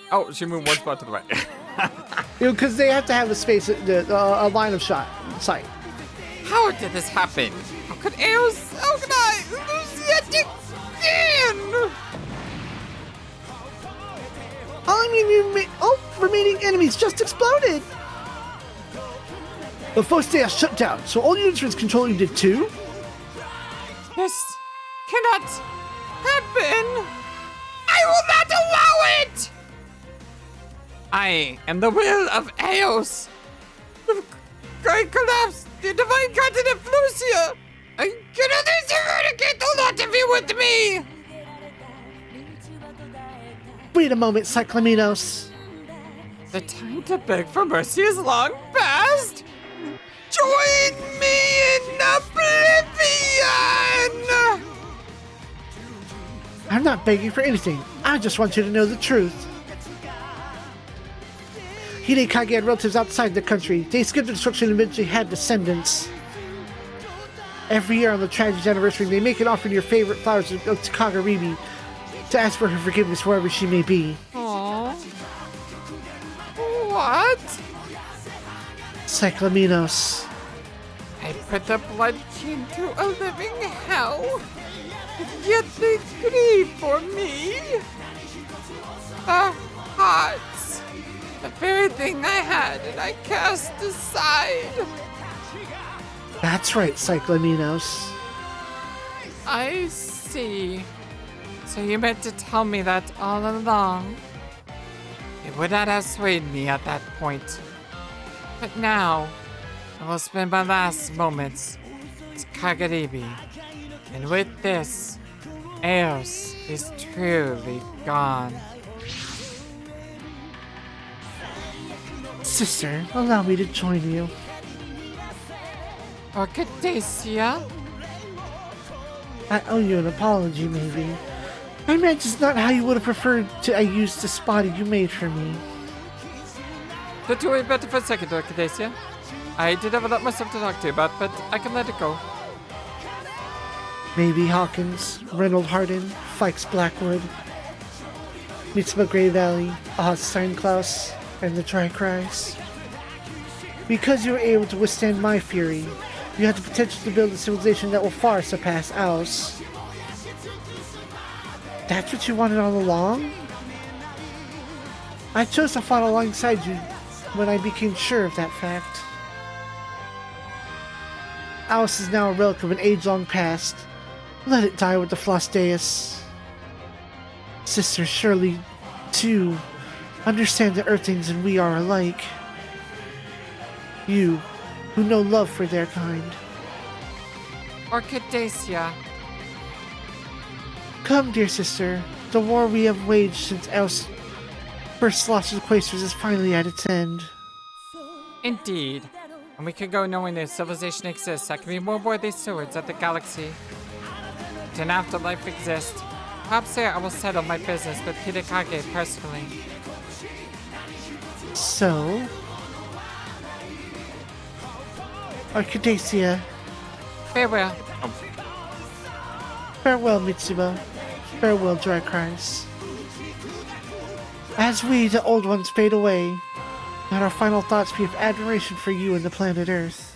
[SPEAKER 1] Oh, she moved 1 spot to the right.
[SPEAKER 2] Because they have to have a space, a line of sight.
[SPEAKER 3] How did this happen? How could Eos? How could I lose yet again?
[SPEAKER 2] Remaining enemies just exploded. The Flosdeus shut down, so all units controlling did too?
[SPEAKER 3] This cannot happen. I will not allow it. I am the will of Eos. The great collapse, the divine continent Flucia. I cannot eradicate the lot of you with me.
[SPEAKER 2] Wait a moment, Cyclaminos.
[SPEAKER 3] The time to beg for mercy is long past. Join me in oblivion!
[SPEAKER 2] I'm not begging for anything. I just want you to know the truth. Hidekage had relatives outside the country. They skipped destruction and eventually had descendants. Every year on the tragedy anniversary, they make an offering to your favorite flowers of Takagaribi to ask for her forgiveness wherever she may be.
[SPEAKER 3] Aww. What?
[SPEAKER 2] Cyclaminos.
[SPEAKER 3] I put the blood kin to a living hell, yet they grieve for me. The hearts, the very thing I had, and I cast aside.
[SPEAKER 2] That's right, Cyclaminos.
[SPEAKER 3] I see. So you meant to tell me that all along. It would not have swayed me at that point. But now, I will spend my last moments with Kagaribi. And with this, Eos is truly gone.
[SPEAKER 2] Sister, allow me to join you.
[SPEAKER 3] Orchidacia?
[SPEAKER 2] I owe you an apology, maybe. I meant it's not how you would have preferred I used the spotty you made for me.
[SPEAKER 3] Don't you worry about it for a second, Cadesia. I did have a lot myself to talk to you about, but I can let it go.
[SPEAKER 2] Maybe Hawkins, Reynold Harden, Fikes Blackwood, Mitsuma Grey Valley, Oz Steinklaus, and the Tricries. Because you were able to withstand my fury, you have the potential to build a civilization that will far surpass ours. That's what you wanted all along? I chose to fight alongside you when I became sure of that fact. Alice is now a relic of an age-long past. Let it die with the Flosdeus. Sister, surely, too, understand the Earthlings and we are alike. You, who know love for their kind.
[SPEAKER 3] Orchidacia.
[SPEAKER 2] Come, dear sister. The war we have waged since Alice first lost the Quasters is finally at its end.
[SPEAKER 3] Indeed. And we can go knowing that civilization exists that can be more worthy stewards of the galaxy. If an afterlife exists, perhaps there I will settle my business with Hidekage personally.
[SPEAKER 2] So, Orchidacia,
[SPEAKER 3] Farewell.
[SPEAKER 2] farewell, Mitsuma. Farewell, Tricries. As we, the old ones, fade away, let our final thoughts be of admiration for you and the planet Earth.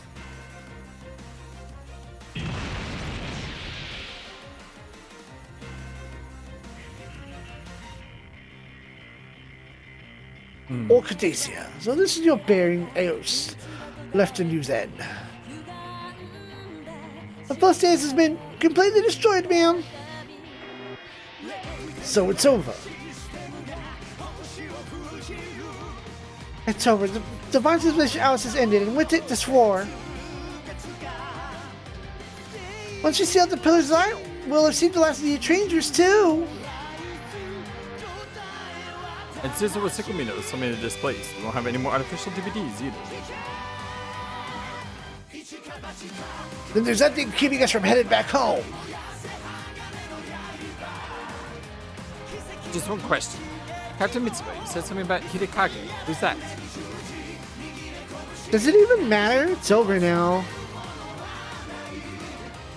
[SPEAKER 2] Orchidacia. So this is your bearing Eos, left in U's end. The Flosdeus has been completely destroyed, ma'am. So it's over. It's over. The divine civilization Alice has ended, and with it, this war. Once you see out the pillars of light, we'll have seen the last of the Estrangers, too.
[SPEAKER 1] And since it was Sycamino, so many displays, we won't have any more artificial DVDs either.
[SPEAKER 2] Then there's nothing keeping us from headed back home.
[SPEAKER 1] Just one question. Captain Mitsuma, you said something about Hidekage. Who's that?
[SPEAKER 2] Does it even matter? It's over now.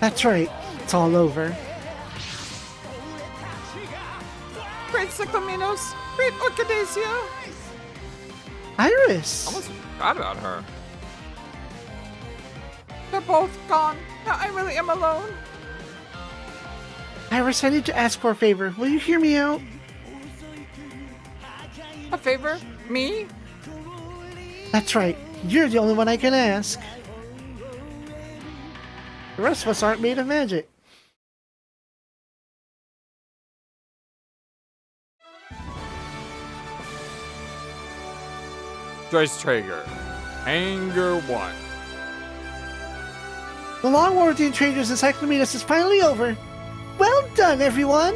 [SPEAKER 2] That's right. It's all over.
[SPEAKER 3] Great Cyclaminos. Great Orchidacia.
[SPEAKER 2] Iris!
[SPEAKER 1] Almost forgot about her.
[SPEAKER 3] They're both gone. Now I really am alone.
[SPEAKER 2] Iris, I need to ask for a favor. Will you hear me out?
[SPEAKER 3] A favor? Me?
[SPEAKER 2] That's right. You're the only one I can ask. The rest of us aren't made of magic.
[SPEAKER 1] Joyce Traeger. Anger 1.
[SPEAKER 2] The long war with the Intruders and Cyclaminos is finally over. Well done, everyone!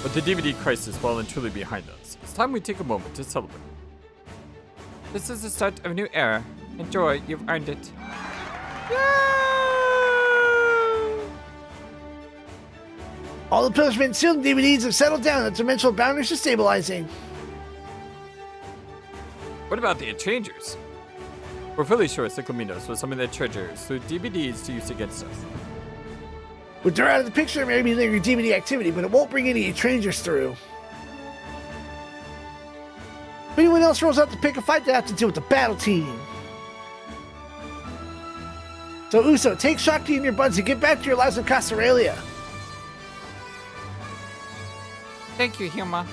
[SPEAKER 1] But the DVD crisis well and truly behind us. It's time we take a moment to celebrate.
[SPEAKER 3] This is the start of a new era. Enjoy, you've earned it.
[SPEAKER 2] All the pillars have been sealed and DVDs have settled down and the dimensional boundaries are stabilizing.
[SPEAKER 1] What about the Estrangers? We're fully sure Cyclaminos was some of their treasures through DVDs to use against us.
[SPEAKER 2] With they're out of the picture, there may be lingering DVD activity, but it won't bring any Estrangers through. If anyone else rolls out to pick a fight, they have to deal with the battle team. So Uso, take Shakti and your buds and get back to your lives in Castarelia.
[SPEAKER 3] Thank you, Huma.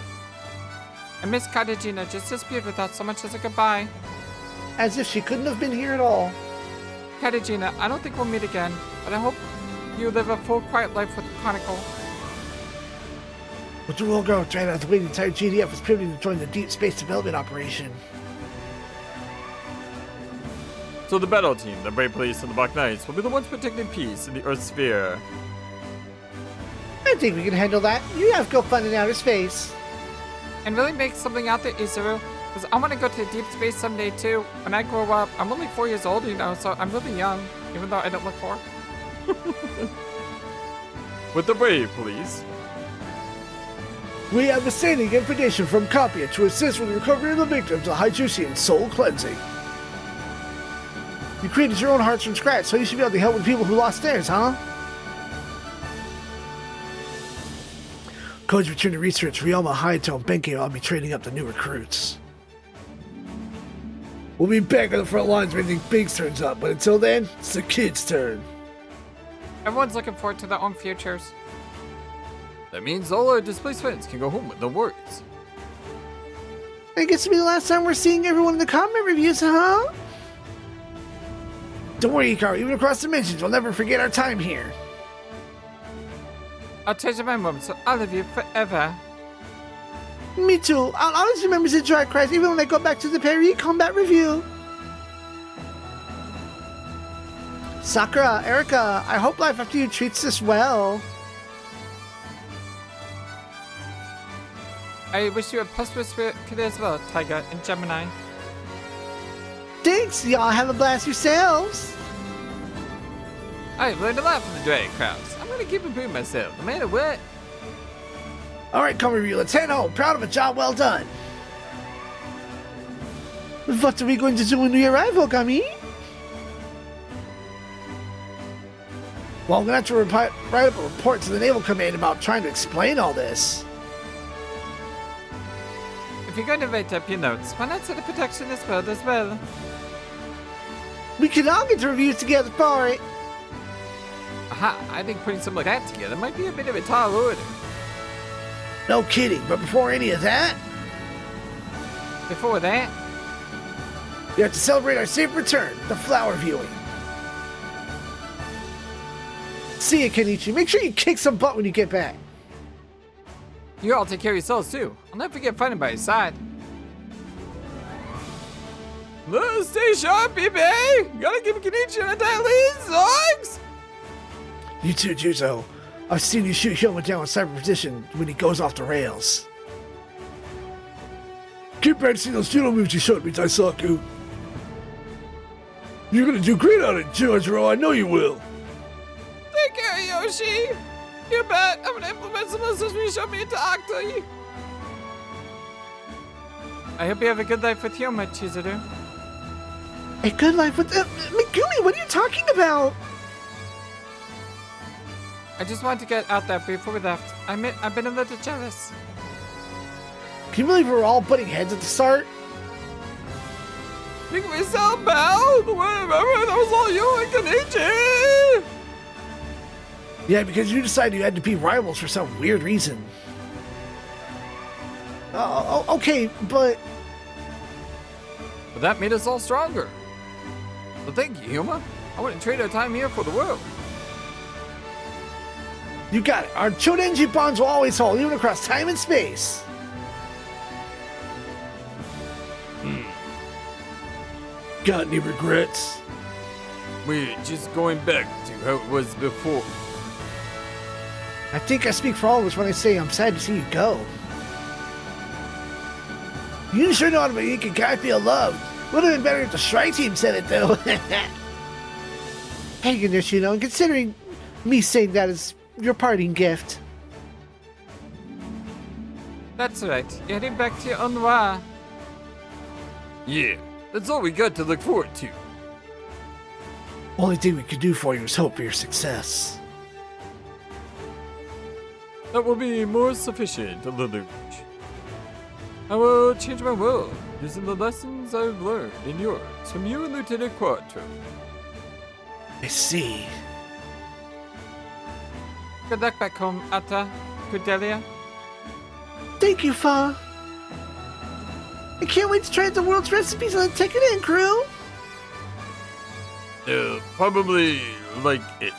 [SPEAKER 3] And Miss Kadajina just disappeared without so much as a goodbye.
[SPEAKER 2] As if she couldn't have been here at all.
[SPEAKER 3] Kadajina, I don't think we'll meet again, but I hope you live a full, quiet life with Chronicle.
[SPEAKER 2] But you will go try not to wait the entire GDF is pivoting to join the Deep Space Development Operation.
[SPEAKER 1] So the battle team, the Brave Police, and the Black Knights will be the ones protecting peace in the Earth sphere.
[SPEAKER 2] I think we can handle that. You have to go fun in outer space.
[SPEAKER 3] And really make something out there, Izuru. Because I want to go to deep space someday too. When I grow up, I'm only 4 years old, you know, so I'm really young, even though I don't look 4.
[SPEAKER 1] With the way, please.
[SPEAKER 4] We have a standing invitation from Copia to assist with the recovery of the victims of Haijushi and soul cleansing.
[SPEAKER 2] You created your own hearts from scratch, so you should be able to help with people who lost theirs, huh?
[SPEAKER 4] Codes return to research. Ryoma, Hayato, and Benkei will be training up the new recruits. We'll be back on the front lines when anything big turns up, but until then, it's the kids' turn.
[SPEAKER 3] Everyone's looking forward to their own futures.
[SPEAKER 1] That means all our displaced friends can go home with no worries.
[SPEAKER 2] I guess it'll be the last time we're seeing everyone in the comment reviews, huh?
[SPEAKER 4] Don't worry, Hikaru. Even across dimensions, we'll never forget our time here.
[SPEAKER 3] I'll treasure my moments with all of you forever.
[SPEAKER 2] Me too. I'll always remember the dry cries even when I go back to the Paris combat review. Sakura, Erica, I hope life after you treats us well.
[SPEAKER 3] I wish you a prosperous spirit as well, Tiger and Gemini.
[SPEAKER 2] Thanks, y'all have a blast yourselves.
[SPEAKER 3] I've learned a lot from the Dragon Crowds. I'm gonna keep improving myself, no matter what.
[SPEAKER 4] Alright, come review. Let's head home. Proud of a job well done.
[SPEAKER 2] What are we going to do when we arrive, Okami?
[SPEAKER 4] Well, I'm going to have to write up a report to the Naval Command about trying to explain all this.
[SPEAKER 3] If you're going to write up your notes, why not set a protectionist world as well?
[SPEAKER 2] We can all get the reviews together for it.
[SPEAKER 3] Aha, I think putting something like that together might be a bit of a tall order.
[SPEAKER 4] No kidding, but before any of that,
[SPEAKER 3] Before that,
[SPEAKER 4] we have to celebrate our safe return, the flower viewing.
[SPEAKER 2] See ya, Kenichi. Make sure you kick some butt when you get back.
[SPEAKER 3] you all take care of yourselves too. I'll never forget fighting by your side.
[SPEAKER 1] Let's stay sharp, baby! Gotta give Kenichi an daily zogs!
[SPEAKER 4] You too, Juzo. I've seen you shoot Hyoma down with cyber position when he goes off the rails. Keep practicing those judo moves you showed me, Daisaku. You're gonna do great on it, Jojiro. I know you will.
[SPEAKER 3] Take care, Yoshi! You bet! I'm gonna implement some lessons you showed me into Octa. I hope you have a good life with Hyoma, Chizuru.
[SPEAKER 2] A good life with... Megumi, what are you talking about?
[SPEAKER 3] I just wanted to get out there before we left. I've been a little jealous.
[SPEAKER 2] Can you believe we were all butting heads at the start?
[SPEAKER 1] Think we sound bad? Remember, that was all you and Kenichi!
[SPEAKER 4] Yeah, because you decided you had to be rivals for some weird reason.
[SPEAKER 2] Okay, but...
[SPEAKER 1] But that made us all stronger. So thank you, Hyoma. I wouldn't trade our time here for the world.
[SPEAKER 4] You got it. Our Chodenji bonds will always hold, even across time and space. Got any regrets?
[SPEAKER 1] We're just going back to how it was before.
[SPEAKER 2] I think I speak for all of us when I say I'm sad to see you go.
[SPEAKER 4] You sure know how to make a guy feel loved. Would have been better if the Strike Team said it, though.
[SPEAKER 2] Hey, and considering me saying that is your parting gift.
[SPEAKER 3] That's right. You're heading back to your Onwa.
[SPEAKER 1] Yeah, that's all we got to look forward to.
[SPEAKER 4] Only thing we could do for you is hope for your success.
[SPEAKER 1] That will be more sufficient, Lelouch. I will change my world using the lessons I've learned in yours from you and Lieutenant Quattro.
[SPEAKER 4] I see.
[SPEAKER 3] Good luck back home, Atta, Cordelia.
[SPEAKER 2] Thank you, Fa. I can't wait to try out the world's recipes on the Tekken crew.
[SPEAKER 1] Probably like it.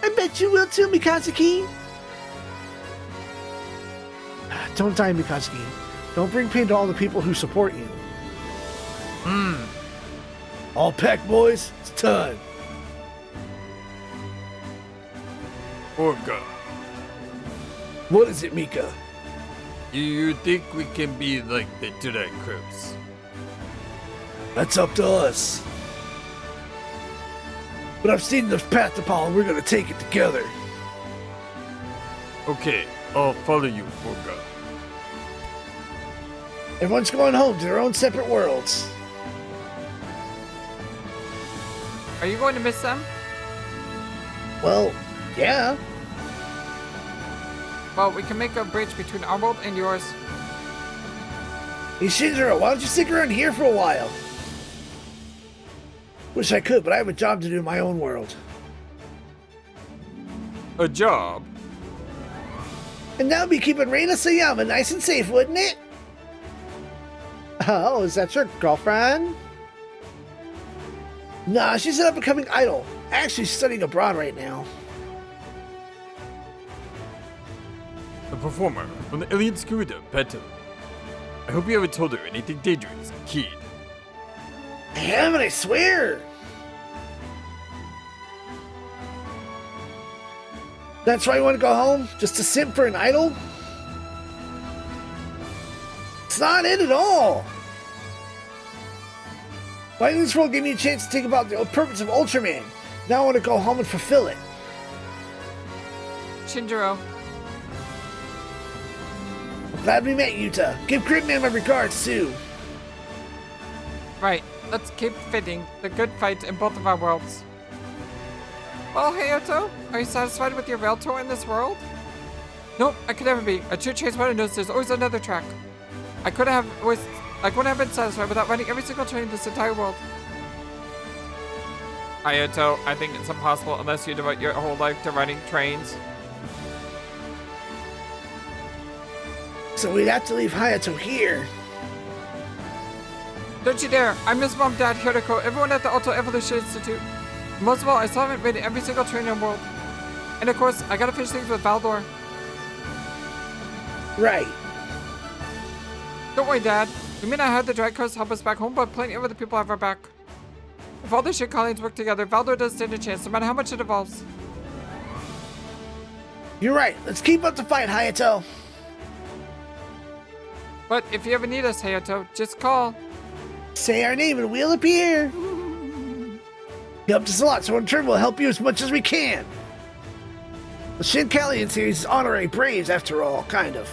[SPEAKER 2] I bet you will too, Mikazuki. Don't die, Mikazuki. Don't bring pain to all the people who support you.
[SPEAKER 4] All packed, boys. It's time.
[SPEAKER 1] Orga,
[SPEAKER 4] What is it, Mika?
[SPEAKER 1] you think we can be like the Jedi Crows?
[SPEAKER 4] That's up to us. But I've seen the path to power, and we're gonna take it together.
[SPEAKER 1] Okay, I'll follow you, Forga.
[SPEAKER 2] Everyone's going home to their own separate worlds.
[SPEAKER 3] Are you going to miss them?
[SPEAKER 2] Well, yeah.
[SPEAKER 3] Well, we can make a bridge between our world and yours.
[SPEAKER 2] Hey, Shinjiro, why don't you stick around here for a while? Wish I could, but I have a job to do in my own world.
[SPEAKER 1] A job?
[SPEAKER 2] And that would be keeping Reina Sayama nice and safe, wouldn't it? Oh, is that your girlfriend? Nah, she's an up-and-coming idol. Actually studying abroad right now.
[SPEAKER 1] A performer from the alien school of Beto. I hope you haven't told her anything dangerous, kid.
[SPEAKER 2] I haven't, I swear! That's why you want to go home? Just to simp for an idol? It's not it at all! Finding this world gave me a chance to think about the purpose of Ultraman. Now I want to go home and fulfill it.
[SPEAKER 3] Shinjiro,
[SPEAKER 2] I'm glad we met, Yuta. Give Gridman my regards, too.
[SPEAKER 3] right, let's keep fitting the good fight in both of our worlds. Well, Hayato, are you satisfied with your rail tour in this world? Nope, I could never be. A true chase wanted knows there's always another track. I couldn't have been satisfied without running every single train in this entire world. Hayato, I think it's impossible unless you devote your whole life to running trains.
[SPEAKER 2] So we'd have to leave Hayato here.
[SPEAKER 3] Don't you dare! I miss Mom, Dad, Hiroko, everyone at the Auto Evolution Institute. Most of all, I still haven't ridden every single train in the world. And of course, I gotta finish things with Valdor.
[SPEAKER 2] Right.
[SPEAKER 3] Don't worry, Dad. We may not have the drag cars help us back home, but plenty of other people have our back. If all the shit colonies work together, Valdor does stand a chance, no matter how much it evolves.
[SPEAKER 2] You're right. Let's keep up the fight, Hayato.
[SPEAKER 3] But if you ever need us, Hayato, just call.
[SPEAKER 2] Say our name and we'll appear. You helped us a lot, so in turn we'll help you as much as we can. The Shinkalian series is honorary Braves, after all, kind of.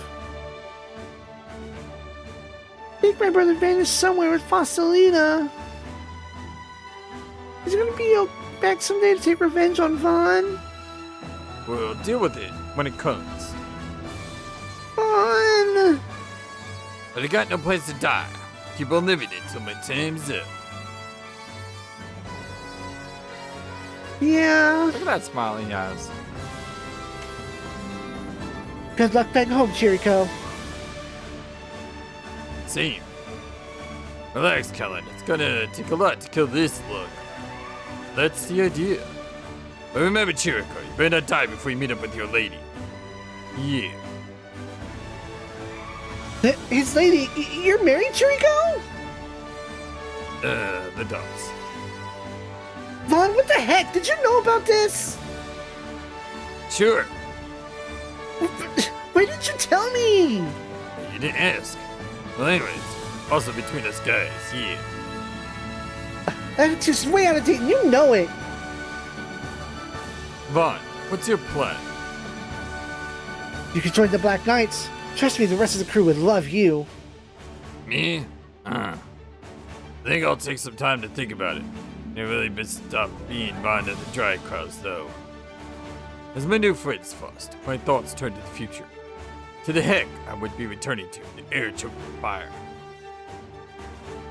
[SPEAKER 2] I think my brother vanished somewhere with Fossilina. He's gonna be back someday to take revenge on Vaughn.
[SPEAKER 1] We'll deal with it when it comes.
[SPEAKER 2] Vaughn!
[SPEAKER 1] But I got no place to die. Keep on living until my time's up.
[SPEAKER 2] Yeah.
[SPEAKER 3] Look at that smile he has.
[SPEAKER 2] Good luck back home, Chiriko.
[SPEAKER 1] Same. Relax, Kellen. It's gonna take a lot to kill this slug. That's the idea. But remember, Chiriko, you better not die before you meet up with your lady. Yeah.
[SPEAKER 2] His lady, you're married, Chiriko?
[SPEAKER 1] The dots.
[SPEAKER 2] Vaughn, what the heck? Did you know about this?
[SPEAKER 1] Sure.
[SPEAKER 2] Why didn't you tell me?
[SPEAKER 1] You didn't ask. Well, anyways, also between us guys, yeah.
[SPEAKER 2] That's just way out of date, and you know it.
[SPEAKER 1] Vaughn, what's your plan?
[SPEAKER 2] You could join the Black Knights. Trust me, the rest of the crew would love you.
[SPEAKER 1] Me? I think I'll take some time to think about it. Never really been stopped being Vaughn of the Dry Cross, though. As my new friends fussed, my thoughts turned to the future. To the heck I would be returning to, the air-choked fire.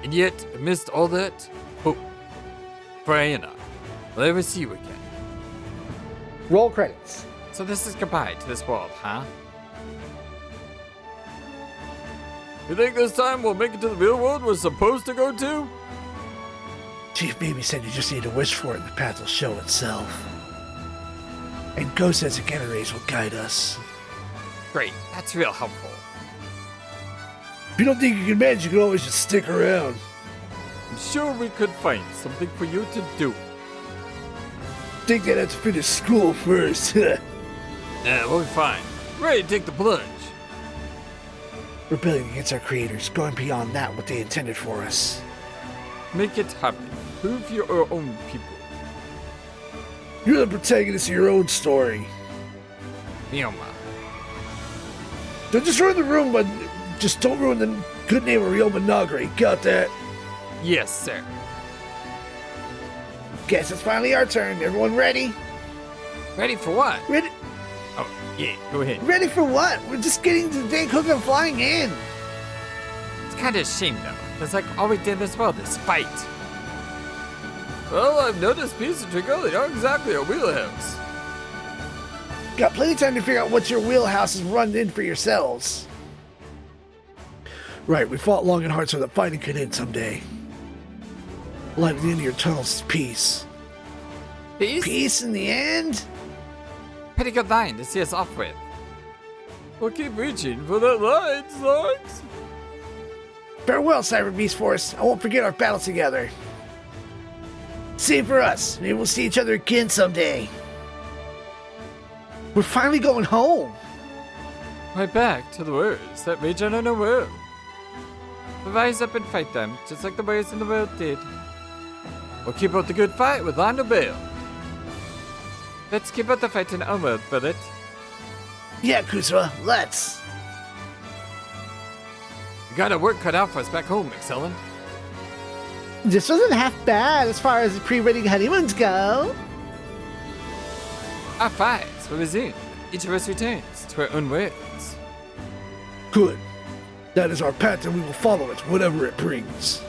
[SPEAKER 1] And yet, amidst all that, hope. For I and I will ever see you again.
[SPEAKER 2] Roll credits.
[SPEAKER 3] So this is goodbye to this world, huh?
[SPEAKER 1] You think this time we'll make it to the real world we're supposed to go to?
[SPEAKER 2] Chief Baby said you just need to wish for it and the path will show itself. And Ghost as a Gamma Rays will guide us.
[SPEAKER 3] Great, that's real helpful.
[SPEAKER 4] If you don't think you can manage, you can always just stick around.
[SPEAKER 1] I'm sure we could find something for you to do.
[SPEAKER 4] Think I'd have to finish school first.
[SPEAKER 1] We'll be fine. Ready to take the plunge.
[SPEAKER 2] Rebelling against our creators, going beyond that what they intended for us.
[SPEAKER 1] Make it happen. Prove your own people.
[SPEAKER 4] You're the protagonist of your own story.
[SPEAKER 3] Mioma.
[SPEAKER 4] Don't just ruin the room, but just don't ruin the good name of Ryoma Nagare. Got that?
[SPEAKER 3] Yes, sir.
[SPEAKER 2] Guess it's finally our turn. Everyone ready?
[SPEAKER 3] Ready for what?
[SPEAKER 2] Ready?
[SPEAKER 3] Oh, yeah, go ahead.
[SPEAKER 2] Ready for what? We're just getting to the day cook and flying in.
[SPEAKER 3] It's kind of a shame, though. It's like all we did this world is fight.
[SPEAKER 1] Well, I've noticed Piece of Trick early aren't exactly a wheelhouse.
[SPEAKER 2] Got plenty of time to figure out what your wheelhouse is run in for yourselves.
[SPEAKER 4] Right, we fought long and hard so that fighting could end someday. Light at the end of your tunnels is peace.
[SPEAKER 3] Peace?
[SPEAKER 2] Peace in the end?
[SPEAKER 3] Pretty good line to see us off with.
[SPEAKER 1] We'll keep reaching for that line, Slugs.
[SPEAKER 2] Farewell, Cyber Beast Force. I won't forget our battle together. Same for us. Maybe we'll see each other again someday. We're finally going home.
[SPEAKER 1] Right back to the words that rage on our world.
[SPEAKER 3] We'll rise up and fight them, just like the warriors in the world did.
[SPEAKER 1] We'll keep up the good fight with Lando Bale.
[SPEAKER 3] Let's keep up the fight in our world, Bullet.
[SPEAKER 2] Yeah, Kusura, let's.
[SPEAKER 1] We got our work cut out for us back home, Excellent.
[SPEAKER 2] This wasn't half bad as far as the pre-wedding honeymoons go.
[SPEAKER 3] Our fights will resume. Each of us returns to our own worlds.
[SPEAKER 4] Good. That is our path and we will follow it, whatever it brings.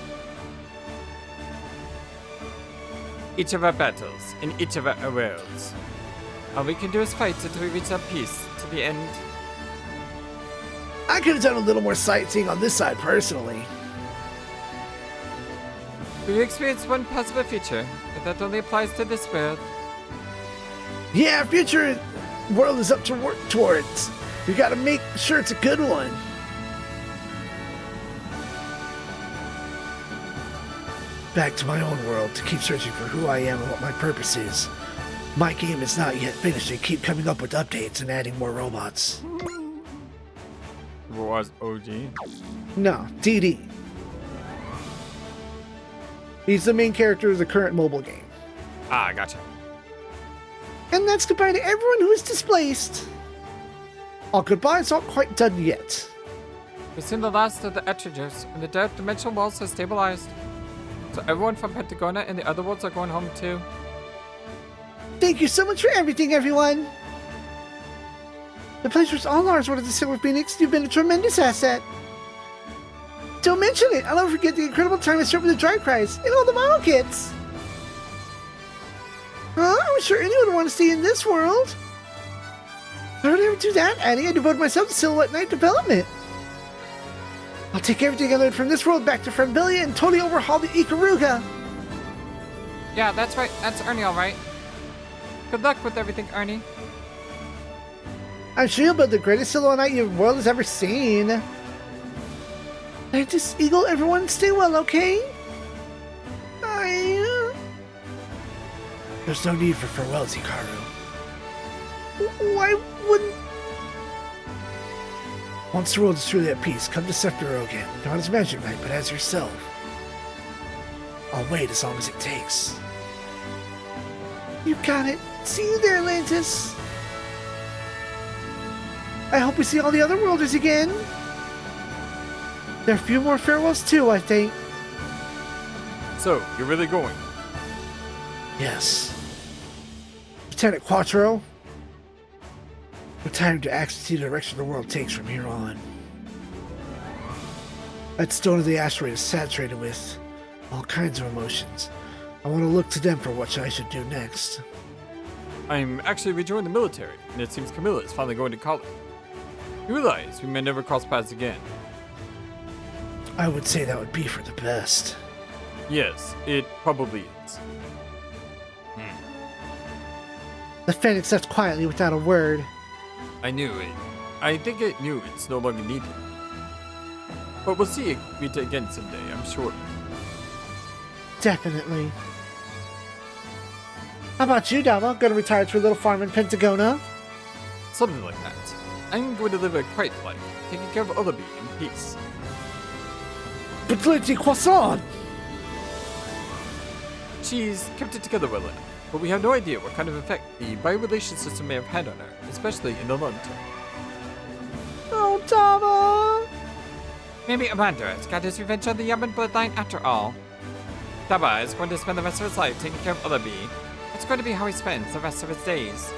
[SPEAKER 3] Each of our battles in each of our worlds. All we can do is fight until we reach our peace to the end.
[SPEAKER 2] I could have done a little more sightseeing on this side personally.
[SPEAKER 3] We experienced one possible future, but that only applies to this world.
[SPEAKER 2] Yeah, future world is up to work towards. We gotta make sure it's a good one.
[SPEAKER 4] Back to my own world to keep searching for who I am and what my purpose is. My game is not yet finished and keep coming up with updates and adding more robots.
[SPEAKER 1] What was OG?
[SPEAKER 2] No, DD. He's the main character of the current mobile game.
[SPEAKER 3] Ah, gotcha.
[SPEAKER 2] And that's goodbye to everyone who is displaced. Our goodbyes aren't quite done yet.
[SPEAKER 3] We've seen the last of the Etchagers, and the dark dimensional walls have stabilized. So everyone from Pentagona and the other worlds are going home too.
[SPEAKER 2] Thank you so much for everything, everyone. The pleasure's all ours, What of the Silver Phoenix. You've been a tremendous asset. Don't mention it. I'll never forget the incredible time I spent with the Dry Cries and all the model kits. I'm sure anyone would want to stay in this world. Why would I ever do that, Annie? I devoted myself to Silhouette Night development. I'll take everything I learned from this world back to Frembilia and totally overhaul the Ikaruga.
[SPEAKER 3] Yeah, that's right. That's Ernie, all right. Good luck with everything, Ernie.
[SPEAKER 2] I'm sure you'll build the greatest Silhouette Night your world has ever seen. Just Eagle, everyone, stay well, okay?
[SPEAKER 4] There's no need for farewells, Hikaru.
[SPEAKER 2] Why wouldn't...
[SPEAKER 4] Once the world is truly at peace, come to Sephiroth again. Not as Magic Knight, but as yourself. I'll wait as long as it takes.
[SPEAKER 2] You got it. See you there, Atlantis. I hope we see all the other worlders again. There are a few more farewells too, I think.
[SPEAKER 1] So, you're really going?
[SPEAKER 4] Yes.
[SPEAKER 2] Lieutenant Quattro.
[SPEAKER 4] No time to act to see the direction the world takes from here on. That stone of the asteroid is saturated with all kinds of emotions. I want to look to them for what I should do next.
[SPEAKER 1] I'm actually rejoining the military, and it seems Camilla is finally going to college. You realize we may never cross paths again.
[SPEAKER 4] I would say that would be for the best.
[SPEAKER 1] Yes, it probably is.
[SPEAKER 2] The Phoenix left quietly without a word.
[SPEAKER 1] I knew it. I think it knew it's no longer needed. But we'll see Rita again someday, I'm sure.
[SPEAKER 2] Definitely. How about you, Dama? Gonna retire to a little farm in Pentagona?
[SPEAKER 1] Something like that. I'm going to live a quiet life, taking care of Ullaby in peace.
[SPEAKER 4] But Lady Croissant!
[SPEAKER 1] She's kept it together well enough. but we have no idea what kind of effect the biorelation system may have had on her, especially in the long term.
[SPEAKER 2] Oh, Tama!
[SPEAKER 3] Maybe Amanda has got his revenge on the Yaman bloodline after all. Zappa is going to spend the rest of his life taking care of Ullaby. It's going to be how he spends the rest of his days.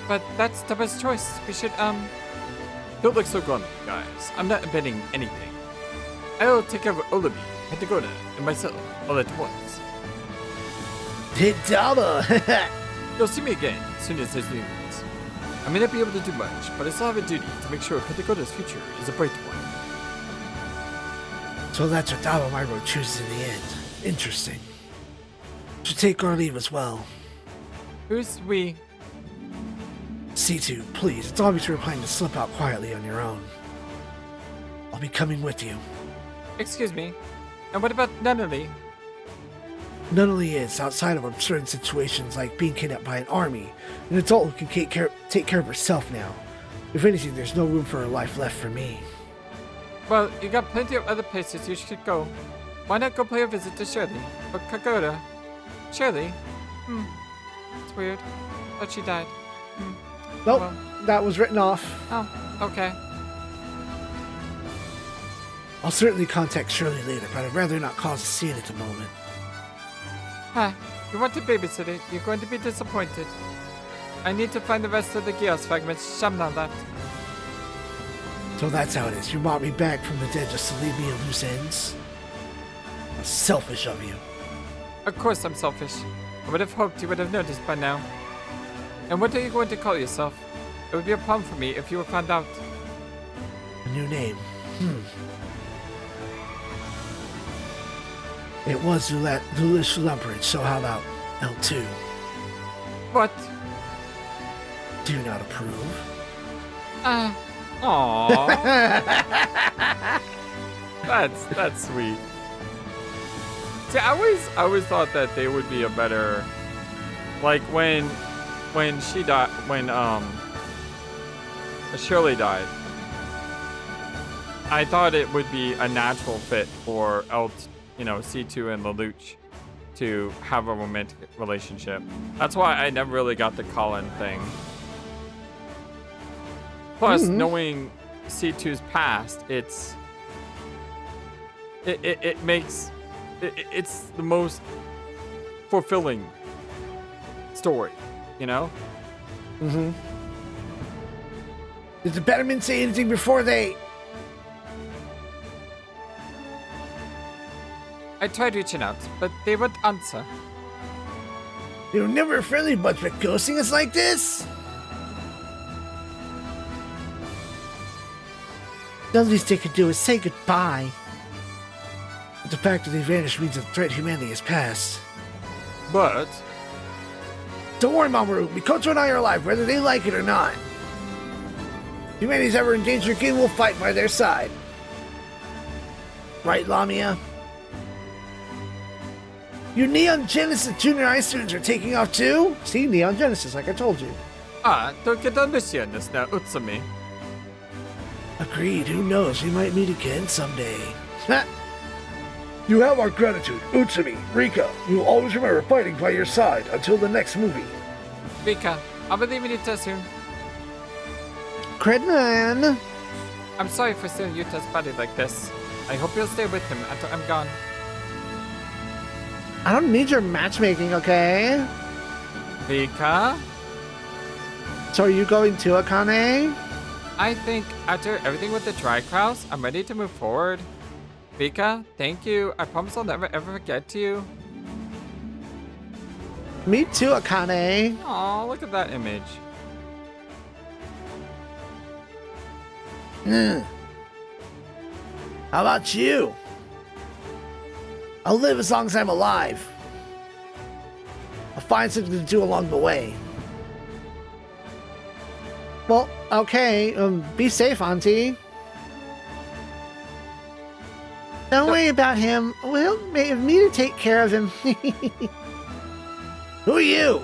[SPEAKER 3] But that's Zappa's choice. We should,
[SPEAKER 1] Don't look so grumpy, guys. I'm not betting anything. I'll take care of Olabi, Pentagoda, and myself all at once.
[SPEAKER 4] Hit Dama!
[SPEAKER 1] You'll see me again as soon as there's news. I may not be able to do much, but I still have a duty to make sure Pentagoda's future is a bright one.
[SPEAKER 4] So that's what Dama Myro chooses in the end. Interesting. Should take our leave as well.
[SPEAKER 3] who's we?
[SPEAKER 4] C2, please, it's obvious you're planning to slip out quietly on your own. I'll be coming with you.
[SPEAKER 3] Excuse me. And what about Nunnally?
[SPEAKER 4] Nunnally is, outside of certain situations like being kidnapped by an army, an adult who can take care of herself now. If anything, there's no room for her life left for me.
[SPEAKER 3] Well, you got plenty of other places you should go. Why not go pay a visit to Shirley? Or Kagoda? Shirley? It's weird. But she died.
[SPEAKER 2] Nope,
[SPEAKER 3] Well.
[SPEAKER 2] that was written off.
[SPEAKER 3] Oh, okay.
[SPEAKER 4] I'll certainly contact Shirley later, but I'd rather not cause a scene at the moment.
[SPEAKER 3] Huh. You want to babysit it? You're going to be disappointed. I need to find the rest of the Geos fragments Shamna left.
[SPEAKER 4] So that's how it is. You brought me back from the dead just to leave me in loose ends? How selfish of you.
[SPEAKER 3] Of course I'm selfish. I would have hoped you would have noticed by now. And what are you going to call yourself? It would be a problem for me if you were found out.
[SPEAKER 4] A new name. It was Lulish Lumbridge, so how about L2?
[SPEAKER 3] What?
[SPEAKER 4] Do you not approve?
[SPEAKER 3] Aww.
[SPEAKER 1] That's sweet. See, I always thought that they would be a better, like when she died, when Shirley died. I thought it would be a natural fit for C2 and Lelouch to have a romantic relationship. That's why I never really got the Colin thing. Plus, knowing C2's past, it's the most fulfilling story, you know?
[SPEAKER 4] Did the Betterman say anything before they...
[SPEAKER 3] I tried reaching out, but they wouldn't answer.
[SPEAKER 4] They were never a friendly bunch, but ghosting us like this? The least they could do is say goodbye. But the fact that they vanished means that the threat to humanity has passed.
[SPEAKER 1] But
[SPEAKER 4] Don't worry, Mamoru. Mikoto and I are alive, whether they like it or not. If humanity's ever in danger again, we'll fight by their side. Right, Lamia? Your Neon Genesis junior high students are taking off too?
[SPEAKER 2] See, Neon Genesis, like I told you.
[SPEAKER 1] don't get on this yet, now, Utsumi.
[SPEAKER 4] Agreed. Who knows? We might meet again someday. You have our gratitude, Utsumi, Rika. We will always remember fighting by your side until the next movie.
[SPEAKER 3] Rika, I'll be leaving you soon.
[SPEAKER 2] Credman!
[SPEAKER 3] I'm sorry for seeing Yuta's body like this. I hope you'll stay with him after I'm gone.
[SPEAKER 2] I don't need your matchmaking, okay?
[SPEAKER 3] Rika?
[SPEAKER 2] So are you going to Akane?
[SPEAKER 3] I think after everything with the Tri-Kraus, I'm ready to move forward. Rika, thank you. I promise I'll never ever forget you.
[SPEAKER 2] Me too, Akane.
[SPEAKER 1] Aw, look at that image.
[SPEAKER 4] How about you? I'll live as long as I'm alive. I'll find something to do along the way.
[SPEAKER 2] Well, okay. Be safe, Auntie. Don't worry about him. We'll me to take care of him.
[SPEAKER 4] Who are you?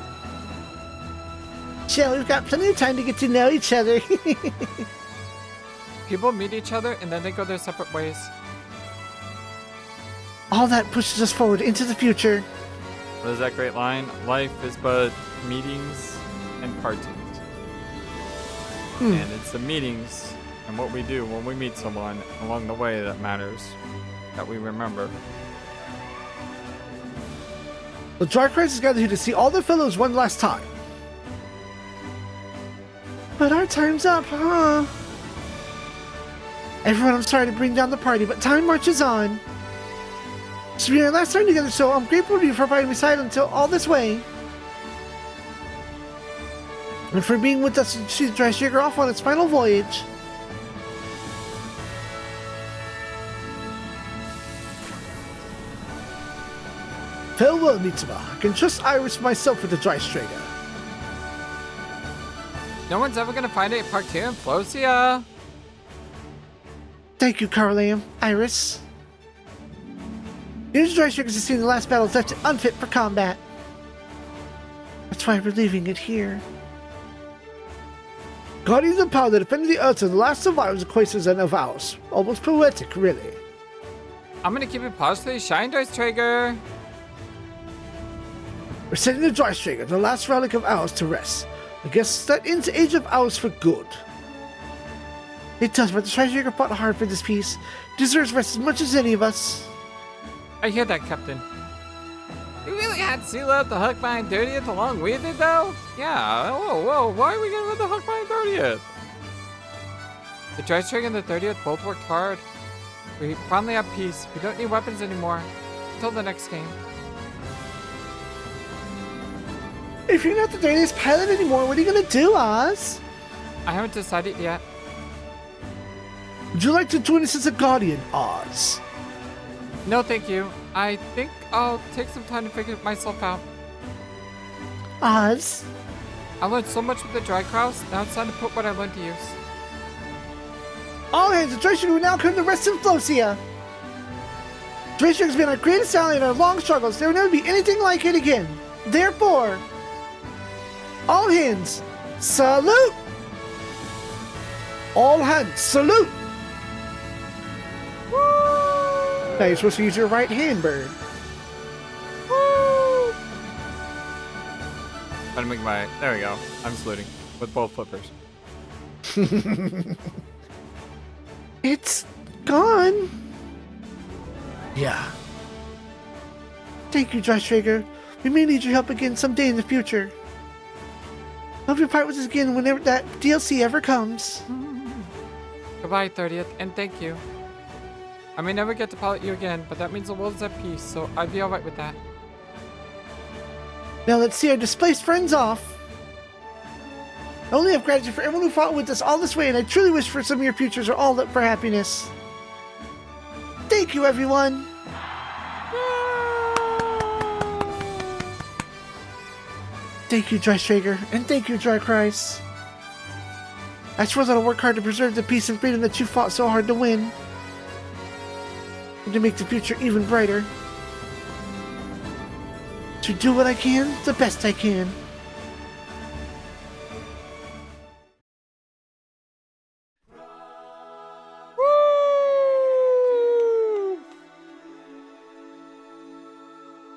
[SPEAKER 2] Chill, we've got plenty of time to get to know each other.
[SPEAKER 3] People meet each other and then they go their separate ways.
[SPEAKER 2] All that pushes us forward into the future.
[SPEAKER 1] What is that great line? Life is but meetings and partings. And it's the meetings and what we do when we meet someone along the way that matters, that we remember.
[SPEAKER 2] The Dark Rise is gathered here to see all the fellows one last time. But our time's up, huh? Everyone, I'm sorry to bring down the party, but time marches on. This will be our last time together, so I'm grateful to you for providing me side until all this way. And for being with us to see the Dry Sugar off on its final voyage. Farewell, Mitsuma. I can trust Iris myself with the Dry Strager.
[SPEAKER 1] No one's ever gonna find it part 2 in Flosia.
[SPEAKER 2] Thank you, Carliam. Iris. Here's Dry Sugar to see the last battle left it unfit for combat. That's why we're leaving it here. Guardians of power that defended the Earth are the last survivors of Quasars and of ours. Almost poetic, really.
[SPEAKER 1] I'm gonna keep it positive. Shine Dice Trigger.
[SPEAKER 2] We're sending the Dry Strager, the last relic of ours, to rest. I guess that ends the age of ours for good. It does, but the Dry Strager fought hard for this peace. Deserves rest as much as any of us.
[SPEAKER 1] I hear that, Captain. You really had Seala the Hookmine 30th along with it, though? Yeah, whoa, why are we getting rid of the Hookmine 30th? The Dry Strager and the 30th both worked hard. We finally have peace. We don't need weapons anymore. Until the next game.
[SPEAKER 2] If you're not the dirtiest pilot anymore, what are you gonna do, Oz?
[SPEAKER 1] I haven't decided yet.
[SPEAKER 2] Would you like to join us as a Guardian, Oz?
[SPEAKER 1] No, thank you. I think I'll take some time to figure myself out.
[SPEAKER 2] Oz?
[SPEAKER 1] I learned so much with the Dry Kraus. Now it's time to put what I learned to use.
[SPEAKER 2] All hands, the Dry Sugar will now come to rest in Flosia. Dry Sugar has been our greatest ally in our long struggles. There will never be anything like it again. Therefore, all hands, salute! All hands, salute! Woo! Now you're supposed to use your right hand, Bird.
[SPEAKER 1] Woo! Trying to make my... There we go. I'm saluting with both flippers.
[SPEAKER 2] It's gone.
[SPEAKER 4] Yeah.
[SPEAKER 2] Thank you, Dry Strager. We may need your help again someday in the future. Hope you fight with us again whenever that DLC ever comes.
[SPEAKER 1] Goodbye, 30th, and thank you. I may never get to pilot you again, but that means the world is at peace, so I'd be alright with that.
[SPEAKER 2] Now let's see our displaced friends off. I only have gratitude for everyone who fought with us all this way, and I truly wish for some of your futures are all up for happiness. Thank you, everyone. Thank you, Dry Strager, and thank you, Dry Christ. I swear that I'll work hard to preserve the peace and freedom that you fought so hard to win. And to make the future even brighter. To do what I can, the best I can.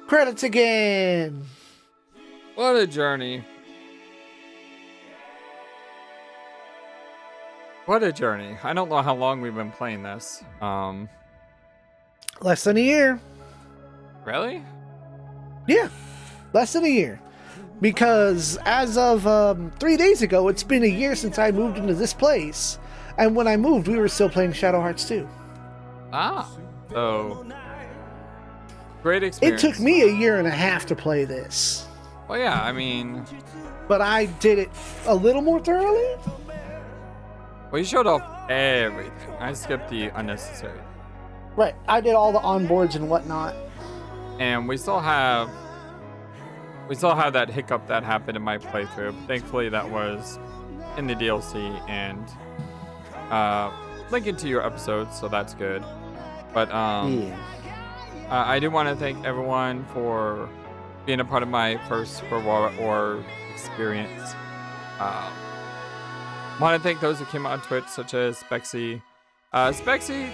[SPEAKER 2] Credits again!
[SPEAKER 1] What a journey. What a journey. I don't know how long we've been playing this.
[SPEAKER 2] Less than a year.
[SPEAKER 1] Really?
[SPEAKER 2] Yeah, less than a year. Because as of 3 days ago, it's been a year since I moved into this place. And when I moved, we were still playing Shadow Hearts 2.
[SPEAKER 1] Ah. So, great experience.
[SPEAKER 2] It took me a year and a half to play this.
[SPEAKER 1] Well, yeah, I mean...
[SPEAKER 2] But I did it a little more thoroughly.
[SPEAKER 1] Well, you showed off everything. I skipped the unnecessary.
[SPEAKER 2] Right, I did all the onboards and whatnot.
[SPEAKER 1] And we still have that hiccup that happened in my playthrough. Thankfully, that was in the DLC and linking to your episodes, so that's good. But I do want to thank everyone for being a part of my first or experience. Want to thank those who came on Twitch, such as Spexy. Spexy,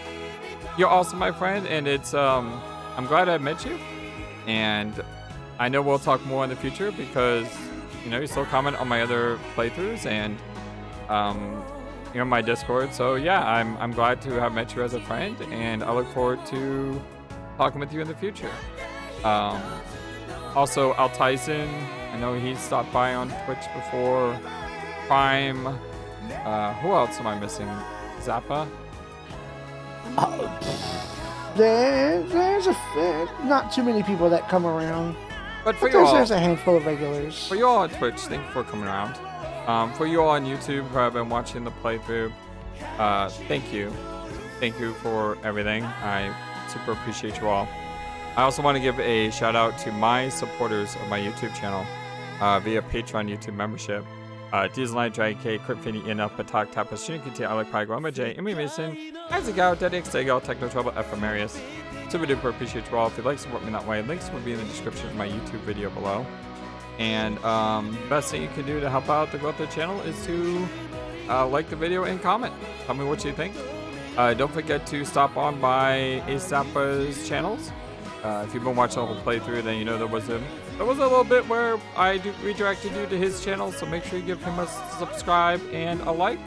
[SPEAKER 1] you're also my friend, and it's I'm glad I met you, and I know we'll talk more in the future because, you know, you still comment on my other playthroughs and, you know, my Discord. So yeah, I'm glad to have met you as a friend, and I look forward to talking with you in the future. Also, Al Tyson, I know he stopped by on Twitch before. Prime. Who else am I missing? Zappa?
[SPEAKER 2] There's not too many people that come around.
[SPEAKER 1] But for you all,
[SPEAKER 2] there's a handful of regulars.
[SPEAKER 1] For you all on Twitch, thank you for coming around. For you all on YouTube who have been watching the playthrough, thank you. Thank you for everything. I super appreciate you all. I also want to give a shout out to my supporters of my YouTube channel via Patreon YouTube membership. Dieselite, Drag K, Cryptfini, Enough, Patak, Tapas, Shinikiti, Alec Pai, Groma J, Emmy Mason, Isaac Gao, Daddy Xtegal, Techno Trouble, Ephemerius. Super duper appreciate you all. If you'd like to support me that way, links will be in the description of my YouTube video below. And best thing you can do to help out the growth of the channel is to like the video and comment. Tell me what you think. Don't forget to stop on by Zappa's channels. If you've been watching the whole playthrough, then you know there was a little bit where I redirected you to his channel, so make sure you give him a subscribe and a like.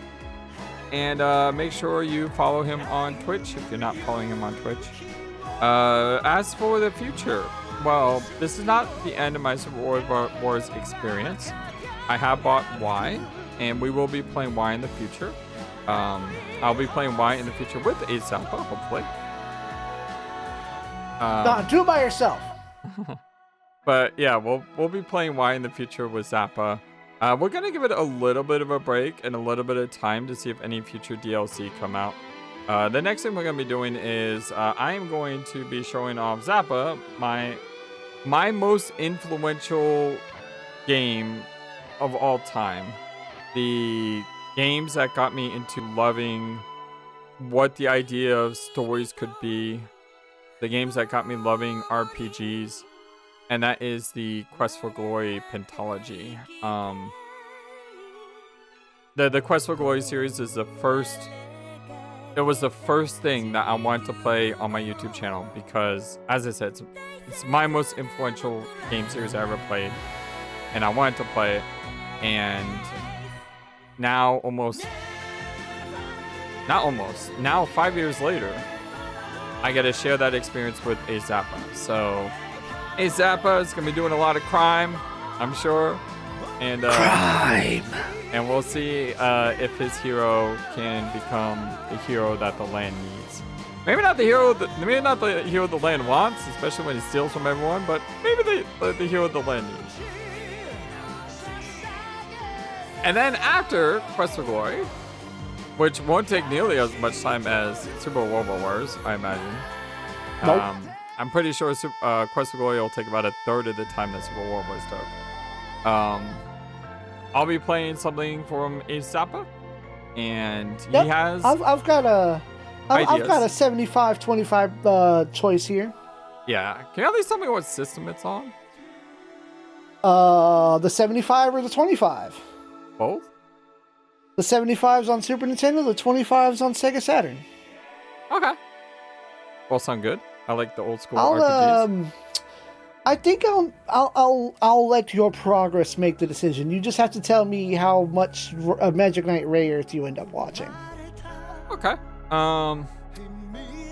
[SPEAKER 1] And make sure you follow him on Twitch if you're not following him on Twitch. As for the future, well, this is not the end of my Super Wars experience. I have bought Y, and we will be playing Y in the future. I'll be playing Y in the future with a Zappa, hopefully.
[SPEAKER 2] No, do it by yourself.
[SPEAKER 1] But yeah, we'll be playing Y in the future with Zappa. We're gonna give it a little bit of a break and a little bit of time to see if any future DLC come out. The next thing we're gonna be doing is I am going to be showing off Zappa, my most influential game of all time. The games that got me into loving what the idea of stories could be. The games that got me loving RPGs. And that is the Quest for Glory Pentology. The Quest for Glory series is the first... It was the first thing that I wanted to play on my YouTube channel because, as I said, it's my most influential game series I ever played. And I wanted to play it. And now now 5 years later, I get to share that experience with a Zappa. So... Hey, Zappa is going to be doing a lot of crime, I'm sure. And
[SPEAKER 4] Crime!
[SPEAKER 1] And we'll see if his hero can become the hero that the land needs. Maybe not the hero the land wants, especially when he steals from everyone, but maybe the hero the land needs. And then after Quest for Glory, which won't take nearly as much time as Super World Wars, I imagine.
[SPEAKER 2] Nope.
[SPEAKER 1] I'm pretty sure Quest for Glory will take about a third of the time that Super War Wars took. I'll be playing something from a Zappa, and he has.
[SPEAKER 2] I've got a 75-25 choice here.
[SPEAKER 1] Yeah, can you at least tell me what system it's on?
[SPEAKER 2] The 75 or the 25?
[SPEAKER 1] Both.
[SPEAKER 2] The 75's on Super Nintendo. The 25's on Sega Saturn.
[SPEAKER 1] Okay. Both sound good. I like the old school RPGs.
[SPEAKER 2] I think I'll let your progress make the decision. You just have to tell me how much Magic Knight Ray Earth you end up watching.
[SPEAKER 1] Okay.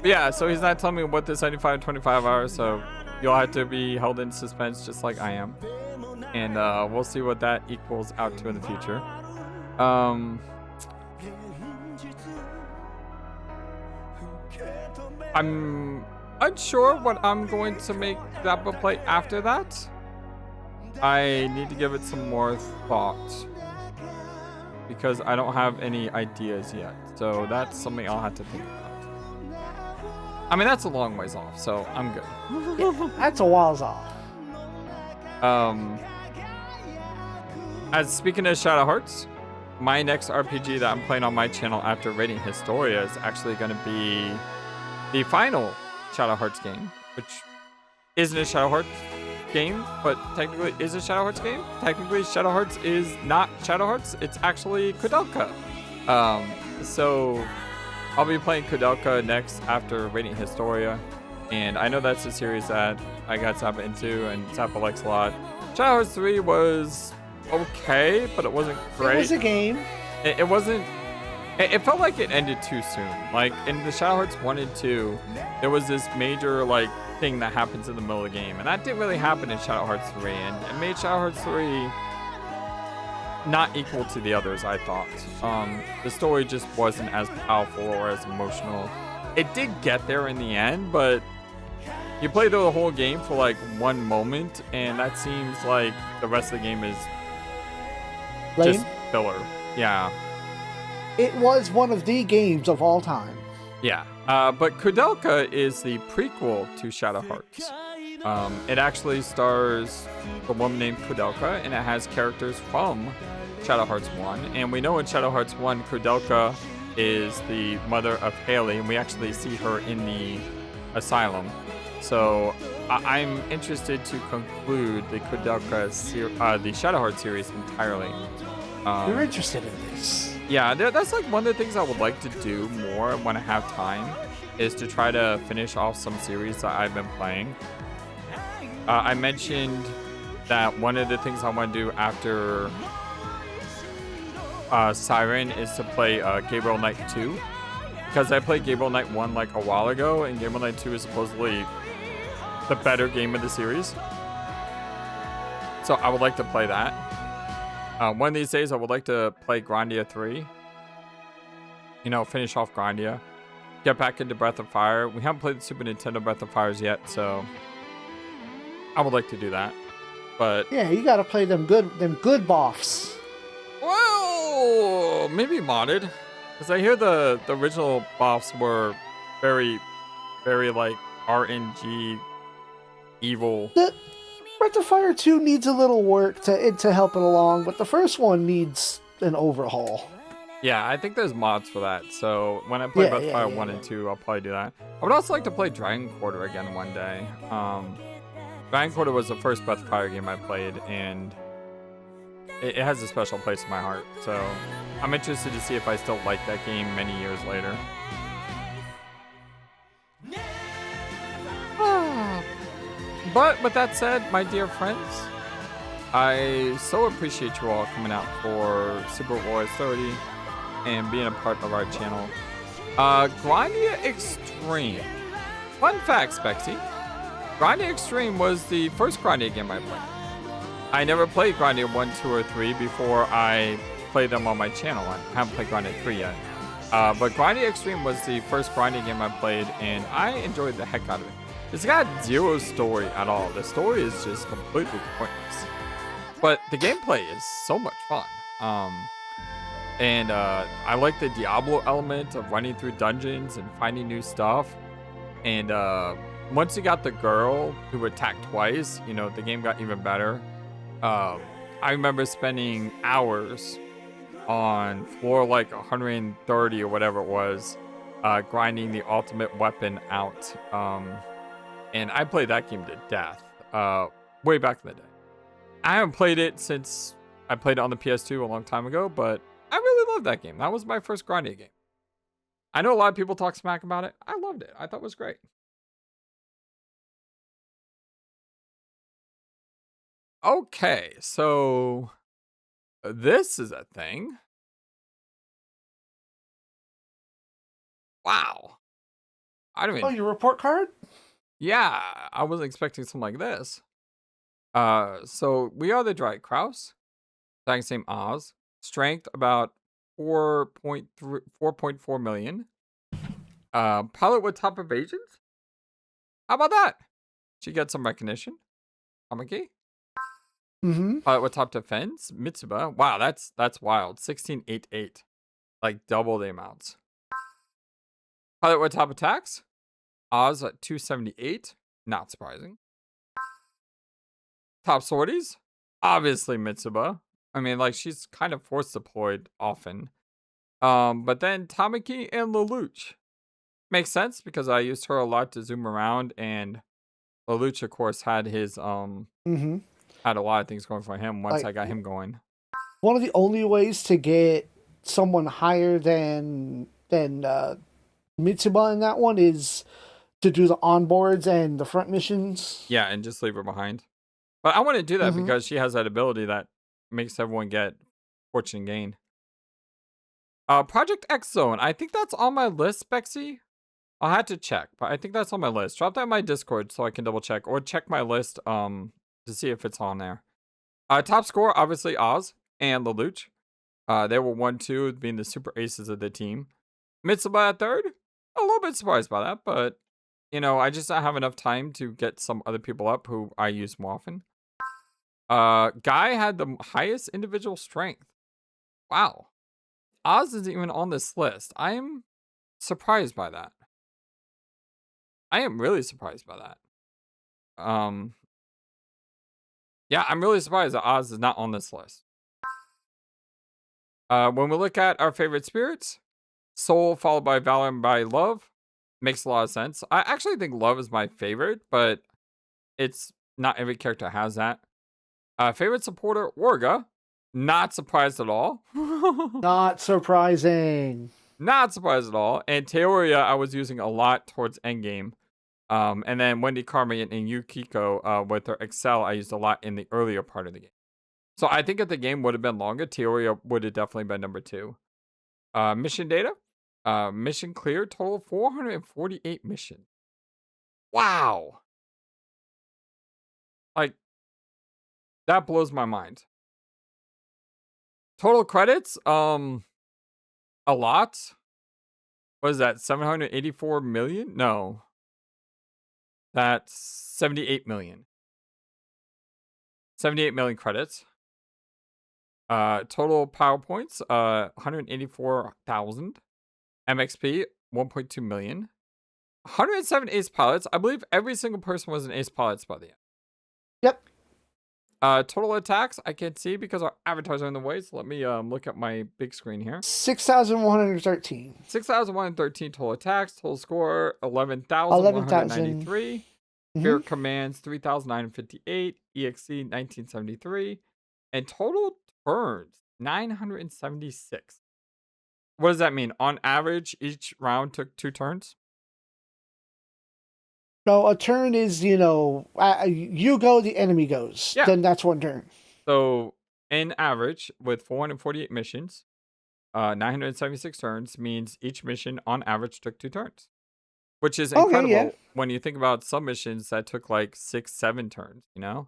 [SPEAKER 1] Yeah, so he's not telling me what the 75-25 are, so you'll have to be held in suspense just like I am. And we'll see what that equals out to in the future. I'm unsure what I'm going to make Zappa play after that. I need to give it some more thought because I don't have any ideas yet. So that's something I'll have to think about. I mean, that's a long ways off, so I'm good.
[SPEAKER 2] Yeah, that's a whiles off.
[SPEAKER 1] As speaking of Shadow Hearts, my next RPG that I'm playing on my channel after rating Historia is actually going to be the final Shadow Hearts game, which isn't a Shadow Hearts game, but technically is a Shadow Hearts game. Technically, Shadow Hearts is not Shadow Hearts. It's actually Kudelka. So I'll be playing Kudelka next after rating Historia. And I know that's a series that I got Zappa into and Zappa likes a lot. Shadow Hearts 3 was okay, but it wasn't great.
[SPEAKER 2] It was a game.
[SPEAKER 1] It wasn't... It felt like it ended too soon. Like, in the Shadow Hearts 1 and 2, there was this major, like, thing that happens in the middle of the game. And that didn't really happen in Shadow Hearts 3. And it made Shadow Hearts 3 not equal to the others, I thought. The story just wasn't as powerful or as emotional. It did get there in the end, but you play through the whole game for like one moment, and that seems like the rest of the game is just filler. Yeah.
[SPEAKER 2] It was one of the games of all time.
[SPEAKER 1] Yeah. But Kudelka is the prequel to Shadow Hearts. It actually stars a woman named Kudelka, and it has characters from Shadow Hearts 1. And we know in Shadow Hearts 1, Kudelka is the mother of Haley, and we actually see her in the asylum. So I'm interested to conclude the Kudelka, the Shadow Hearts series entirely.
[SPEAKER 2] You're interested in this?
[SPEAKER 1] Yeah, that's like one of the things I would like to do more when I have time, is to try to finish off some series that I've been playing. I mentioned that one of the things I want to do after Siren is to play Gabriel Knight 2, because I played Gabriel Knight 1 like a while ago, and Gabriel Knight 2 is supposedly the better game of the series. So I would like to play that. One of these days I would like to play Grandia 3. You know, finish off Grandia. Get back into Breath of Fire. We haven't played the Super Nintendo Breath of Fires yet, so I would like to do that. But
[SPEAKER 2] yeah, you gotta play them good boffs.
[SPEAKER 1] Well, maybe modded, because I hear the original boss were very, very like RNG evil.
[SPEAKER 2] The Breath of Fire 2 needs a little work to help it along, but the first one needs an overhaul.
[SPEAKER 1] Yeah, I think there's mods for that. So when I play Breath of Fire 1 and 2, I'll probably do that. I would also like to play Dragon Quarter again one day. Dragon Quarter was the first Breath of Fire game I played, and it has a special place in my heart. So I'm interested to see if I still like that game many years later. But with that said, my dear friends, I so appreciate you all coming out for Super Warriors 30 and being a part of our channel. Grandia Extreme. Fun fact, Spexy. Grandia Extreme was the first Grandia game I played. I never played Grandia 1, 2, or 3 before I played them on my channel. I haven't played Grandia 3 yet. But Grandia Extreme was the first Grandia game I played, and I enjoyed the heck out of it. It's got zero story at all. The story is just completely pointless. But the gameplay is so much fun. I like the Diablo element of running through dungeons and finding new stuff. And once you got the girl who attacked twice, you know, the game got even better. I remember spending hours on floor like 130 or whatever it was, grinding the ultimate weapon out. And I played that game to death, way back in the day. I haven't played it since I played it on the PS2 a long time ago, but I really loved that game. That was my first Grandia game. I know a lot of people talk smack about it. I loved it. I thought it was great. Okay, so this is a thing. Wow. I don't even...
[SPEAKER 2] Oh, your report card?
[SPEAKER 1] Yeah, I wasn't expecting something like this. So we are the Dwight Kraus. Exact same Oz. Strength about 4.4 million. Pilot with top evasions? How about that? She gets some recognition. Amaki?
[SPEAKER 2] Mm-hmm.
[SPEAKER 1] Pilot with top defense? Mitsuba. Wow, that's wild. 1688. Like double the amounts. Pilot with top attacks? Oz at 278. Not surprising. Top sorties? Obviously Mitsuba. I mean, like, she's kind of force deployed often. But then Tamaki and Lelouch. Makes sense because I used her a lot to zoom around, and Lelouch, of course, had his had a lot of things going for him once I got him going.
[SPEAKER 2] One of the only ways to get someone higher than Mitsuba in that one is to do the onboards and the front missions.
[SPEAKER 1] Yeah, and just leave her behind. But I want to do that
[SPEAKER 2] Mhm.
[SPEAKER 1] because she has that ability that makes everyone get fortune gain. Project X Zone. I think that's on my list, Bexy. I'll have to check, but I think that's on my list. Drop that in my Discord so I can double check, or check my list to see if it's on there. Top score, obviously Oz and Lelouch. They were 1-2, being the super aces of the team. Mitsuba at third. A little bit surprised by that, but you know, I just don't have enough time to get some other people up who I use more often. Guy had the highest individual strength. Wow. Oz isn't even on this list. I am surprised by that. I am really surprised by that. Yeah, I'm really surprised that Oz is not on this list. When we look at our favorite spirits, Soul followed by Valor and by Love makes a lot of sense. I actually think Love is my favorite, but it's not every character has that. Favorite supporter, Orga. Not surprised at all.
[SPEAKER 2] Not surprising.
[SPEAKER 1] Not surprised at all. And Teoria, I was using a lot towards endgame. And then Wendy Carmen and Yukiko with her Excel, I used a lot in the earlier part of the game. So I think if the game would have been longer, Teoria would have definitely been number 2. Mission data. Mission clear, total 448 missions. Wow. Like, that blows my mind. Total credits, a lot. What is that? 784 million? No. That's 78 million. 78 million credits. Total PowerPoints, 184,000. MXP, 1.2 million. 107 ace pilots. I believe every single person was an ace pilot by the end.
[SPEAKER 2] Yep.
[SPEAKER 1] Total attacks, I can't see because our avatars are in the way. So let me look at my big screen here.
[SPEAKER 2] 6,113.
[SPEAKER 1] 6,113 total attacks. Total score, 11,193. Fear commands, 3,958. EXC, 1973. And total turns, 976. What does that mean? On average, each round took 2 turns?
[SPEAKER 2] No, a turn is, you go, the enemy goes.
[SPEAKER 1] Yeah.
[SPEAKER 2] Then that's 1 turn.
[SPEAKER 1] So, in average, with 448 missions, 976 turns means each mission on average took 2 turns. Which is incredible when you think about some missions that took like 6-7 turns, you know?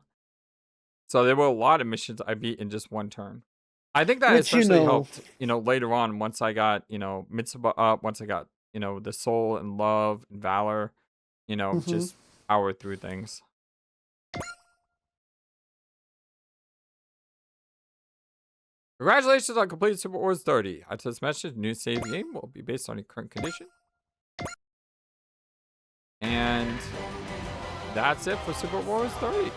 [SPEAKER 1] So there were a lot of missions I beat in just 1 turn. I think that especially helped, later on once I got, Mitsuba up, once I got, the Soul and Love and Valor, just power through things. Congratulations on completing Super Wars 30. After this message, new save game will be based on your current condition. And that's it for Super Wars 30.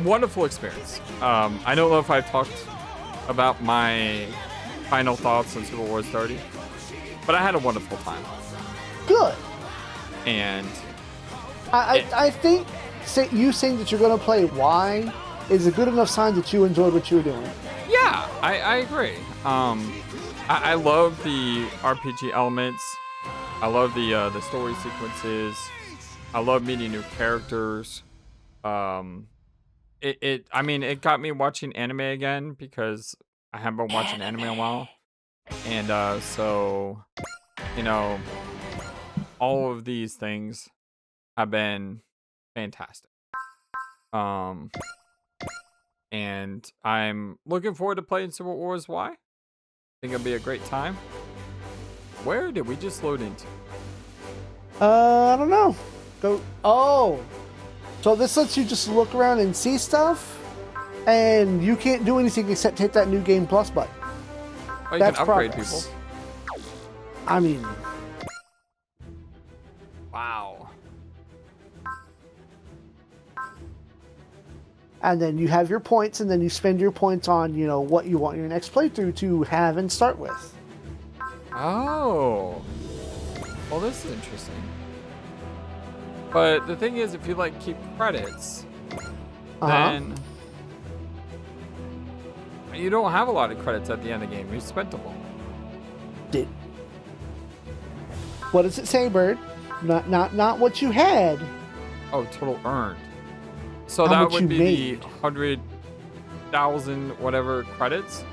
[SPEAKER 1] Wonderful experience. I don't know if I've talked about my final thoughts on Super Wars 30, but I had a wonderful time.
[SPEAKER 2] Good.
[SPEAKER 1] And
[SPEAKER 2] I think you saying that you're going to play Y is a good enough sign that you enjoyed what you were doing.
[SPEAKER 1] Yeah, I agree. I love the RPG elements. I love the story sequences. I love meeting new characters. It got me watching anime again because I haven't been watching anime in a while. And so, all of these things have been fantastic. And I'm looking forward to playing Super Wars Y. I think it'll be a great time. Where did we just load into?
[SPEAKER 2] I don't know. So this lets you just look around and see stuff, and you can't do anything except hit that new game plus button.
[SPEAKER 1] Oh, you
[SPEAKER 2] That's
[SPEAKER 1] can upgrade
[SPEAKER 2] progress.
[SPEAKER 1] people.
[SPEAKER 2] I mean,
[SPEAKER 1] Wow.
[SPEAKER 2] and then you have your points, and then you spend your points on, what you want your next playthrough to have and start with.
[SPEAKER 1] Oh. Well, this is interesting. But the thing is, if you keep credits, then You don't have a lot of credits at the end of the game. You spent them all.
[SPEAKER 2] Did. What does it say, Bird? Not what you had.
[SPEAKER 1] Oh, total earned. So
[SPEAKER 2] How
[SPEAKER 1] that
[SPEAKER 2] much
[SPEAKER 1] would
[SPEAKER 2] you
[SPEAKER 1] be
[SPEAKER 2] made.
[SPEAKER 1] the 100,000 whatever credits.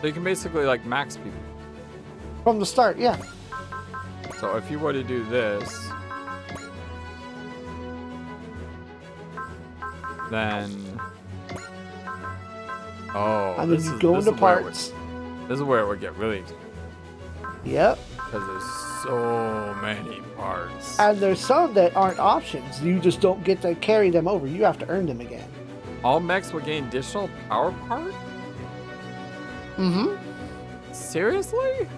[SPEAKER 1] So you can basically like max people.
[SPEAKER 2] From the start, yeah.
[SPEAKER 1] So if you were to do this, then
[SPEAKER 2] And then you go into parts.
[SPEAKER 1] This is where it would get really expensive
[SPEAKER 2] Yep.
[SPEAKER 1] because there's so many parts.
[SPEAKER 2] And there's some that aren't options. You just don't get to carry them over. You have to earn them again.
[SPEAKER 1] All mechs will gain additional power part?
[SPEAKER 2] Mm-hmm.
[SPEAKER 1] Seriously?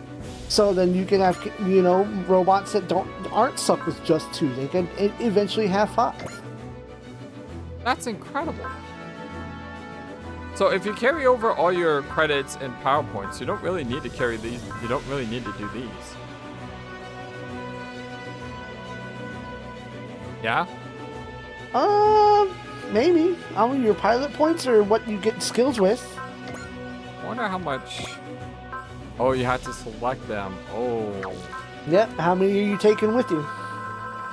[SPEAKER 2] So then you can have, robots that aren't stuck with just 2. They can eventually have 5.
[SPEAKER 1] That's incredible. So if you carry over all your credits and PowerPoints, you don't really need to carry these. You don't really need to do these. Yeah?
[SPEAKER 2] Maybe. I mean, your pilot points are what you get skills with.
[SPEAKER 1] I wonder how much... Oh, you have to select them. Oh.
[SPEAKER 2] Yep. How many are you taking with you?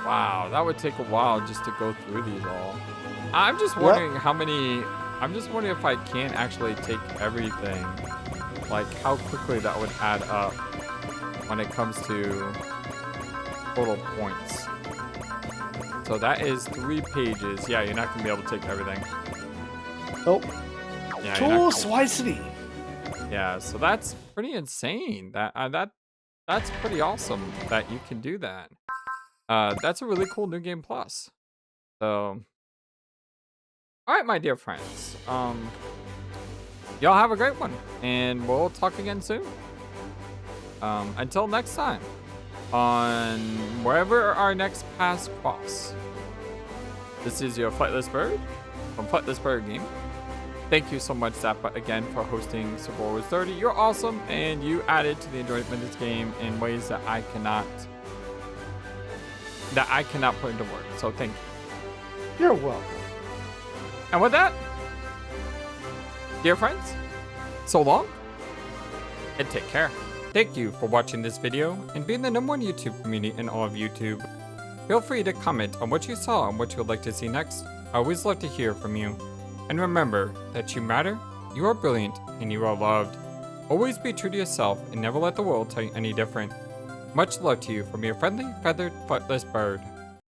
[SPEAKER 1] Wow, that would take a while just to go through these all. I'm just wondering how many... I'm just wondering if I can actually take everything. Like, how quickly that would add up when it comes to total points. So that is 3 pages. Yeah, you're not going to be able to take everything.
[SPEAKER 2] Nope.
[SPEAKER 1] Yeah,
[SPEAKER 2] Tool Swicity.
[SPEAKER 1] Yeah, so that's pretty insane. That's pretty awesome that you can do that. That's a really cool New Game Plus. So, all right, my dear friends. Y'all have a great one, and we'll talk again soon. Until next time, on wherever our next paths cross. This is your FlightlessBird from FlightlessBirdGaming. Thank you so much, Zappa, again for hosting Super Wars 30. You're awesome, and you added to the enjoyment of this game in ways that I cannot put into words. So thank you.
[SPEAKER 2] You're welcome.
[SPEAKER 1] And with that, dear friends, so long, and take care. Thank you for watching this video and being the #1 YouTube community in all of YouTube. Feel free to comment on what you saw and what you would like to see next. I always love to hear from you. And remember that you matter, you are brilliant, and you are loved. Always be true to yourself and never let the world tell you any different. Much love to you from your friendly, feathered, flightless bird.